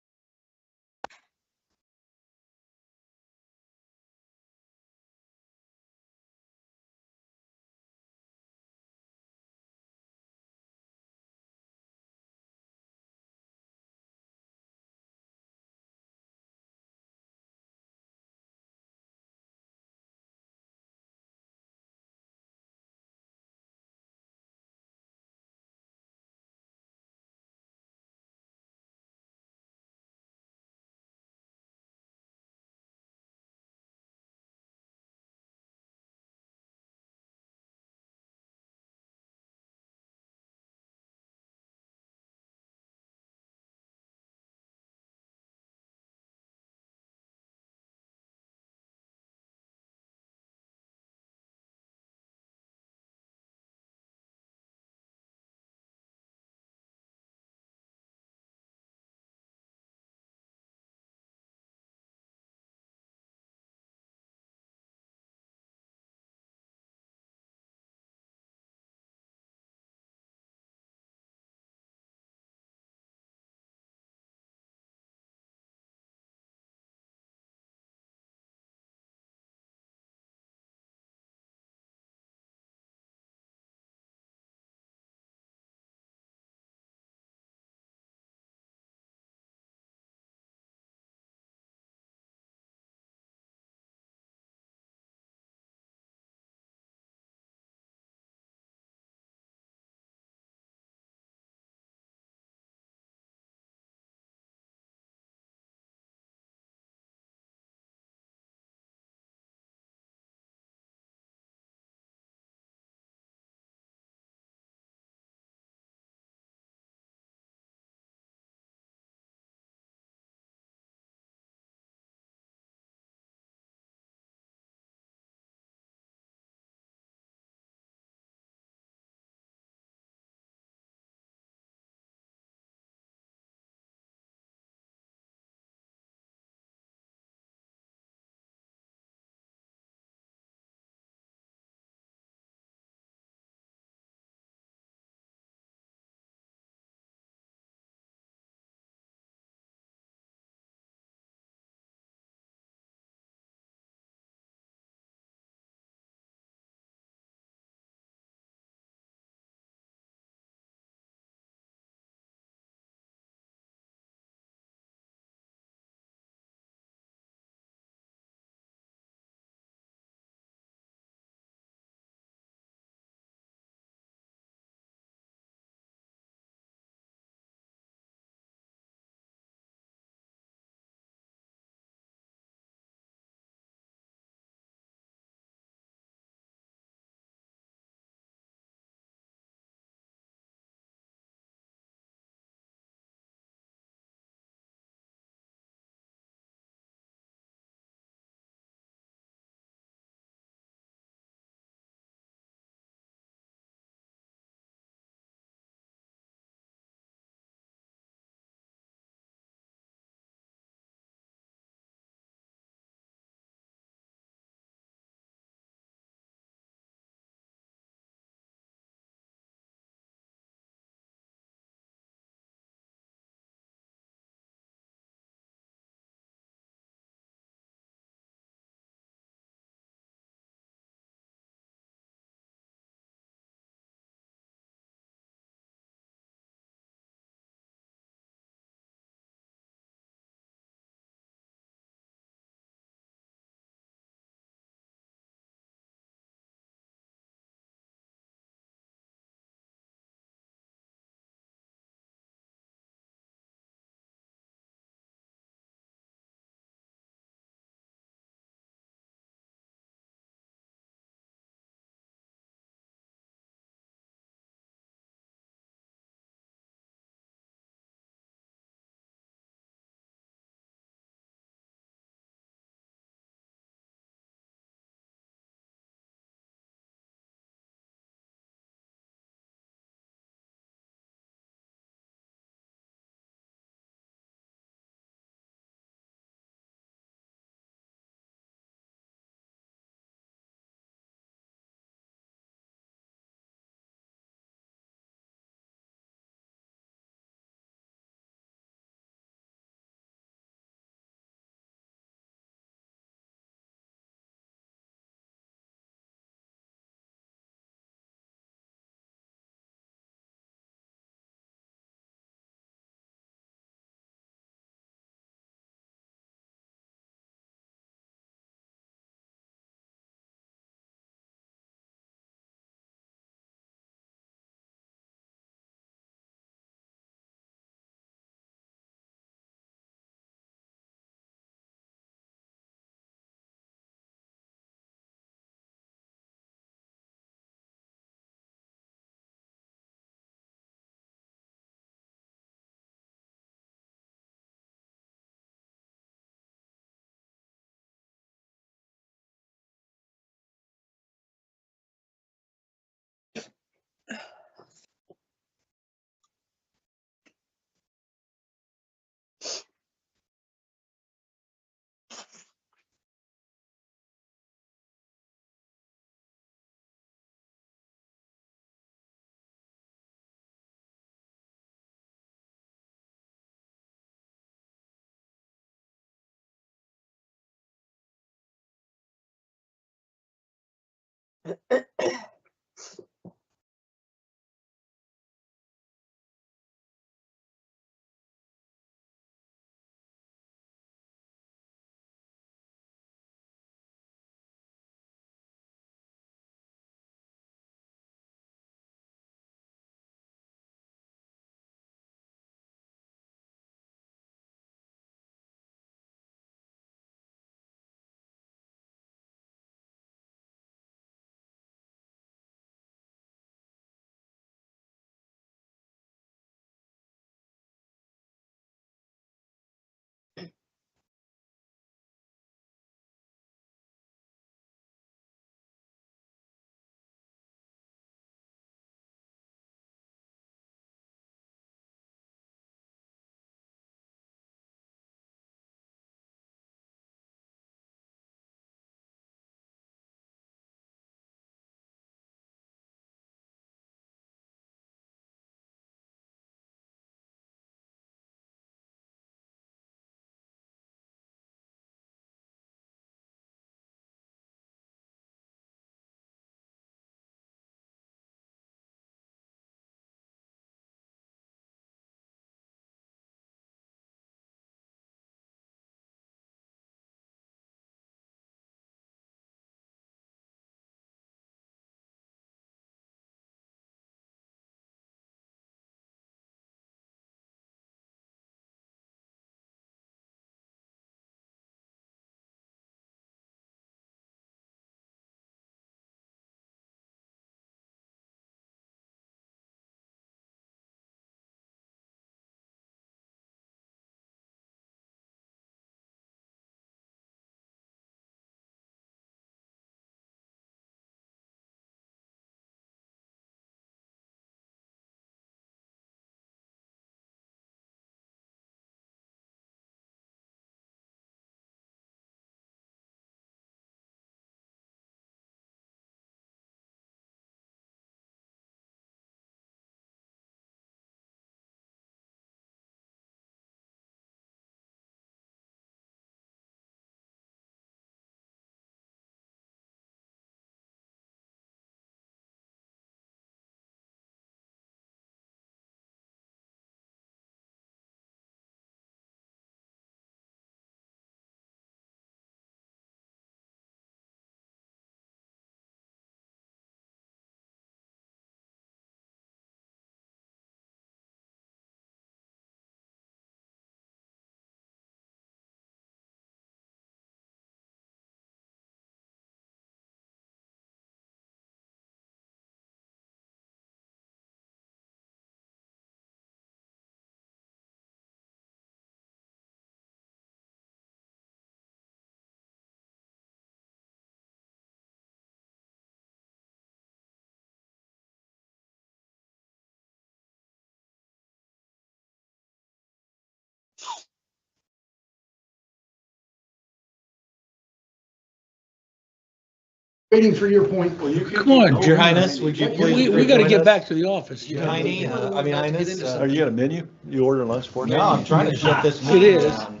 Waiting for your point. Come on, Your Highness, would you please? we gotta get back to the office. Your Tiny, Highness. Are you got a menu? You ordering lunch for me? No, I'm trying to shut this. It is. down.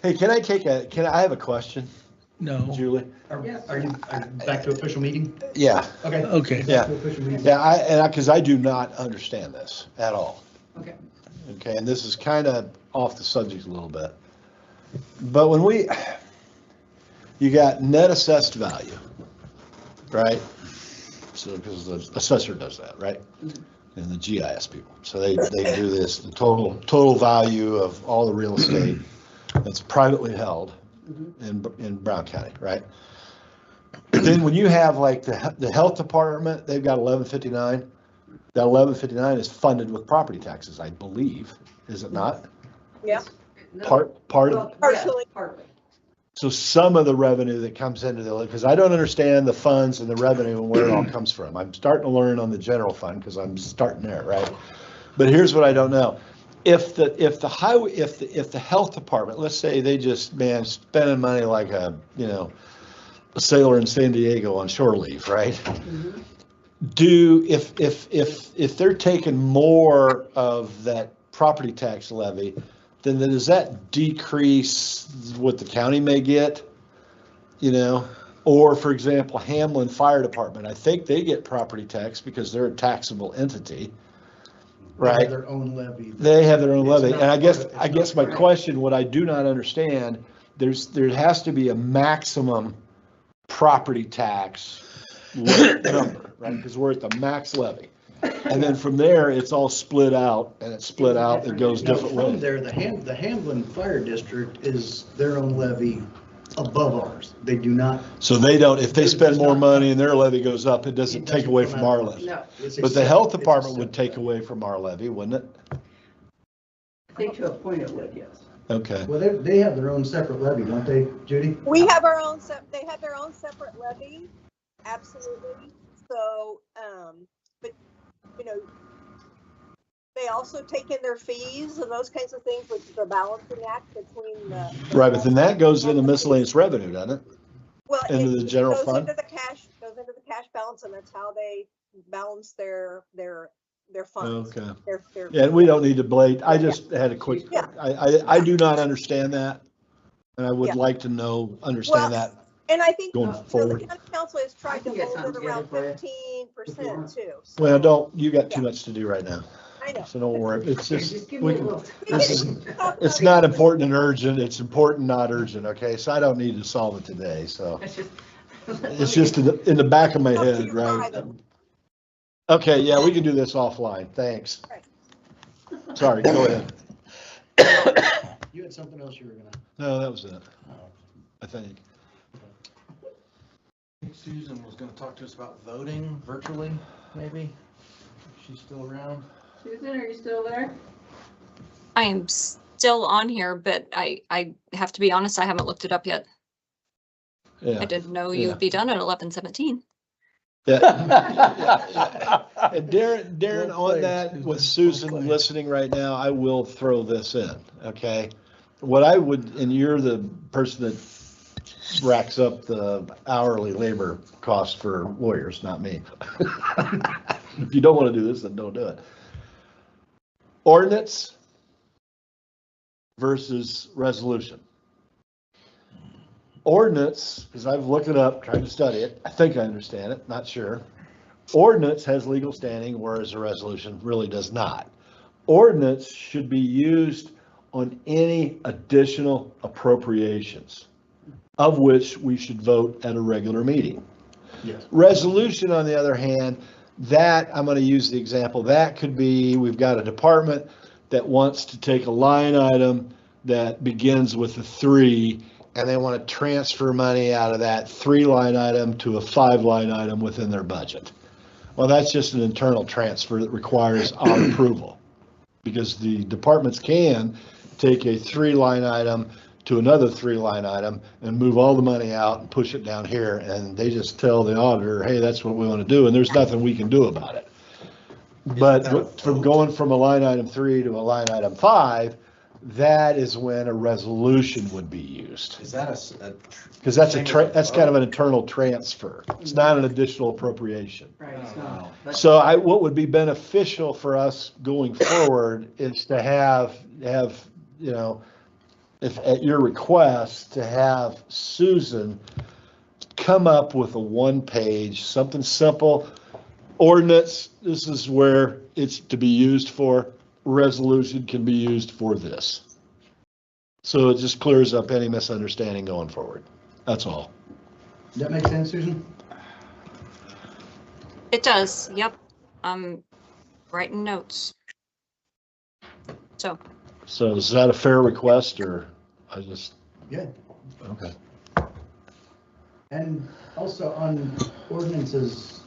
Hey, I have a question, No, Julie? Are you back to official meeting? Yeah, Okay. okay. Yeah. Back to official meeting. yeah, because I do not understand this at all. Okay. Okay, and this is kind of off the subject a little bit. But you got net assessed value, right? So, because the assessor does that, right? And the GIS people. So they do this, the total value of all the real estate that's privately held in Brown County, right? Then when you have like the health department, they've got 1159. That 1159 is funded with property taxes, I believe, is it not? Yeah. Part of, Partially. Partly. so some of the revenue that comes into because I don't understand the funds and the revenue and where it all comes from. I'm starting to learn on the general fund because I'm starting there, right? But here's what I don't know. If the health department, let's say they just, spending money like a sailor in San Diego on shore leave, right? Mhm. If they're taking more of that property tax levy, then does that decrease what the county may get? Or, for example, Hamlin Fire Department, I think they get property tax because they're a taxable entity, They have right? their own levy. They have their own It's levy, not and I guess, part of- I it's guess not my part of- question, what I do not understand, there has to be a maximum property tax number, right? Because we're at the max levy. And then from there, it's all split out, and it's split out, it goes Now, different from ways. there, the Hamlin Fire District is their own levy above ours. They do not. So they don't, if they spend more money and their levy goes up, it doesn't it take doesn't away come from out our of ours. levy. No, It's a But the separate- health it's a department would separate take levy. away from our levy, wouldn't it? I think to a point it would, yes. Okay. Well, they have their own separate levy, don't they, Judy? We have our own, they have their own separate levy, absolutely. So, but, you know, they also take in their fees and those kinds of things, which is a balancing act between the. Right, but then that goes into miscellaneous revenue, doesn't it? Well, into it the general goes fund? into the cash, goes into the cash balance, and that's how they balance their funds. Okay. Their- Yeah, and we don't need to blade, I just had a quick, Yeah. I do not understand that. And I would Yeah. like to know, understand Well, that. And I think, Going the forward. county council has tried to I can get hold something it around together for you. 15% too. so- Well, don't, you got too Yeah. much to do right now, I know. so don't worry, it's Just just, give me we a can, little. this is, it's not important and urgent, it's important, not urgent, okay? So I don't need to solve it today, so. It's just in the back of my Up to head, you, right? private. Okay, yeah, we can do this offline, thanks. Right. Sorry, go ahead. You had something else you were gonna. No, that was it, I think. Susan was gonna talk to us about voting virtually, maybe? She's still around? Susan, are you still there? I am still on here, but I have to be honest, I haven't looked it up yet. I Yeah. didn't know you Yeah. would be done at 11:17. Yeah. And Darren, Well on played, that, Susan. with Susan Well played. listening right now, I will throw this in, okay? What I would, and you're the person that racks up the hourly labor cost for lawyers, not me. If you don't want to do this, then don't do it. Ordinance versus resolution. Ordinance, because I've looked it up, tried to study it, I think I understand it, not sure. Ordinance has legal standing, whereas a resolution really does not. Ordinance should be used on any additional appropriations, of which we should vote at a regular meeting. Yes. Resolution, on the other hand, that, I'm gonna use the example, that could be, we've got a department that wants to take a line item that begins with a 3, and they want to transfer money out of that 3-line item to a 5-line item within their budget. Well, that's just an internal transfer that requires our approval. Because the departments can take a 3-line item to another 3-line item and move all the money out and push it down here, and they just tell the auditor, hey, that's what we want to do, and there's nothing we can do about it. But from going from a line item 3 to a line item 5, that is when a resolution would be used. Is that Because that's that's kind of an internal transfer. It's not an additional appropriation. Right, so. but- So what would be beneficial for us going forward is to have, you know, if at your request, to have Susan come up with a 1-page, something simple. Ordinance, this is where it's to be used for. Resolution can be used for this. So it just clears up any misunderstanding going forward. That's all. Does that make sense, Susan? It does, yep. I'm writing notes. So, So is that a fair request, or I just, Yeah. okay. And also on ordinances,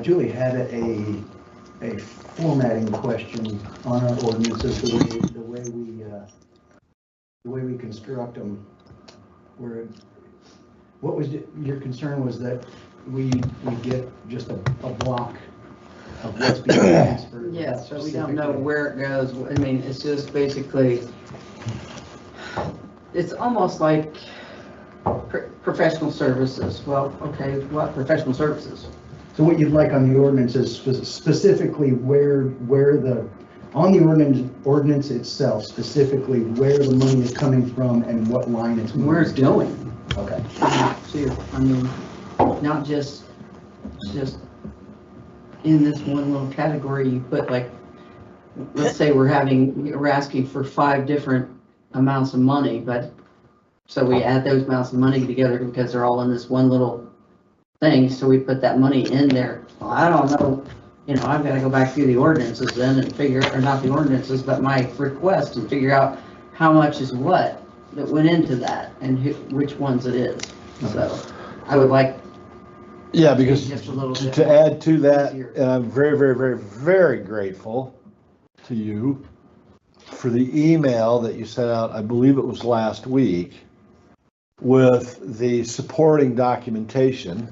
Julie had a formatting question on our ordinances, the way we construct them. Where, what was your concern was that we get just a block of what's being transferred. Yeah, so we don't know where it goes. I mean, it's just basically, it's almost like professional services. Well, okay, what professional services? So what you'd like on the ordinance is specifically where the, on the ordinance itself, specifically where the money is coming from and what line it's moving. Where it's going. Okay. Too. I mean, not just in this one little category, you put like, let's say we're asking for 5 different amounts of money, but so we add those amounts of money together because they're all in this one little thing, so we put that money in there. Well, I don't know, I've got to go back through the ordinances then and figure, or not the ordinances, but my request and figure out how much is what that went into that and which ones it is. So I would like Yeah, because just a little bit to more add to that, easier. and I'm very, very, very, very grateful to you for the email that you sent out, I believe it was last week, with the supporting documentation,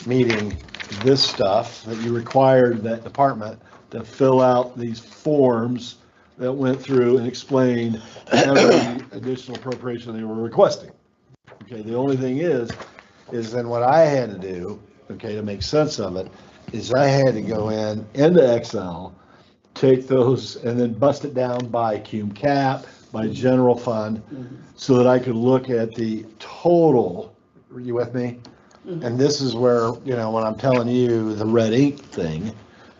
meaning this stuff, that you required that department to fill out these forms that went through and explained every additional appropriation they were requesting. Okay, the only thing is then what I had to do, okay, to make sense of it, is I had to go into Excel, take those and then bust it down by cum cap, by general fund, so that I could look at the total. Are you with me? And this is where, when I'm telling you the red ink thing,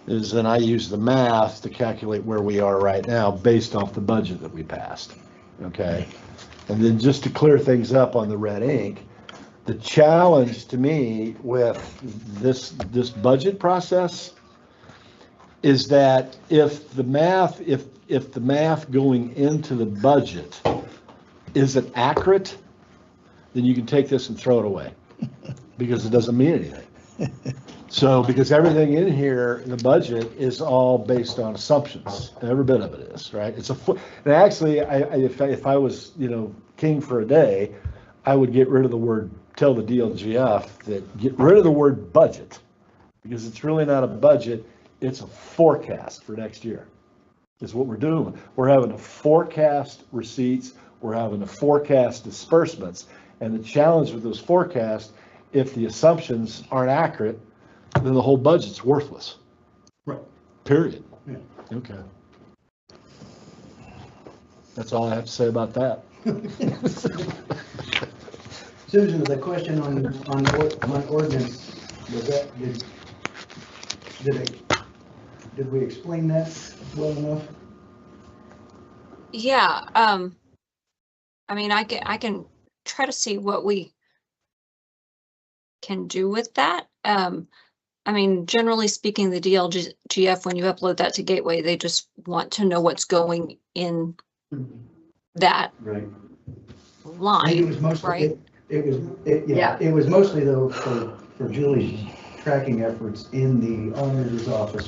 is then I use the math to calculate where we are right now based off the budget that we passed, okay? And then just to clear things up on the red ink, the challenge to me with this budget process is that if the math going into the budget isn't accurate, then you can take this and throw it away because it doesn't mean anything. So, because everything in here in the budget is all based on assumptions, every bit of it is, right? And actually, if I was, king for a day, I would get rid of the word, tell the DLGF that get rid of the word budget, because it's really not a budget, it's a forecast for next year. Is what we're doing. We're having to forecast receipts, we're having to forecast disbursements, and the challenge with those forecasts, if the assumptions aren't accurate, then the whole budget's worthless. Right. Period. Yeah. Okay. That's all I have to say about that. Susan, the question on ordinance, was that, did we explain that well enough? Yeah, I mean, I can try to see what we can do with that. I mean, generally speaking, the DLGF, when you upload that to Gateway, they just want to know what's going in that Right. line, I think it was mostly, right? It was mostly though for Julie's tracking efforts in the auditor's office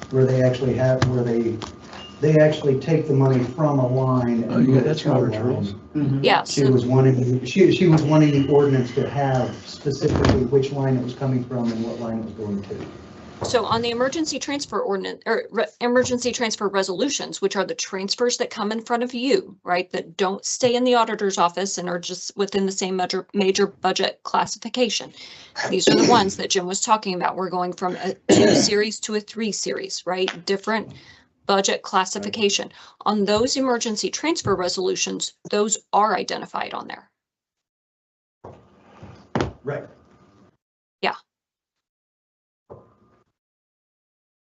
where they actually have, where they actually take the money from a line. Oh, and yeah, put it that's to a Robert's line. rules. Yeah, She so was wanting the ordinance to have specifically which line it was coming from and what line it was going to. So on the emergency transfer ordinance or emergency transfer resolutions, which are the transfers that come in front of you, right, that don't stay in the auditor's office and are just within the same major budget classification. These are the ones that Jim was talking about. We're going from a 2 series to a 3 series, right? Different budget classification. On those emergency transfer resolutions, those are identified on there. Right.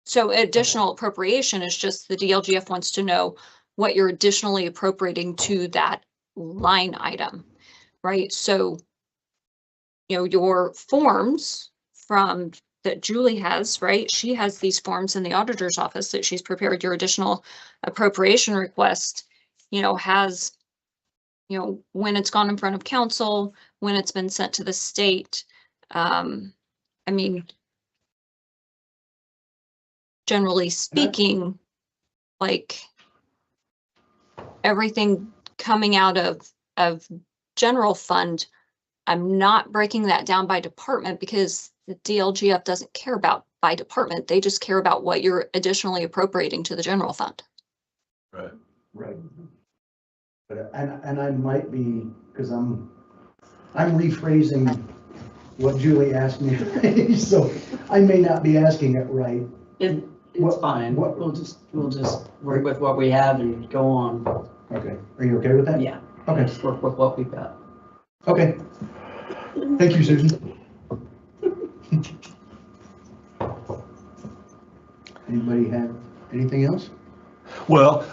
So additional appropriation is just the DLGF wants to know what you're additionally appropriating to that line item, right? So, your forms from that Julie has, right? She has these forms in the auditor's office that she's prepared your additional appropriation request, has, when it's gone in front of council, when it's been sent to the state. I mean, generally speaking, like everything coming out of general fund, I'm not breaking that down by department because the DLGF doesn't care about by department. They just care about what you're additionally appropriating to the general fund. Right. Right. But, and I might be, because I'm rephrasing what Julie asked me, so I may not be asking it right. It's fine. We'll just work with what we have and go on. Okay, are you okay with that? Yeah. Okay, Just work with what we've got. okay. Thank you, Susan. Anybody have anything else? Well,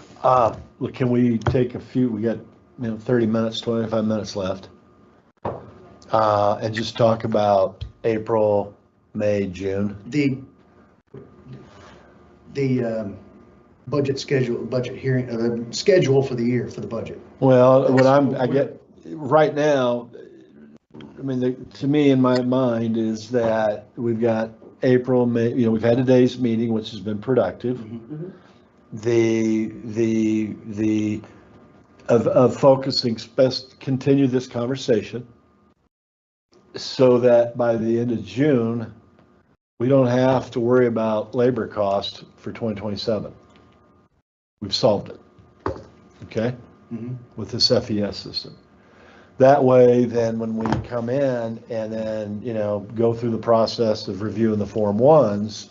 look, can we take a few, we got, 30 minutes, 25 minutes left. And just talk about April, May, June. The budget schedule, budget hearing, the schedule for the year for the budget. Well, what I get right now, to me in my mind is that we've got April, May, we've had today's meeting, which has been productive. Of focusing, continue this conversation so that by the end of June, we don't have to worry about labor cost for 2027. We've solved it, okay, with this FES system. That way, then when we come in and then, go through the process of reviewing the Form 1s,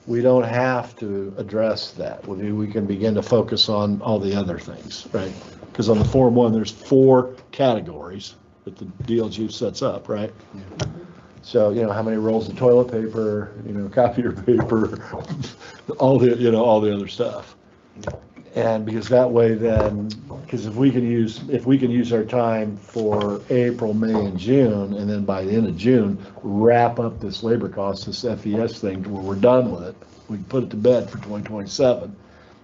we don't have to address that. We can begin to focus on all the other things, right? Because on the Form 1, there's 4 categories that the DLG sets up, right? So, how many rolls of toilet paper, copier paper, all the other stuff. And because that way then, because if we can use our time for April, May, and June, and then by the end of June, wrap up this labor cost, this FES thing, to where we're done with it, we can put it to bed for 2027.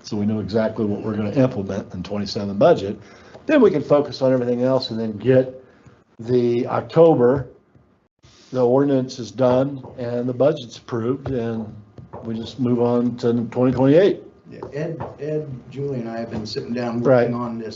So we know exactly what we're going to implement in 27 budget. Then we can focus on everything else and then get the October, the ordinance is done and the budget's approved, and we just move on to 2028. Yeah, Ed, Julie, and I have been sitting down Right. working on the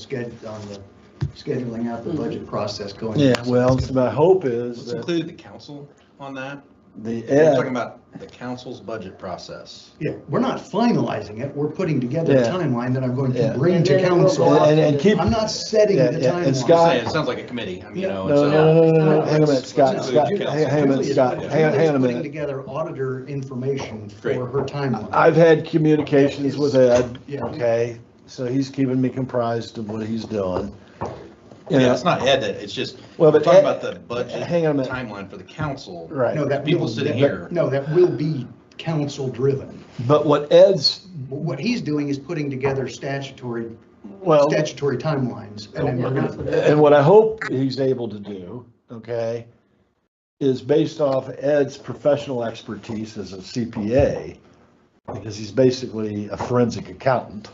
scheduling out the budget process going. Yeah, well, so my hope is Let's that include the council on that. the We're talking Ed, about the council's budget process. Yeah, we're not finalizing it, we're putting together a Yeah. timeline that I'm going to Yeah. bring And to then it will council. go out and keep, I'm not setting Yeah, the yeah, and timeline. Scott- It sounds like a committee, Yeah. no, it's, hang on a minute, Scott, let's Scott, include hang on a minute, Julie's Scott, putting- hang on a Julie's putting minute. together auditor information Great. for her timeline. I've had communications with Ed, Yeah. okay, so he's keeping me comprised of what he's doing. You yeah, know, it's not Ed, it's just, Well, we're but talking Ed- about the budget hang on a minute. timeline for the council. Right, No, that People will- sitting that- here. No, that will be council driven. but what Ed's, What he's doing is putting together statutory well, timelines. And then we're gonna, and what I hope he's able to do, okay, is based off Ed's professional expertise as a CPA, because he's basically a forensic accountant,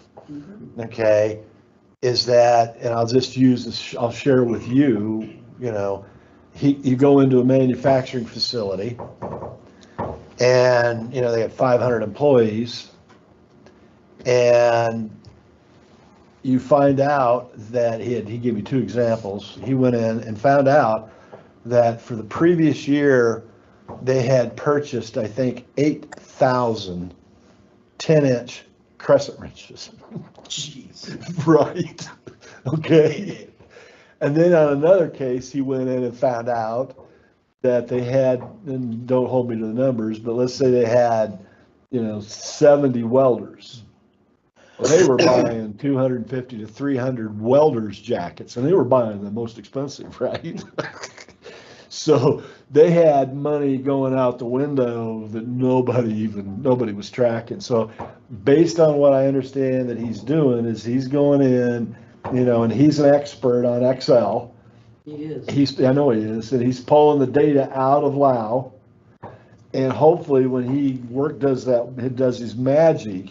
okay, is that, and I'll just use this, I'll share with you, you go into a manufacturing facility and, they have 500 employees, and you find out that he gave me 2 examples. He went in and found out that for the previous year, they had purchased, I think, 8,000 10-inch crescent wrenches. Jeez. Right, okay. And then on another case, he went in and found out that they had, and don't hold me to the numbers, but let's say they had, 70 welders. Well, they were buying 250 to 300 welders jackets, and they were buying the most expensive, right? So they had money going out the window that nobody was tracking. So based on what I understand that he's doing is he's going in, and he's an expert on Excel. He is. I know he is, and he's pulling the data out of Lao. And hopefully when he does his magic,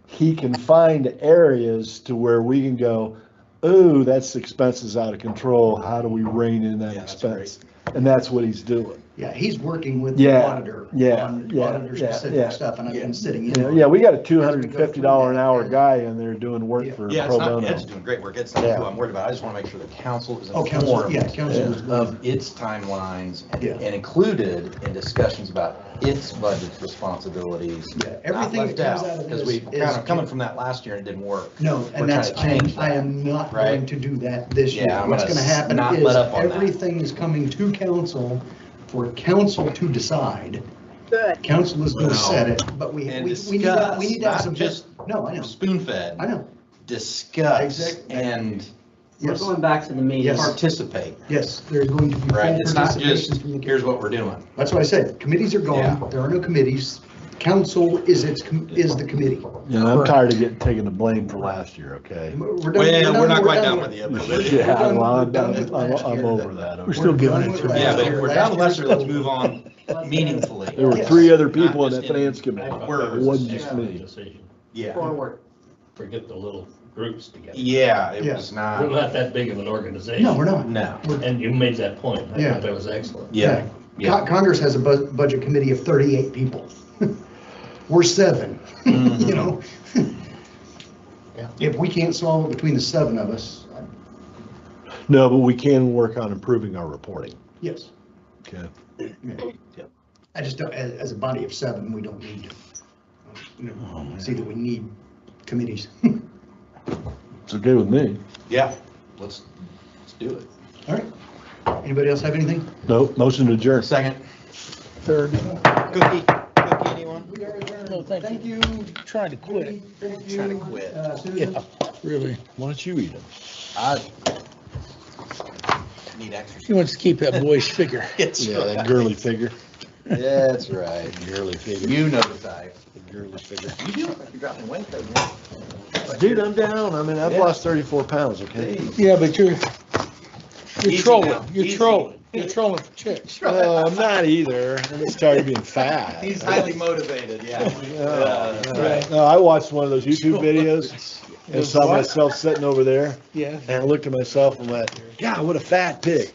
he can find areas to where we can go, ooh, that's expenses out of control. How do we rein in that Yeah, that's expense? And that's what he's doing. yeah, he's working with the Yeah, auditor yeah, on yeah, auditor yeah, specific yeah. stuff, and I've been sitting in. You know, on yeah, it. we got a As we go $250 through an that, hour yeah. guy in there doing work Yeah. for Yeah, it's pro not, bono. Ed's doing great work. It's not Yeah. who I'm worried about. I just want to make sure the council is Oh, council, informed yeah, council is. of its timelines Yeah. and included in discussions about its budget responsibilities. Yeah, everything Not that left comes out, out of because this we is. kind of coming from that last year and it didn't work. No, We're and that's, trying to change I that, am not right? going to do that this year. Yeah, I'm What's gonna gonna happen not is let up on that. everything is coming to council for council to decide. Good. Council is gonna Wow. set it, but we And need to have discuss, some. not just No, I know, spoon-fed. I know, Discuss Exactly. and We're yes, going back to the meeting. Yes. participate, yes, there's going to be full right? It's not participation just, from the. here's what we're doing. That's what I said, committees are Yeah. gone, there are no committees, council is the committee. Yeah, I'm tired of getting taken the blame for last year, okay? We're done- Well, we're not quite done done with you, but. Yeah, done- well, we're done with I'm last year. over that. We're okay? still giving done it with to last Yeah, them. but if we're done with Lester, let's move on meaningfully. There were Yes. 3 other people on Not that just in finance committee. words. It wasn't just me. Yeah, Forward. Forget the little groups together. yeah, it Yeah. was We're not, not that big of an organization. No, we're not. no, And you made that point. I Yeah. thought that was excellent. yeah, yeah. Congress has a budget committee of 38 people. We're 7, you know? Yeah. If we can't solve it between the 7 of us, No, but we can work on improving our reporting, yes. okay? I just don't, as a body of 7, we don't need to, see that we need committees. It's okay with me. Yeah, let's do it. All right. Anybody else have anything? No, motion to adjourn. Second, Third. cookie, anyone? No, thank you. Trying to quit. Trying to quit. Yeah, really. Why don't you eat them? I need exercise. He wants to keep that boyish figure. It's Yeah, that right. girly figure. That's right. Girly figure. You know the type. Girly figure. You do look like you're dropping weight though, man. Dude, I'm down. I mean, I've Yeah. lost 34 pounds, okay? Yeah, but you're Easy trolling. now, You're easy. trolling. You're trolling for chicks. I'm not either. I'm just tired of being fat. He's highly motivated, yeah. Right. No, I watched one of those YouTube videos and saw myself sitting over there Yeah. and I looked at myself and went, yeah, what a fat pig.